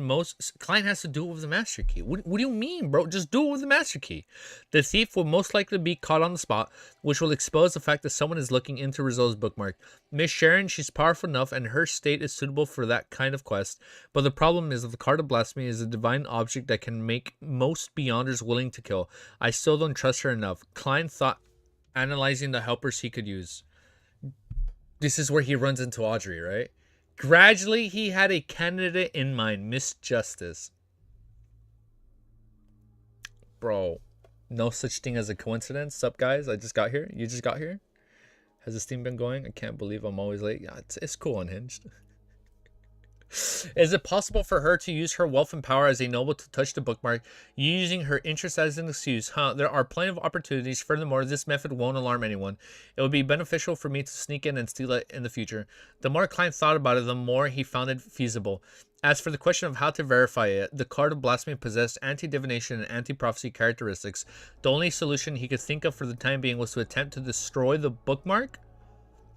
Klein has to do it with the master key. What do you mean, bro? Just do it with the master key. The thief will most likely be caught on the spot, which will expose the fact that someone is looking into Rizal's bookmark. Miss Sharon, she's powerful enough, and her state is suitable for that kind of quest. But the problem is that the card of blasphemy is a divine object that can make most Beyonders willing to kill. I still don't trust her enough. Klein thought, analyzing the helpers he could use. This is where he runs into Audrey, right? Gradually, he had a candidate in mind, Miss Justice. Bro, no such thing as a coincidence. Sup, guys? I just got here. You just got here? Has this thing been going? I can't believe I'm always late. Yeah, it's cool, Unhinged. Is it possible for her to use her wealth and power as a noble to touch the bookmark, using her interest as an excuse? There are plenty of opportunities. Furthermore, this method won't alarm anyone. It would be beneficial for me to sneak in and steal it in the future. The more Klein thought about it, the more he found it feasible. As for the question of how to verify it, the card of blasphemy possessed anti-divination and anti-prophecy characteristics. The only solution he could think of for the time being was to attempt to destroy the bookmark.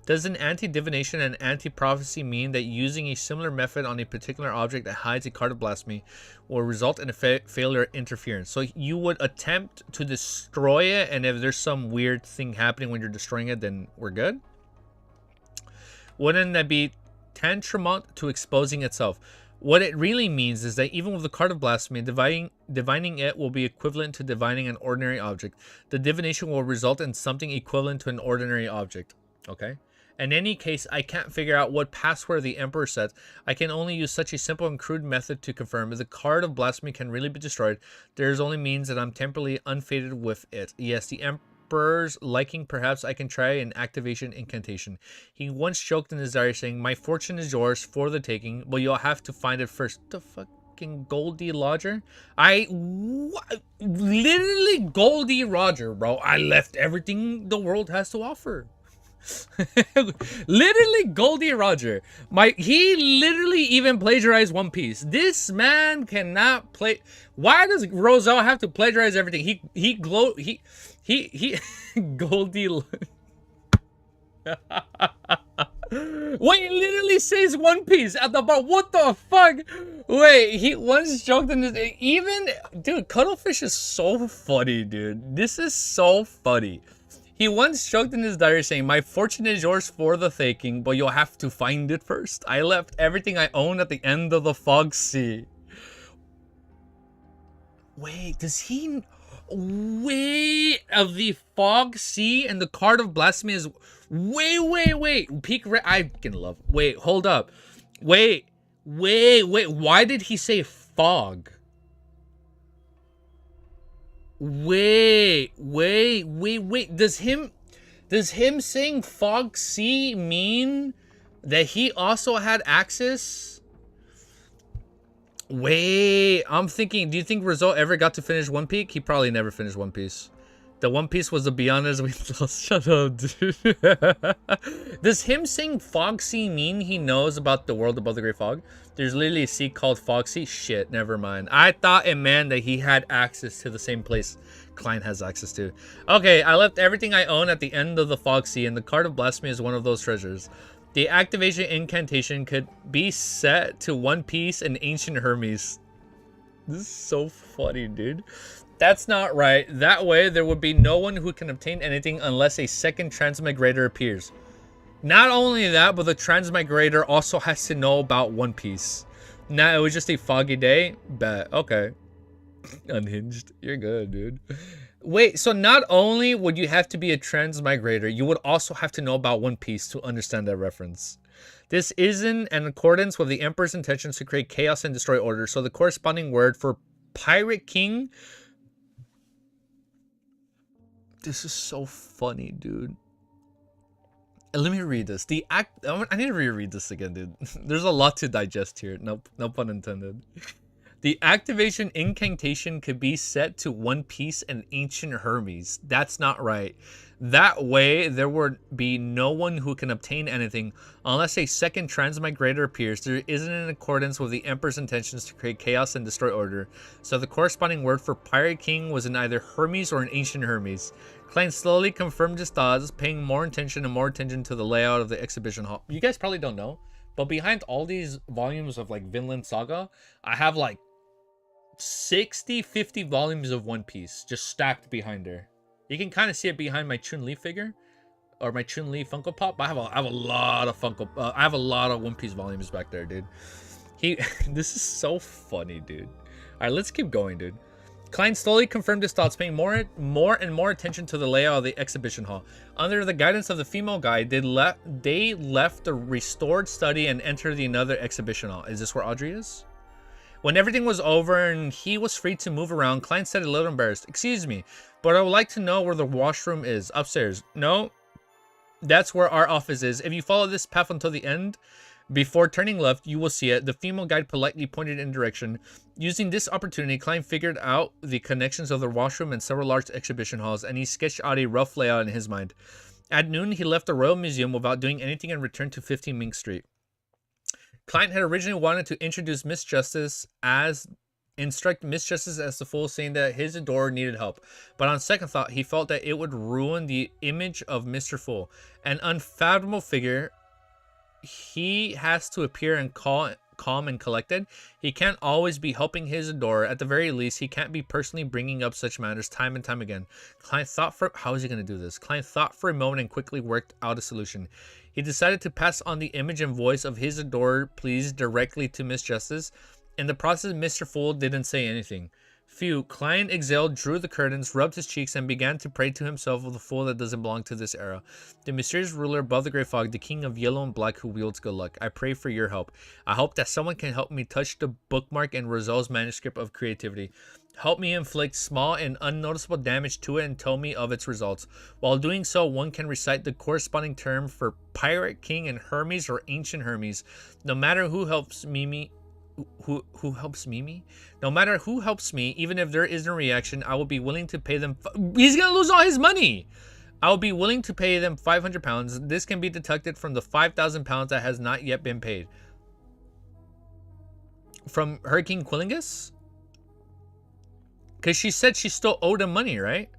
Doesn't anti-divination and anti-prophecy mean that using a similar method on a particular object that hides a card of blasphemy will result in a failure interference? So you would attempt to destroy it, and if there's some weird thing happening when you're destroying it, then we're good? Wouldn't that be tantamount to exposing itself? What it really means is that even with the card of blasphemy, divining it will be equivalent to divining an ordinary object. The divination will result in something equivalent to an ordinary object. Okay? In any case, I can't figure out what password the Emperor set. I can only use such a simple and crude method to confirm. If the card of blasphemy can really be destroyed, there's only means that I'm temporarily unfaded with it. Yes, the Emperor's liking, perhaps I can try an activation incantation. He once joked in his diary saying, "My fortune is yours for the taking, but you'll have to find it first." The fucking Goldie Roger? Literally Goldie Roger, bro. I left everything the world has to offer. Literally Goldie Roger. He literally even plagiarized One Piece. This man cannot play. Why does Roselle have to plagiarize everything? He Goldie. Wait, it literally says One Piece at the bar. What the fuck? Wait, he once joked in this. Even, dude, Cuttlefish is so funny, dude. This is so funny. He once joked in his diary saying, "My fortune is yours for the taking, but you'll have to find it first. I left everything I own at the end of the fog sea." Wait, does he... Wait, of the fog sea and the card of blasphemy is... Wait. Peak... I can love... Wait, hold up. Wait. Why did he say fog? Wait. Does him saying fog sea mean that he also had access? Wait, I'm thinking, do you think Rizzo ever got to finish One Piece? He probably never finished One Piece. The One Piece was the Beyond as we lost. Shut up, dude. Does him saying Fog Sea mean he knows about the world above the Great Fog? There's literally a sea called Fog Sea. Shit, never mind. I thought it meant that he had access to the same place Klein has access to. Okay, I left everything I own at the end of the Fog Sea, and the Card of Blasphemy is one of those treasures. The activation incantation could be set to One Piece and Ancient Hermes. This is so funny, dude. That's not right. That way, there would be no one who can obtain anything unless a second transmigrator appears. Not only that, but the transmigrator also has to know about One Piece. Nah, it was just a foggy day? Bet. Okay. Unhinged. You're good, dude. Wait, so not only would you have to be a transmigrator, you would also have to know about One Piece to understand that reference. This isn't in accordance with the Emperor's intentions to create chaos and destroy order, so the corresponding word for Pirate King... This is so funny, dude. Let me read this. I need to reread this again, dude. There's a lot to digest here. No pun intended. The activation incantation could be set to One Piece and Ancient Hermes. That's not right. That way, there would be no one who can obtain anything unless a second transmigrator appears. There isn't in accordance with the Emperor's intentions to create chaos and destroy order. So the corresponding word for Pirate King was in either Hermes or an Ancient Hermes. Klein slowly confirmed his thoughts, paying more attention to the layout of the exhibition hall. You guys probably don't know, but behind all these volumes of like Vinland Saga, I have like 50 volumes of One Piece just stacked behind her. You can kind of see it behind my Chun-Li figure or my Chun-Li Funko Pop. But I have a lot of I have a lot of One Piece volumes back there, dude. This is so funny, dude. All right, let's keep going, dude. Klein slowly confirmed his thoughts, paying more and more attention to the layout of the exhibition hall. Under the guidance of the female guide, they left the restored study and entered the another exhibition hall. Is this where Audrey is? When everything was over and he was free to move around, Klein said a little embarrassed, "Excuse me, but I would like to know where the washroom is." "Upstairs." "No, that's where our office is. If you follow this path until the end, before turning left, you will see it." The female guide politely pointed in direction. Using this opportunity, Klein figured out the connections of the washroom and several large exhibition halls, and he sketched out a rough layout in his mind. At noon, he left the Royal Museum without doing anything and returned to 15 Mink Street. Klein had originally wanted to introduce instruct Miss Justice as the fool, saying that his adorer needed help. But on second thought, he felt that it would ruin the image of Mr. Fool. An unfathomable figure, he has to appear and calm and collected. He can't always be helping his adorer. At the very least, he can't be personally bringing up such matters time and time again. Klein thought how is he going to do this? Klein thought for a moment and quickly worked out a solution. He decided to pass on the image and voice of his adorer please directly to Miss Justice. In the process, Mr. Fool didn't say anything. Phew. Klein exhaled, drew the curtains, rubbed his cheeks, and began to pray to himself of the fool that doesn't belong to this era. The mysterious ruler above the great fog, the king of yellow and black who wields good luck. I pray for your help. I hope that someone can help me touch the bookmark in Roselle's manuscript of creativity. Help me inflict small and unnoticeable damage to it and tell me of its results. While doing so, one can recite the corresponding term for Pirate King and Hermes or Ancient Hermes. No matter who helps me, who helps Mimi? No matter who helps me, even if there isn't a reaction, I will be willing to pay them. He's gonna lose all his money. I'll be willing to pay them 500 pounds. This can be deducted from the 5,000 pounds that has not yet been paid. From Hurricane Quillingus? Because she said she still owed him money, right?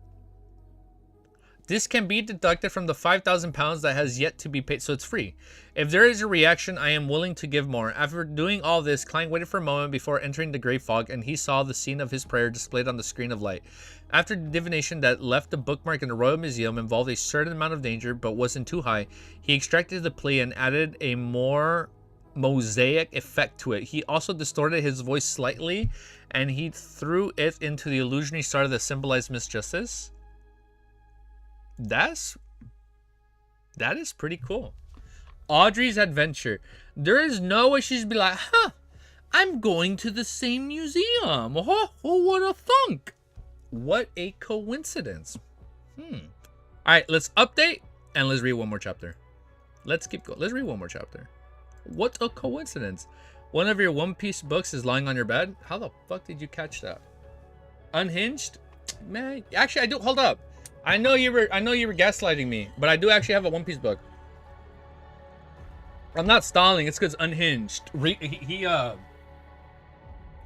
This can be deducted from the 5,000 pounds that has yet to be paid, so it's free. If there is a reaction, I am willing to give more. After doing all this, Klein waited for a moment before entering the gray fog, and he saw the scene of his prayer displayed on the screen of light. After the divination that left the bookmark in the Royal Museum involved a certain amount of danger, but wasn't too high, he extracted the plea and added a more mosaic effect to it. He also distorted his voice slightly, and he threw it into the illusionary star that symbolized misjustice. That is pretty cool. Audrey's adventure. There is no way she'd be like, huh, I'm going to the same museum. Oh, what a thunk. What a coincidence. All right, let's update and let's read one more chapter. Let's keep going. Let's read one more chapter. What a coincidence. One of your One Piece books is lying on your bed. How the fuck did you catch that? Unhinged? Man, actually I do. Hold up. I know you were gaslighting me, but I do actually have a One Piece book. I'm not stalling. It's because Unhinged.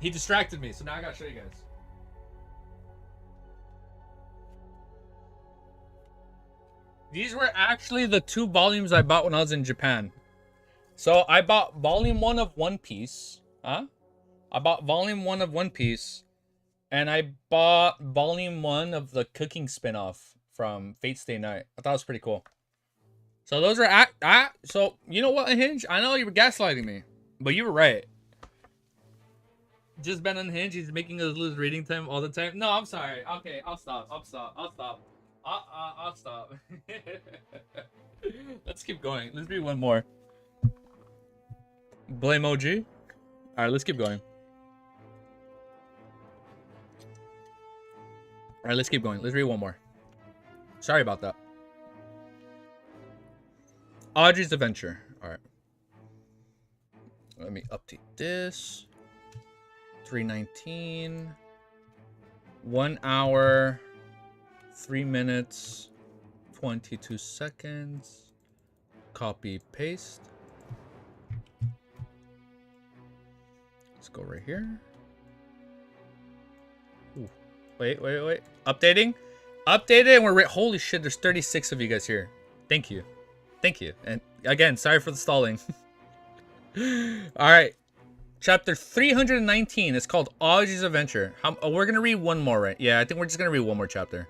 He distracted me, so now I gotta show you guys. These were actually the 2 volumes I bought when I was in Japan. So I bought volume 1 of One Piece. I bought volume 1 of One Piece. And I bought volume 1 of the cooking spinoff from Fate Stay Night. I thought it was pretty cool. So those are so you know what, Unhinged? I know you were gaslighting me, but you were right. Just been Unhinged. He's making us lose reading time all the time. No, I'm sorry. Okay, I'll stop. I'll stop. Let's keep going. Let's do one more. Blame OG. All right, let's keep going. All right, let's keep going. Let's read one more. Sorry about that. Audrey's adventure. All right. Let me update this. 3:19. 1 hour. 3 minutes. 22 seconds. Copy, paste. Let's go right here. Ooh. Wait. Updating, and we're holy shit. There's 36 of you guys here. Thank you, and again, sorry for the stalling. All right, chapter 319 is called Audrey's Adventure. We're gonna read one more, right? Yeah, I think we're just gonna read one more chapter.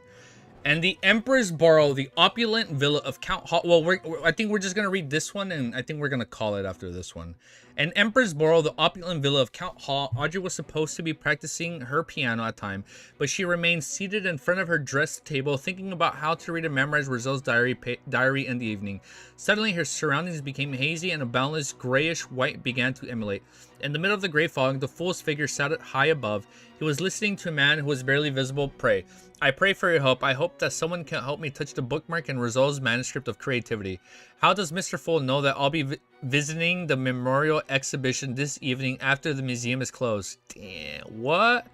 And the Emperor's Borough, the opulent villa of Count Hall. Well, I think we're just going to read this one, and I think we're going to call it after this one. And Emperor's Borough, the opulent villa of Count Hall. Audrey was supposed to be practicing her piano at time, but she remained seated in front of her dressed table, thinking about how to read and memorize Roselle's diary in the evening. Suddenly, her surroundings became hazy, and a boundless grayish-white began to emulate. In the middle of the gray fog, the fool's figure sat high above. He was listening to a man who was barely visible pray. I pray for your help. I hope that someone can help me touch the bookmark in Roselle's manuscript of creativity. How does Mr. Fool know that I'll be visiting the memorial exhibition this evening after the museum is closed? Damn, what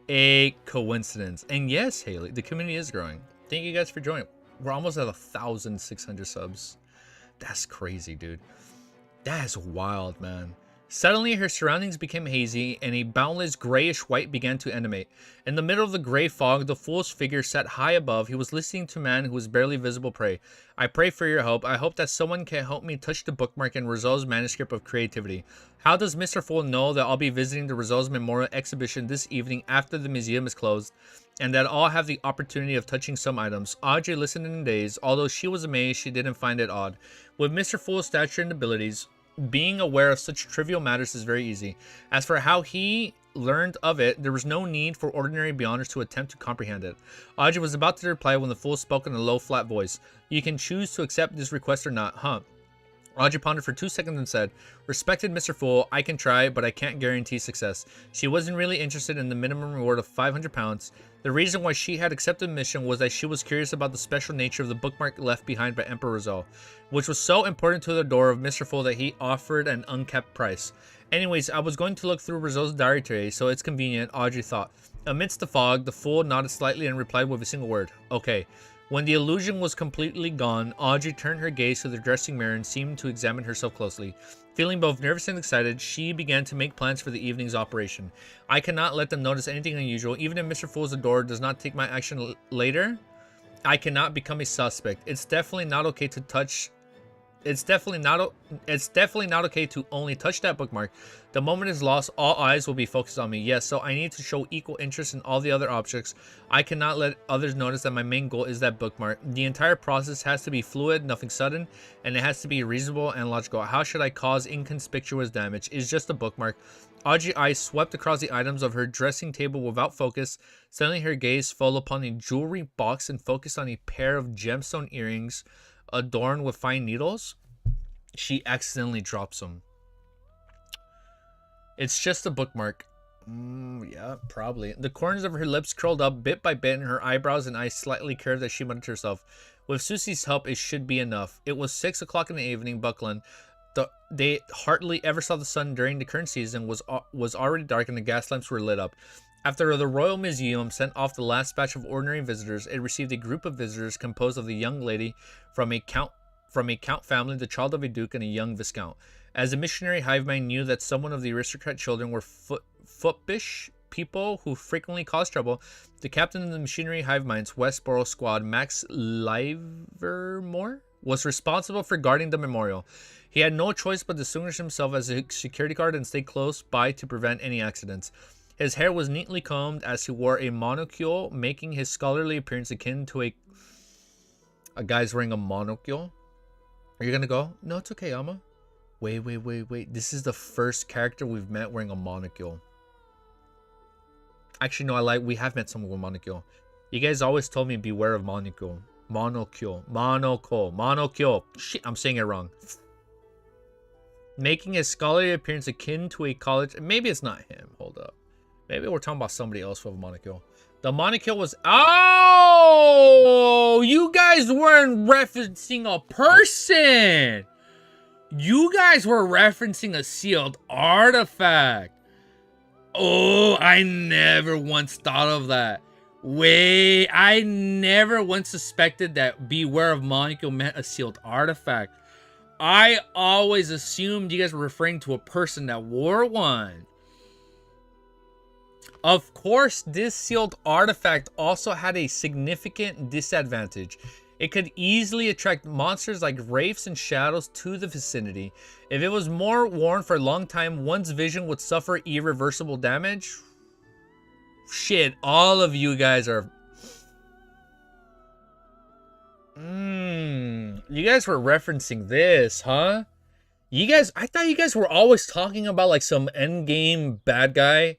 a coincidence. And yes, Haley, the community is growing. Thank you guys for joining. We're almost at 1,600 subs. That's crazy, dude. That is wild, man. Suddenly, her surroundings became hazy, and a boundless grayish-white began to animate. In the middle of the gray fog, the fool's figure sat high above. He was listening to a man who was barely visible pray. I pray for your help. I hope that someone can help me touch the bookmark in Roselle's manuscript of creativity. How does Mr. Fool know that I'll be visiting the Roselle's memorial exhibition this evening after the museum is closed, and that I'll have the opportunity of touching some items? Audrey listened in daze. Although she was amazed, she didn't find it odd. With Mr. Fool's stature and abilities, being aware of such trivial matters is very easy. As for how he learned of it, there was no need for ordinary beyonders to attempt to comprehend it. Audrey was about to reply when the fool spoke in a low, flat voice. You can choose to accept this request or not, huh? Audrey pondered for 2 seconds and said, Respected Mr. Fool, I can try, but I can't guarantee success. She wasn't really interested in the minimum reward of 500 pounds. The reason why she had accepted the mission was that she was curious about the special nature of the bookmark left behind by Emperor Roselle, which was so important to the door of Mr. Fool that he offered an uncapped price. Anyways, I was going to look through Roselle's diary today, so it's convenient, Audrey thought. Amidst the fog, the fool nodded slightly and replied with a single word. Okay. When the illusion was completely gone, Audrey turned her gaze to the dressing mirror and seemed to examine herself closely. Feeling both nervous and excited, she began to make plans for the evening's operation. I cannot let them notice anything unusual. Even if Mr. Fool's door does not take my action later, I cannot become a suspect. It's definitely not okay to only touch that bookmark. The moment is lost, all eyes will be focused on me. Yes, so I need to show equal interest in all the other objects. I cannot let others notice that my main goal is that bookmark. The entire process has to be fluid, nothing sudden, and it has to be reasonable and logical. How should I cause inconspicuous damage? It's just a bookmark. Audrey's eyes swept across the items of her dressing table without focus. Suddenly her gaze fell upon a jewelry box and focused on a pair of gemstone earrings adorned with fine needles. She accidentally drops them. It's just a bookmark. Yeah, probably. The corners of her lips curled up bit by bit, and her eyebrows and eyes slightly curved as she muttered to herself, "With Susie's help, it should be enough." It was 6 o'clock in the evening. Buckland, they hardly ever saw the sun during the current season, was already dark, and the gas lamps were lit up. After the Royal Museum sent off the last batch of ordinary visitors, it received a group of visitors composed of the young lady from a count family, the child of a duke, and a young viscount. As the missionary hive mind knew that some of the aristocrat children were foppish people who frequently caused trouble, the captain of the missionary hive mind's Westboro squad, Max Livermore, was responsible for guarding the memorial. He had no choice but to distinguish himself as a security guard and stay close by to prevent any accidents. His hair was neatly combed as he wore a monocle, making his scholarly appearance akin to a guy's wearing a monocle. Are you gonna go? No, it's okay, Alma. Wait. This is the first character we've met wearing a monocle. Actually, no, we have met someone with a monocle. You guys always told me beware of monocle. Monocle. Shit, I'm saying it wrong. Making his scholarly appearance akin to a college... Maybe it's not him. Hold up. Maybe we're talking about somebody else with a monocle. The monocle was... Oh! You guys weren't referencing a person! You guys were referencing a sealed artifact. Oh, I never once thought of that. Wait, I never once suspected that beware of monocle meant a sealed artifact. I always assumed you guys were referring to a person that wore one. Of course, this sealed artifact also had a significant disadvantage. It could easily attract monsters like wraiths and shadows to the vicinity. If it was worn for a long time, one's vision would suffer irreversible damage. Shit, all of you guys are... You guys were referencing this, huh? You guys, I thought you guys were always talking about like some endgame bad guy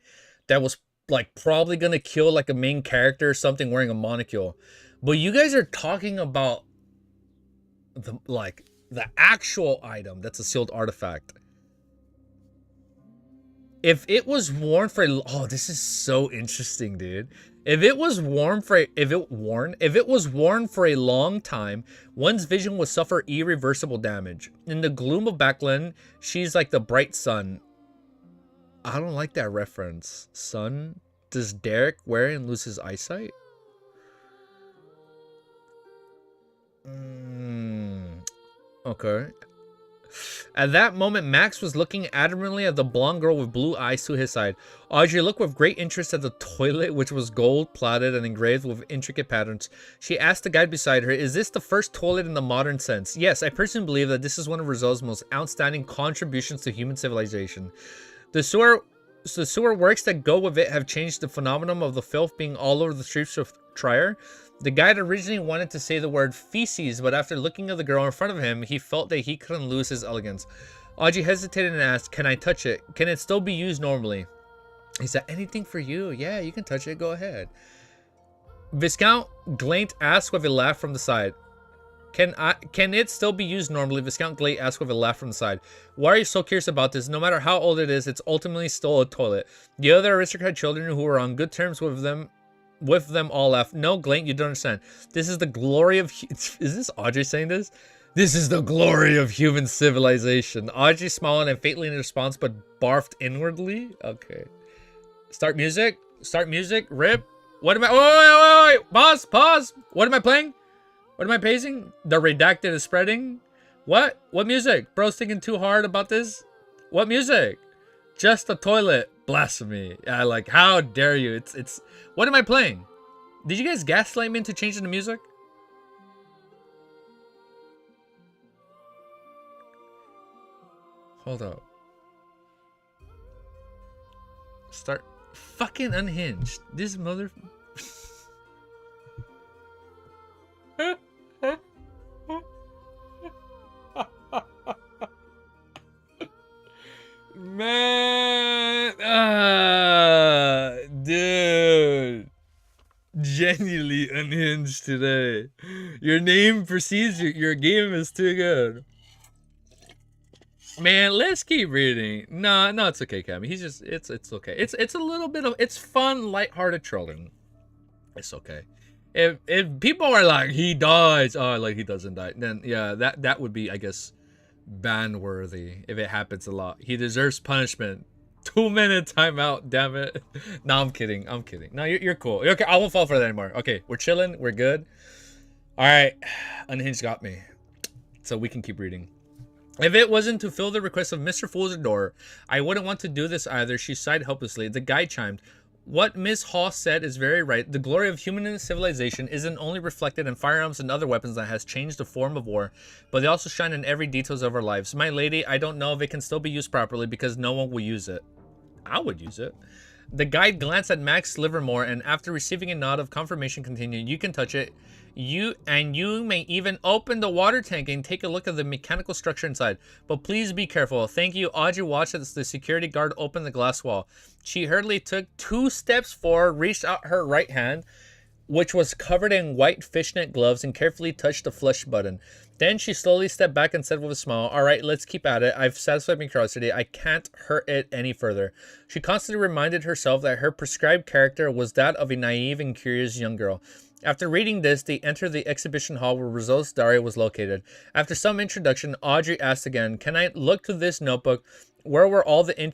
that was like probably gonna kill like a main character or something wearing a monocle. But you guys are talking about the actual item that's a sealed artifact. If it was worn for this is so interesting, dude. If it was worn for a long time, one's vision would suffer irreversible damage. In the gloom of Backland, she's like the bright sun. I don't like that reference. Sun? Does Derek wear it and lose his eyesight? Okay. At that moment, Max was looking admiringly at the blonde girl with blue eyes to his side. Audrey looked with great interest at the toilet, which was gold-plated and engraved with intricate patterns. She asked the guy beside her, "Is this the first toilet in the modern sense?" "Yes, I personally believe that this is one of Rizzo's most outstanding contributions to human civilization. The sewer works that go with it have changed the phenomenon of the filth being all over the streets of Trier. The guide originally wanted to say the word feces, but after looking at the girl in front of him, he felt that he couldn't lose his elegance." Audrey hesitated and asked, "Can I touch it? Can it still be used normally?" He said, "Anything for you. Yeah, you can touch it. Go ahead." Viscount Glaint asked with a laugh from the side. Can it still be used normally?" Viscount Glaint asked with a laugh from the side. "Why are you so curious about this? No matter how old it is, it's ultimately still a toilet." The other aristocrat children who were on good terms with them all laughed. "No, Glaint, you don't understand. This is the glory of... Is this Audrey saying this? This is the glory of human civilization." Audrey smiled and faintly in response, but barfed inwardly. Okay. Start music. Start music. Rip. What am I... Wait. Pause. What am I playing? What am I pacing? The redacted is spreading? What? What music? Bro's thinking too hard about this? What music? Just a toilet. Blasphemy. Yeah, like, how dare you? It's. What am I playing? Did you guys gaslight me into changing the music? Hold up. Start. Fucking unhinged. This mother. Man, dude, genuinely unhinged today. Your name precedes your game is too good. Man, let's keep reading. No, it's okay, Cammy. He's just it's okay. It's a little bit of it's fun, lighthearted trolling. It's okay. If people are like he dies, oh, like he doesn't die, then yeah, that would be, I guess, ban worthy if it happens a lot. He deserves punishment. 2-minute timeout, damn it. No, I'm kidding. No, you're cool. You're okay. I won't fall for that anymore. Okay, we're chilling. We're good. All right, Unhinged got me, so we can keep reading. If it wasn't to fill the request of Mr. Fool's door, I wouldn't want to do this either. She sighed helplessly. The guy chimed. What Miss Hall said is very right. The glory of human civilization isn't only reflected in firearms and other weapons that has changed the form of war, but they also shine in every details of our lives. My lady, I don't know if it can still be used properly because no one will use it. I would use it. The guide glanced at Max Livermore and after receiving a nod of confirmation continued, you can touch it. You may even open the water tank and take a look at the mechanical structure inside. But please be careful. Thank you. Audrey watched as the security guard opened the glass wall. She hurriedly took 2 steps forward, reached out her right hand, which was covered in white fishnet gloves, and carefully touched the flush button. Then she slowly stepped back and said with a smile, all right, let's keep at it. I've satisfied my curiosity. I can't hurt it any further. She constantly reminded herself that her prescribed character was that of a naive and curious young girl. After reading this, they entered the exhibition hall where Rosella's diary was located. After some introduction, Audrey asked again, can I look to this notebook? Where were all the...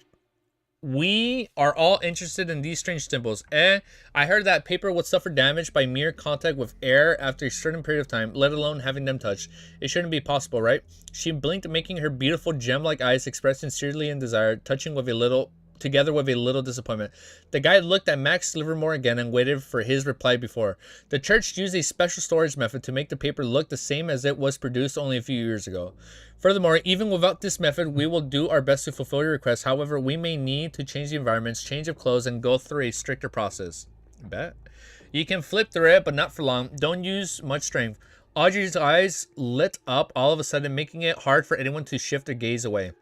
We are all interested in these strange symbols. I heard that paper would suffer damage by mere contact with air after a certain period of time, let alone having them touched. It shouldn't be possible, right? She blinked, making her beautiful gem-like eyes express sincerely and desire, touching with a little... together with a little disappointment. The guy looked at Max Livermore again and waited for his reply before. The church used a special storage method to make the paper look the same as it was produced only a few years ago. Furthermore, even without this method, we will do our best to fulfill your request. However, we may need to change the environments, change of clothes, and go through a stricter process. Bet. You can flip through it, but not for long. Don't use much strength. Audrey's eyes lit up all of a sudden, making it hard for anyone to shift their gaze away.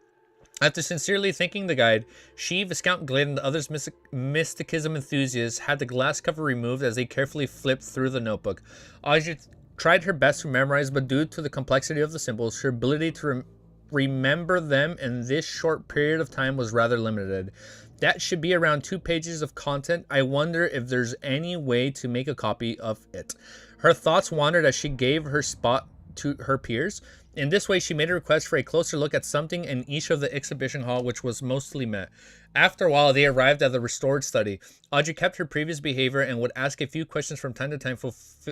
After sincerely thanking the guide, she, Viscount Glade, and the others mysticism enthusiasts had the glass cover removed as they carefully flipped through the notebook. Audrey tried her best to memorize, but due to the complexity of the symbols, her ability to remember them in this short period of time was rather limited. That should be around 2 pages of content. I wonder if there's any way to make a copy of it. Her thoughts wandered as she gave her spot to her peers. In this way, she made a request for a closer look at something in each of the exhibition hall, which was mostly met. After a while, they arrived at the restored study. Audrey kept her previous behavior and would ask a few questions from time to time,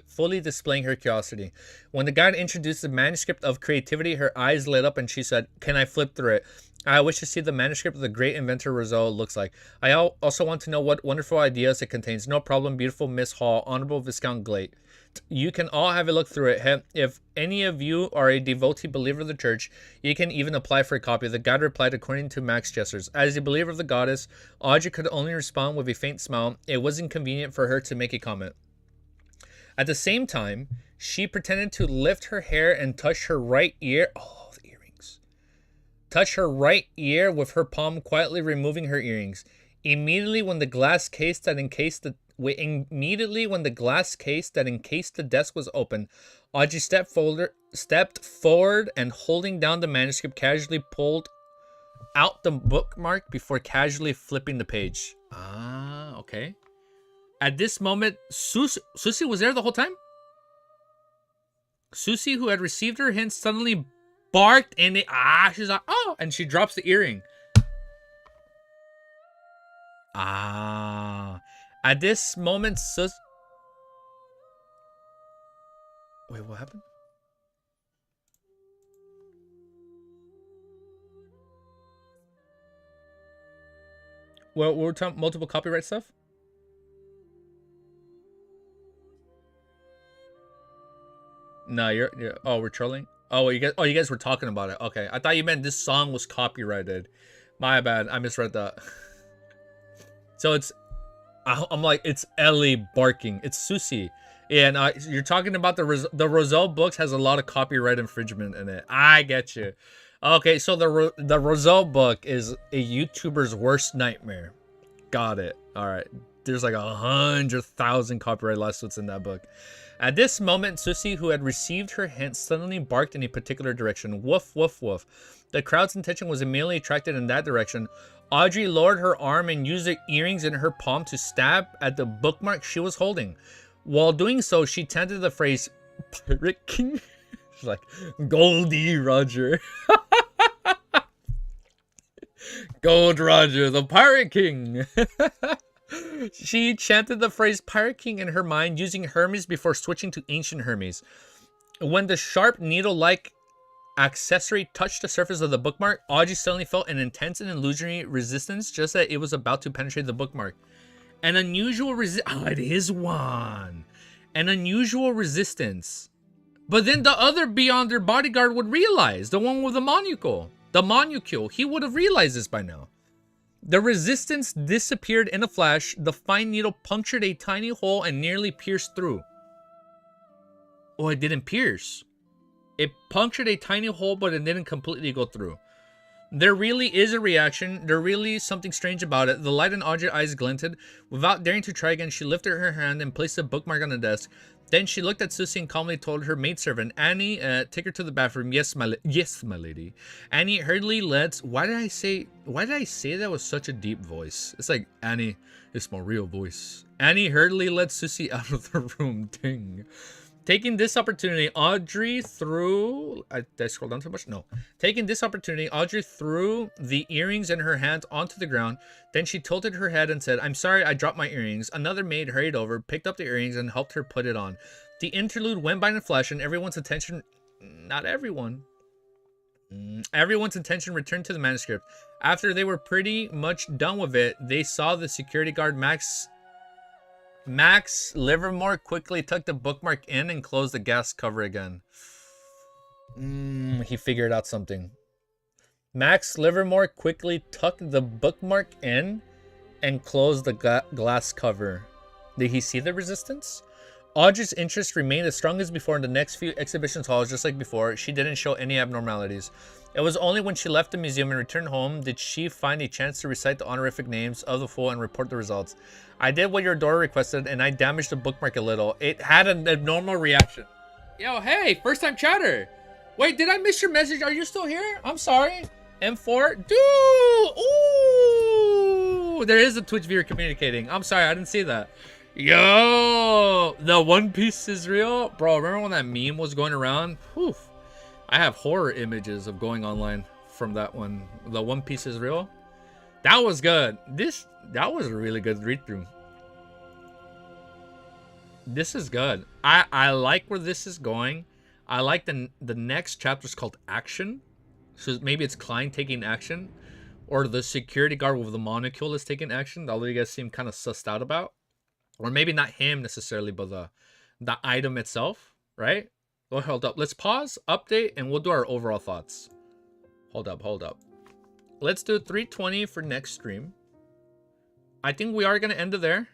fully displaying her curiosity. When the guide introduced the manuscript of creativity, her eyes lit up and she said, can I flip through it? I wish to see the manuscript of the great inventor Roselle looks like. I also want to know what wonderful ideas it contains. No problem, beautiful Miss Hall, Honorable Viscount Glade. You can all have a look through it. If any of you are a devotee believer of the church, you can even apply for a copy. The guide replied according to Max gestures. As a believer of the goddess, Audrey could only respond with a faint smile. It was inconvenient for her to make a comment. At the same time, she pretended to lift her hair and touch her right ear. Oh, the earrings. Touch her right ear with her palm, quietly removing her earrings. Immediately when the glass case that encased the desk was open, Audrey stepped forward and holding down the manuscript, casually pulled out the bookmark before casually flipping the page. Ah, okay. At this moment, Susie was there the whole time? Susie, who had received her hint, suddenly barked and she's like, oh, and she drops the earring. At this moment, Wait, what happened? Well, we're talking multiple copyright stuff. No, you're. Oh, we're trolling. Oh, you guys. Oh, you guys were talking about it. Okay, I thought you meant this song was copyrighted. My bad. I misread that. So it's. I'm like, it's Ellie barking. It's Susie. Yeah, and you're talking about the Roselle books has a lot of copyright infringement in it. I get you. Okay, so the Roselle book is a YouTuber's worst nightmare. Got it. All right. There's like 100,000 copyright lawsuits in that book. At this moment, Susie, who had received her hint, suddenly barked in a particular direction. Woof, woof, woof. The crowd's attention was immediately attracted in that direction. Audrey lowered her arm and used the earrings in her palm to stab at the bookmark she was holding. While doing so, she chanted the phrase, Pirate King? She's like, Goldie Roger. Gold Roger, the Pirate King. She chanted the phrase Pirate King in her mind, using Hermes before switching to Ancient Hermes. When the sharp needle-like accessory touched the surface of the bookmark, Audrey suddenly felt an intense and illusory resistance, just as it was about to penetrate the bookmark. An unusual it is one. An unusual resistance. But then the other Beyonder bodyguard would realize, the one with the monocle. The monocle. He would have realized this by now. The resistance disappeared in a flash. The fine needle punctured a tiny hole and nearly pierced through. Oh, it didn't pierce. It punctured a tiny hole, but it didn't completely go through. There really is a reaction. There really is something strange about it. The light in Audrey's eyes glinted. Without daring to try again, she lifted her hand and placed a bookmark on the desk. Then she looked at Susie and calmly told her maidservant, Annie, take her to the bathroom. Yes, my lady. Annie hurriedly led. Why did I say that with such a deep voice? It's like, Annie, it's my real voice. Annie hurriedly led Susie out of the room. Ding. Taking this opportunity, Audrey threw... Did I scroll down too much? No. Taking this opportunity, Audrey threw the earrings in her hands onto the ground. Then she tilted her head and said, I'm sorry, I dropped my earrings. Another maid hurried over, picked up the earrings, and helped her put it on. The interlude went by in a flash, and everyone's attention... Not everyone. Everyone's attention returned to the manuscript. After they were pretty much done with it, they saw the security guard Max Livermore quickly tucked the bookmark in and closed the gas cover again. He figured out something. Max Livermore quickly tucked the bookmark in and closed the glass cover. Did he see the resistance? Audrey's interest remained as strong as before in the next few exhibition halls, just like before. She didn't show any abnormalities. It was only when she left the museum and returned home did she find a chance to recite the honorific names of the fool and report the results. I did what your daughter requested, and I damaged the bookmark a little. It had an abnormal reaction. Yo, hey, first time chatter. Wait, did I miss your message? Are you still here? I'm sorry. M4? Dude! Ooh! There is a Twitch viewer communicating. I'm sorry, I didn't see that. Yo! The One Piece is real? Bro, remember when that meme was going around? Whew. I have horror images of going online from that one. The One Piece is real? That was good. That was a really good read-through. This is good. I like where this is going. I like the next chapter is called Action. So maybe it's Klein taking action. Or the security guard with the monocle is taking action. Although you guys seem kind of sussed out about. Or maybe not him necessarily, but the item itself. Right? Well, hold up. Let's pause, update, and we'll do our overall thoughts. Hold up. Let's do 320 for next stream. I think we are going to end it there.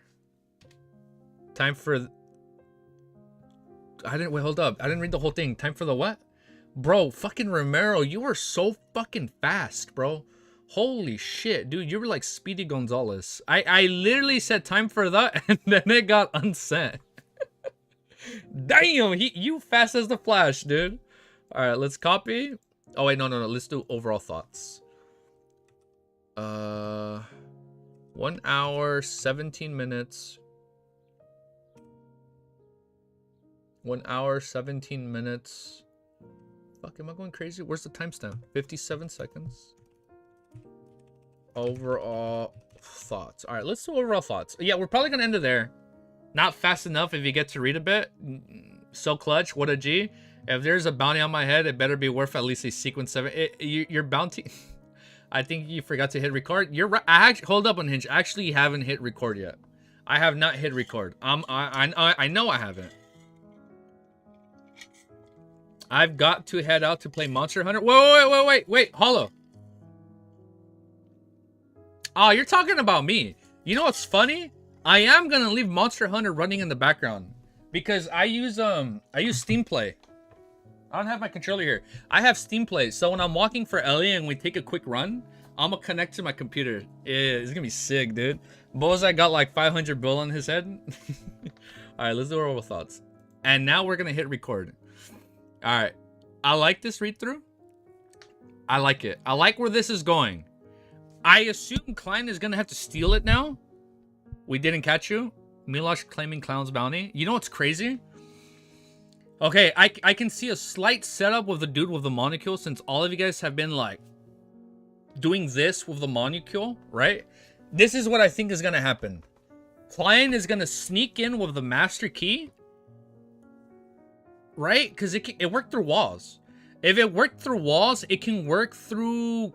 Time for... Wait, hold up. I didn't read the whole thing. Time for the what? Bro, fucking Romero, you were so fucking fast, bro. Holy shit, dude. You were like Speedy Gonzalez. I literally said time for that, and then it got unsent. Damn, you fast as the Flash, dude. All right, let's copy. Oh, wait, no. Let's do overall thoughts. 1 hour, 17 minutes. 1 hour, 17 minutes. Fuck, am I going crazy? Where's the timestamp? 57 seconds. Overall thoughts. All right, let's do overall thoughts. Yeah, we're probably going to end it there. Not fast enough if you get to read a bit. So clutch. What a G. If there's a bounty on my head, it better be worth at least a sequence 7. Your bounty... I think you forgot to hit record. You're right. Hold up on Hinge. I actually haven't hit record yet. I have not hit record. I know I haven't. I've got to head out to play Monster Hunter. Wait. Hollow. Oh, you're talking about me. You know what's funny? I am gonna leave Monster Hunter running in the background because I use Steam Play. I don't have my controller here. I have Steam Play, so when I'm walking for Ellie and we take a quick run, I'm gonna connect to my computer. It's gonna be sick, dude. Bozai got like 500 bill on his head. All right, let's do our overall thoughts. And now we're gonna hit record. All right, I like this read through. I like it. I like where this is going. I assume Klein is gonna have to steal it now. We didn't catch you. Milosh claiming Clown's bounty. You know what's crazy? Okay, I can see a slight setup with the dude with the molecule since all of you guys have been like doing this with the molecule, right? This is what I think is going to happen. Klein is going to sneak in with the master key, right? Because it worked through walls. If it worked through walls, it can work through...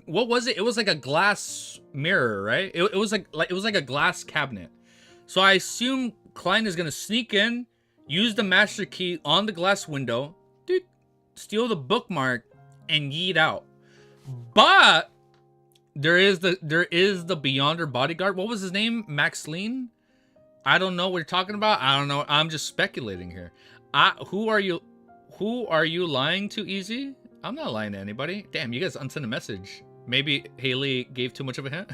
What was it? It was like a glass mirror, right? It was like a glass cabinet. So I assume Klein is going to sneak in, use the master key on the glass window, dude, steal the bookmark, and yeet out. But there is the Beyonder bodyguard. What was his name? Max Lean? I don't know what you're talking about. I don't know. I'm just speculating here. Who are you lying to, Easy? I'm not lying to anybody. Damn, you guys unsent a message. Maybe Haley gave too much of a hint.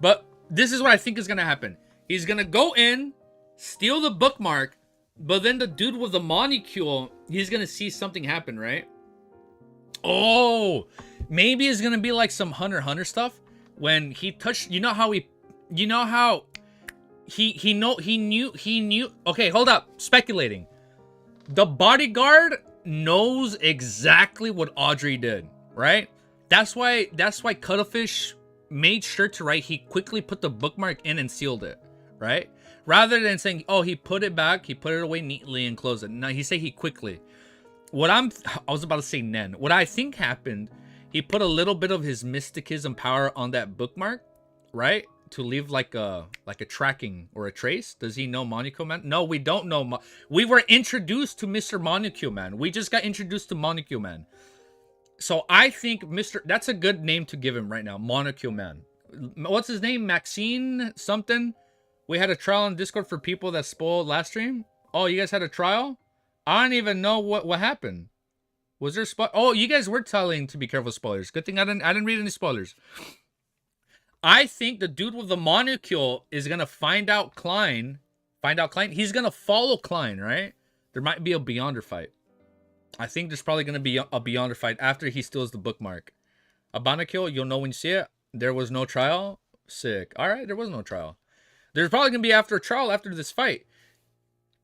But this is what I think is gonna happen. He's gonna go in, steal the bookmark, but then the dude with the molecule, he's gonna see something happen, right? Oh, maybe it's gonna be like some Hunter x Hunter stuff when he touched. You know how he knew. Okay, hold up. Speculating. The bodyguard knows exactly what Audrey did, right? That's why Cuttlefish made sure to write. He quickly put the bookmark in and sealed it, right? Rather than saying, oh, he put it back, he put it away neatly and closed it. No, he said he quickly. I was about to say Nen. What I think happened, he put a little bit of his mysticism power on that bookmark, right? To leave like a tracking or a trace. Does he know Monaco Man? No, we don't know. We were introduced to Mr. Monaco Man. We just got introduced to Monaco Man. So I think that's a good name to give him right now. Monaco Man. What's his name? Maxine something? We had a trial on Discord for people that spoiled last stream. Oh, you guys had a trial? I don't even know what happened. Was there Oh, you guys were telling to be careful with spoilers. Good thing I didn't read any spoilers. I think the dude with the molecule is gonna find out Klein. He's gonna follow Klein, right? There might be a Beyonder fight. I think there's probably gonna be a Beyonder fight after he steals the bookmark. A Banakil, you'll know when you see it. There was no trial. Sick. All right, there was no trial. There's probably gonna be after a trial after this fight.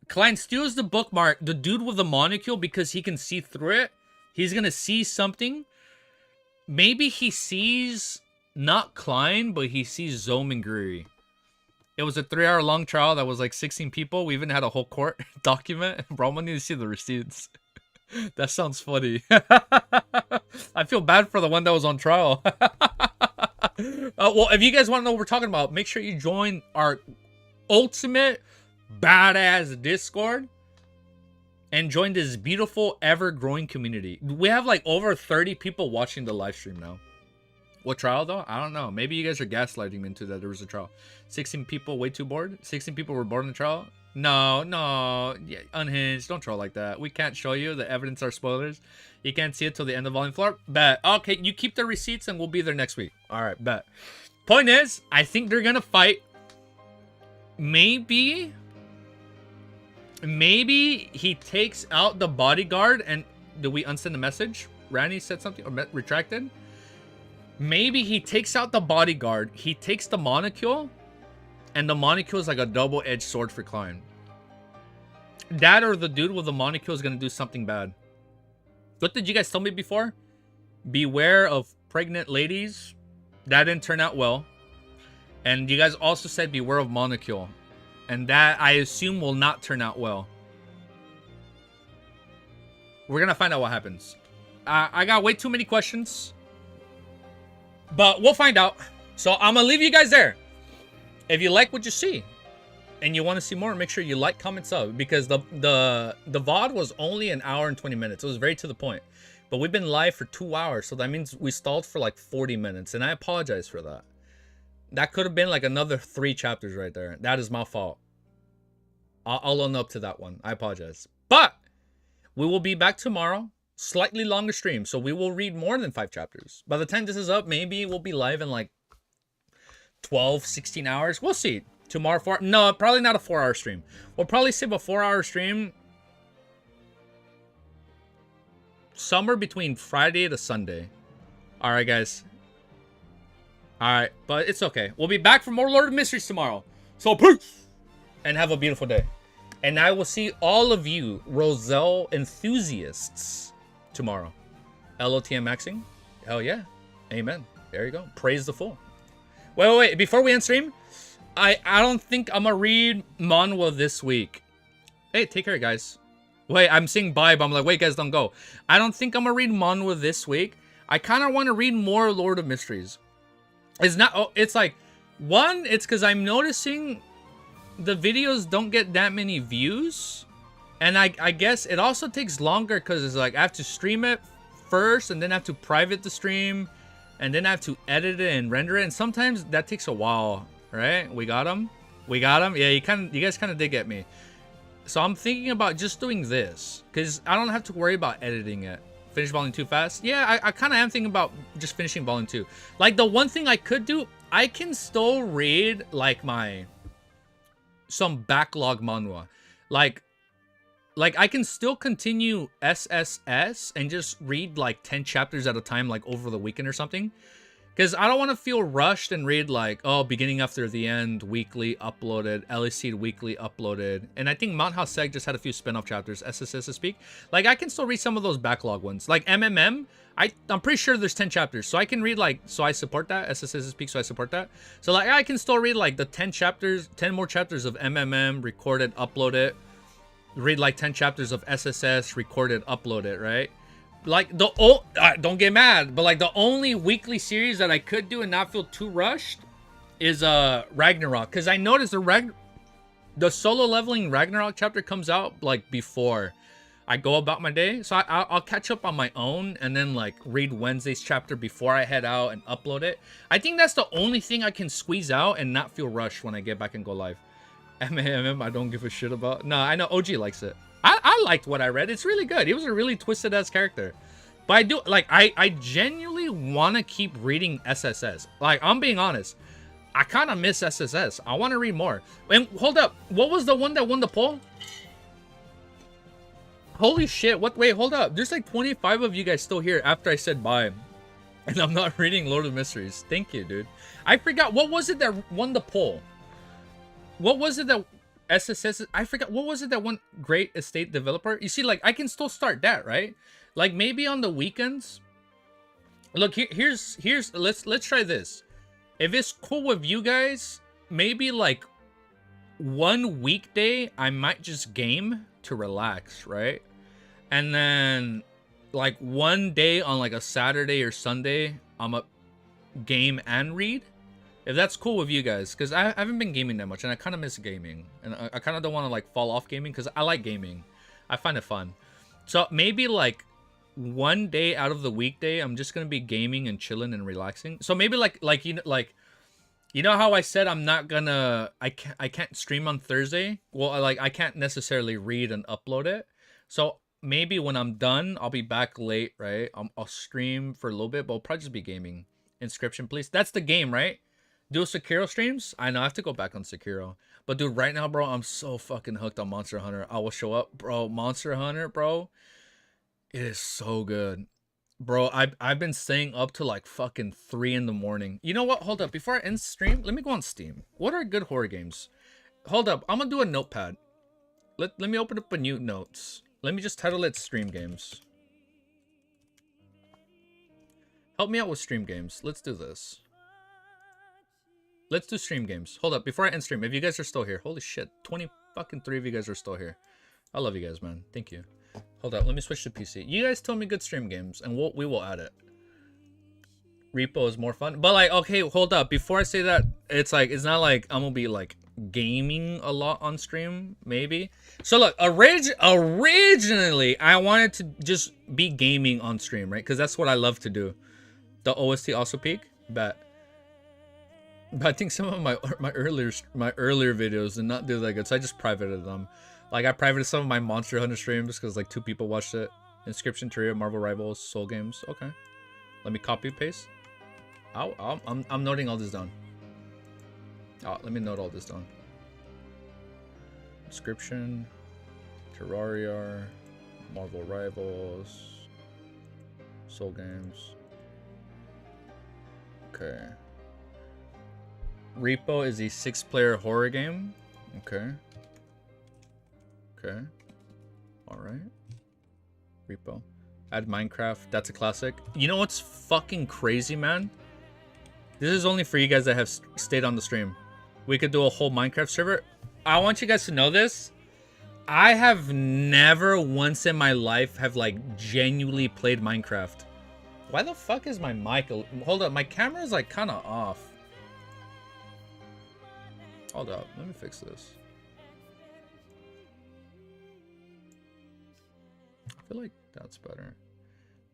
Klein steals the bookmark. The dude with the molecule, because he can see through it, he's gonna see something. Maybe he sees not Klein, but he sees Zome and Greery. It was a 3-hour long trial that was like 16 people. We even had a whole court document. Bro, I'm gonna need to see the receipts. That sounds funny. I feel bad for the one that was on trial. Well, if you guys want to know what we're talking about, make sure you join our ultimate badass Discord and join this beautiful, ever-growing community. We have like over 30 people watching the live stream now. What trial though? I don't know. Maybe you guys are gaslighting me into that there was a trial. 16 people way too bored? 16 people were bored in the trial? No. Yeah, unhinged. Don't troll like that. We can't show you. The evidence are spoilers. You can't see it till the end of Volume 4. Bet. Okay, you keep the receipts and we'll be there next week. Alright, bet. Point is, I think they're gonna fight. Maybe he takes out the bodyguard and... Did we unsend the message? Randy said something or retracted? Maybe he takes out the bodyguard. He takes the molecule. And the molecule is like a double-edged sword for Klein. That or the dude with the molecule is going to do something bad. What did you guys tell me before? Beware of pregnant ladies. That didn't turn out well. And you guys also said beware of molecule. And that, I assume, will not turn out well. We're gonna find out what happens. I got way too many questions. But we'll find out. So I'm gonna leave you guys there. If you like what you see, and you want to see more, make sure you like, comment, sub. Because the VOD was only an hour and 20 minutes. It was very to the point. But we've been live for 2 hours. So that means we stalled for like 40 minutes. And I apologize for that. That could have been like another 3 chapters right there. That is my fault. I'll own up to that one. I apologize. But we will be back tomorrow. Slightly longer stream. So we will read more than 5 chapters. By the time this is up, maybe we'll be live in like 12, 16 hours. We'll see. Tomorrow, no, probably not a 4-hour stream. We'll probably save a 4-hour stream somewhere between Friday to Sunday. All right, guys. All right, but it's okay. We'll be back for more Lord of Mysteries tomorrow. So peace, and have a beautiful day. And I will see all of you Roselle enthusiasts tomorrow. LOTM maxing? Hell yeah. Amen. There you go. Praise the fool. Wait. Before we end stream, I don't think I'm gonna read manhwa this week. Hey, take care, guys. Wait, I'm saying bye, but I'm like, wait, guys, don't go. I don't think I'm gonna read manhwa this week. I kind of want to read more Lord of Mysteries. It's not. Oh, it's like, one, it's because I'm noticing the videos don't get that many views, and I guess it also takes longer because it's like I have to stream it first, and then I have to private the stream, and then I have to edit it and render it, and sometimes that takes a while. Right? We got him. Yeah, you guys kind of did get me. So I'm thinking about just doing this because I don't have to worry about editing it. Finish volume 2 fast. Yeah, I kind of am thinking about just finishing volume 2. Like, the one thing I could do, I can still read like some backlog manhwa. Like I can still continue SSS and just read like 10 chapters at a time, like over the weekend or something. Because I don't want to feel rushed and read like, oh, beginning after the end, weekly uploaded, LEC weekly uploaded. And I think Mount House Seg just had a few spin-off chapters, SSS to speak. Like, I can still read some of those backlog ones. Like MMM, I'm pretty sure there's 10 chapters. So I can read like, so I support that, SSS to speak, so I support that. So like, I can still read like the 10 more chapters of MMM, record it, upload it. Read like 10 chapters of SSS, record it, upload it, right? Like, don't get mad, but like the only weekly series that I could do and not feel too rushed is Ragnarok, because I noticed the solo leveling Ragnarok chapter comes out like before I go about my day, so I'll catch up on my own and then like read Wednesday's chapter before I head out and upload it. I think that's the only thing I can squeeze out and not feel rushed when I get back and go live. MMM, I don't give a shit about. No, I know OG likes it. I liked what I read. It's really good. He was a really twisted ass character. But I do, like, I genuinely want to keep reading SSS. Like, I'm being honest. I kind of miss SSS. I want to read more. And hold up. What was the one that won the poll? Holy shit. What? Wait, hold up. There's like 25 of you guys still here after I said bye. And I'm not reading Lord of Mysteries. Thank you, dude. I forgot. What was it that won the poll? What was it that... SSS, I forgot, what was it that one great estate developer? You see, like, I can still start that, right? Like, maybe on the weekends. Look, here's let's try this. If it's cool with you guys, maybe like one weekday I might just game to relax, right? And then like one day on like a Saturday or Sunday, I'm a game and read. If that's cool with you guys, because I haven't been gaming that much, and I kind of miss gaming, and I kind of don't want to like fall off gaming, because I like gaming. I find it fun. So maybe like one day out of the weekday, I'm just gonna be gaming and chilling and relaxing. So maybe like you know how I said I'm not gonna, I can't stream on Thursday. Well, I can't necessarily read and upload it. So maybe when I'm done, I'll be back late, right? I'll stream for a little bit, but I'll probably just be gaming. Inscription, please. That's the game, right? Do Sekiro streams? I know, I have to go back on Sekiro. But dude, right now, bro, I'm so fucking hooked on Monster Hunter. I will show up. Bro, Monster Hunter, bro. It is so good. Bro, I've been staying up to like fucking 3 in the morning. You know what? Hold up. Before I end stream, let me go on Steam. What are good horror games? Hold up. I'm gonna do a notepad. Let me open up a new notes. Let me just title it Stream Games. Help me out with Stream Games. Let's do this. let's do stream games. Hold up, before I end stream, if you guys are still here, holy shit, 20 fucking 3 of you guys are still here. I love you guys, man. Thank you. Hold up, let me switch to PC. You guys told me good stream games, and we will add it. Repo is more fun, but like, okay, hold up. Before I say that, it's like, it's not like I'm gonna be like gaming a lot on stream, maybe. So look, originally I wanted to just be gaming on stream, right? Because that's what I love to do. The OST also peak, but I think some of my earlier videos did not do that good, so I just privated them. Like I privated some of my Monster Hunter streams because like 2 people watched it. Inscription Trio, Marvel Rivals, Soul Games. Okay, let me copy paste. I'm noting all this down. Let me note all this down. Inscription, Terraria, Marvel Rivals, Soul Games. Okay. Repo is a 6-player horror game. Okay. Okay. Alright. Repo. Add Minecraft. That's a classic. You know what's fucking crazy, man? This is only for you guys that have stayed on the stream. We could do a whole Minecraft server. I want you guys to know this. I have never once in my life have like genuinely played Minecraft. Why the fuck is my mic? Hold up, my camera is like kind of off. Hold up, let me fix this. I feel like that's better.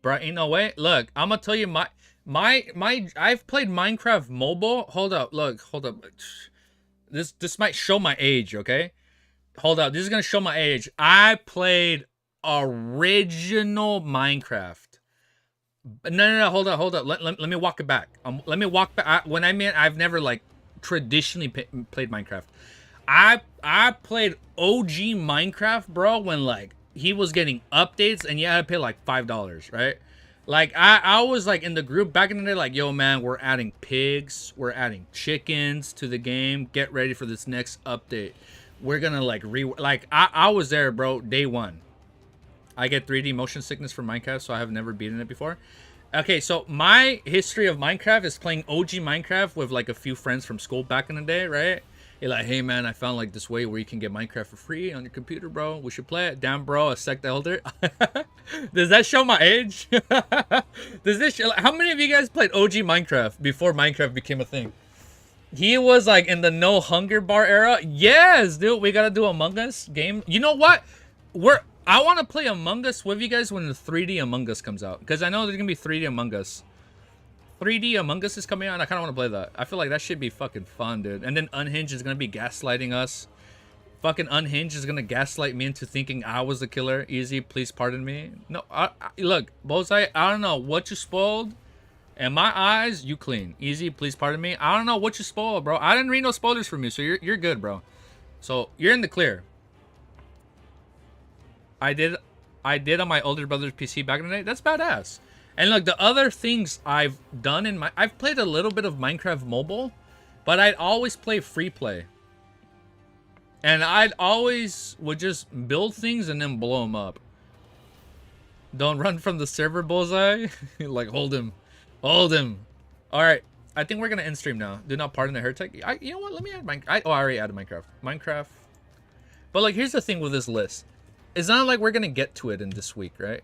Bro, ain't no way. Look, I'm gonna tell you I've played Minecraft mobile. Hold up, look, hold up. This might show my age, okay? Hold up, this is gonna show my age. I played original Minecraft. No, hold up. Let me walk it back. Let me walk back. When I mean I've never like traditionally played Minecraft. I played OG Minecraft, bro, when like he was getting updates and you had to pay like $5, right? Like I was like in the group back in the day, like, yo man, we're adding pigs, we're adding chickens to the game. Get ready for this next update. We're gonna like I was there, bro, day one. I get 3D motion sickness from Minecraft, so I have never beaten it before. Okay, so my history of Minecraft is playing OG Minecraft with like a few friends from school back in the day, right? You're like, hey man, I found like this way where you can get Minecraft for free on your computer, bro. We should play it. Damn, bro, a sect elder. Does that show my age? Does this show, how many of you guys played OG Minecraft before Minecraft became a thing? He was like in the no hunger bar era. Yes, dude, we gotta do Among Us game. You know what? I want to play Among Us with you guys when the 3D Among Us comes out, because I know there's gonna be 3D Among Us. 3D Among Us is coming out, and I kind of want to play that. I feel like that should be fucking fun, dude. And then Unhinged is gonna be gaslighting us. Fucking Unhinged is gonna gaslight me into thinking I was the killer. Easy, please pardon me. No, look, Bullseye, I don't know what you spoiled. In my eyes, you clean. Easy, please pardon me. I don't know what you spoiled, bro. I didn't read no spoilers from you, so you're good, bro. So you're in the clear. I did on my older brother's PC back in the day. That's badass. And look, the other things I've done I've played a little bit of Minecraft mobile, but I'd always play free play. And I'd always would just build things and then blow them up. Don't run from the server, Bullseye. Like, hold him. Hold him. All right. I think we're going to end stream now. Do not pardon the heretic. You know what? Let me add Minecraft. I already added Minecraft. Minecraft. But like, here's the thing with this list. It's not like we're going to get to it in this week, right?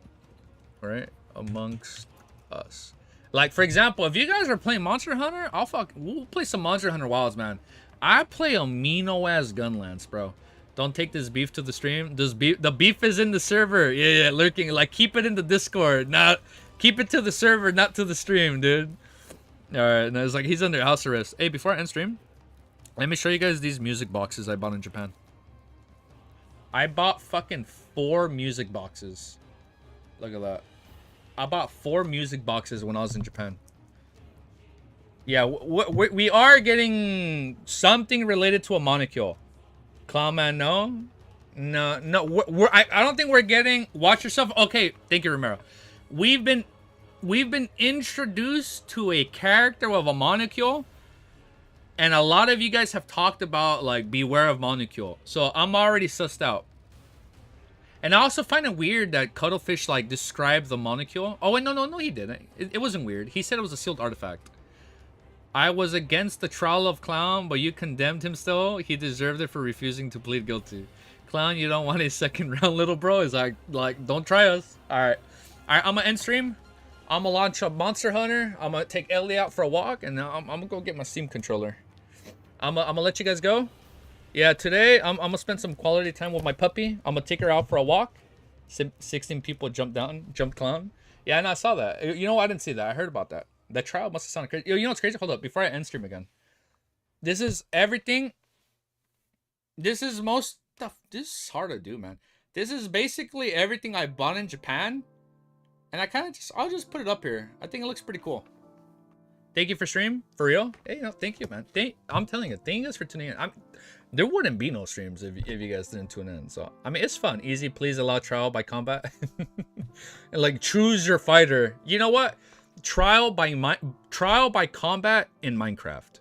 Right? Amongst us. Like, for example, if you guys are playing Monster Hunter, we'll play some Monster Hunter Wilds, man. I play amino-ass Gunlance, bro. Don't take this beef to the stream. The beef is in the server. Yeah, lurking. Like, keep it in the Discord. Keep it to the server, not to the stream, dude. Alright, and it's like, he's under house arrest. Hey, before I end stream, let me show you guys these music boxes I bought in Japan. I bought fucking 4 music boxes. Look at that. I bought 4 music boxes when I was in Japan. Yeah, we are getting something related to a molecule. Clownman, no. I don't think we're getting... Watch yourself. Okay, thank you, Romero. We've been introduced to a character of a molecule, and a lot of you guys have talked about, like, beware of molecule. So I'm already sussed out. And I also find it weird that Cuttlefish, like, described the molecule. Oh, wait, no, he didn't. It wasn't weird. He said it was a sealed artifact. I was against the trial of Clown, but you condemned him still. He deserved it for refusing to plead guilty. Clown, you don't want a second round, little bro. Is like don't try us. All right. I'm gonna end stream. I'm gonna launch a Monster Hunter. I'm gonna take Ellie out for a walk, and I'm gonna go get my Steam controller. I'm gonna let you guys go. Yeah, today I'm gonna spend some quality time with my puppy. I'm gonna take her out for a walk. 16 people jumped Clown. Yeah, and I saw that. You know, I didn't see that. I heard about that. That trial must have sounded crazy. You know what's crazy? Hold up, before I end stream again. This is everything. This is most stuff. This is hard to do, man. This is basically everything I bought in Japan. And I'll just put it up here. I think it looks pretty cool. Thank you for stream, for real. Hey, thank you, man. I'm telling you, thank you guys for tuning in. There wouldn't be no streams if you guys didn't tune in. So, I mean, it's fun. Easy, please allow trial by combat. And like, choose your fighter. You know what? Trial by combat in Minecraft.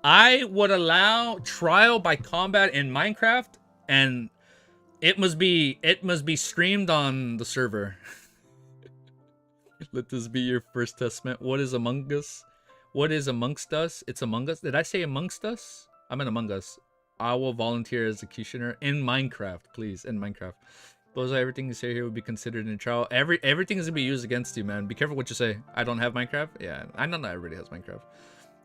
I would allow trial by combat in Minecraft, and it must be streamed on the server. Let this be your first testament. What is Among Us? What is amongst us? It's Among Us. Did I say amongst us? I meant Among Us. I will volunteer as executioner in Minecraft, please. In Minecraft. Those are everything you say here would be considered in trial. Everything is gonna be used against you, man. Be careful what you say. I don't have Minecraft. Yeah, I know not everybody has Minecraft.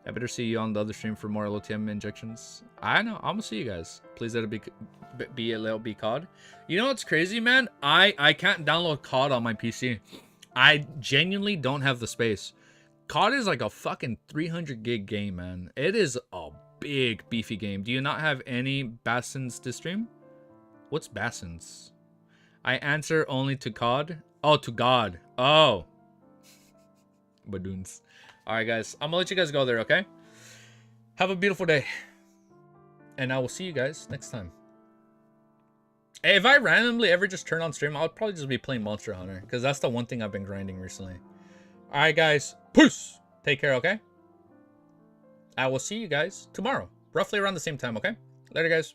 I better see you on the other stream for more LOTM injections. I know. I'm gonna see you guys. Please let it be COD. You know what's crazy, man? I can't download COD on my PC. I genuinely don't have the space. COD is like a fucking 300 gig game, man. It is a big beefy game. Do you not have any Bassins to stream? What's Bassins? I answer only to COD. Oh, to God. Oh. Badoons. Alright, guys. I'm gonna let you guys go there, okay? Have a beautiful day. And I will see you guys next time. Hey, if I randomly ever just turn on stream, I'll probably just be playing Monster Hunter. Because that's the one thing I've been grinding recently. Alright, guys. Peace. Take care, okay? I will see you guys tomorrow. Roughly around the same time, okay? Later, guys.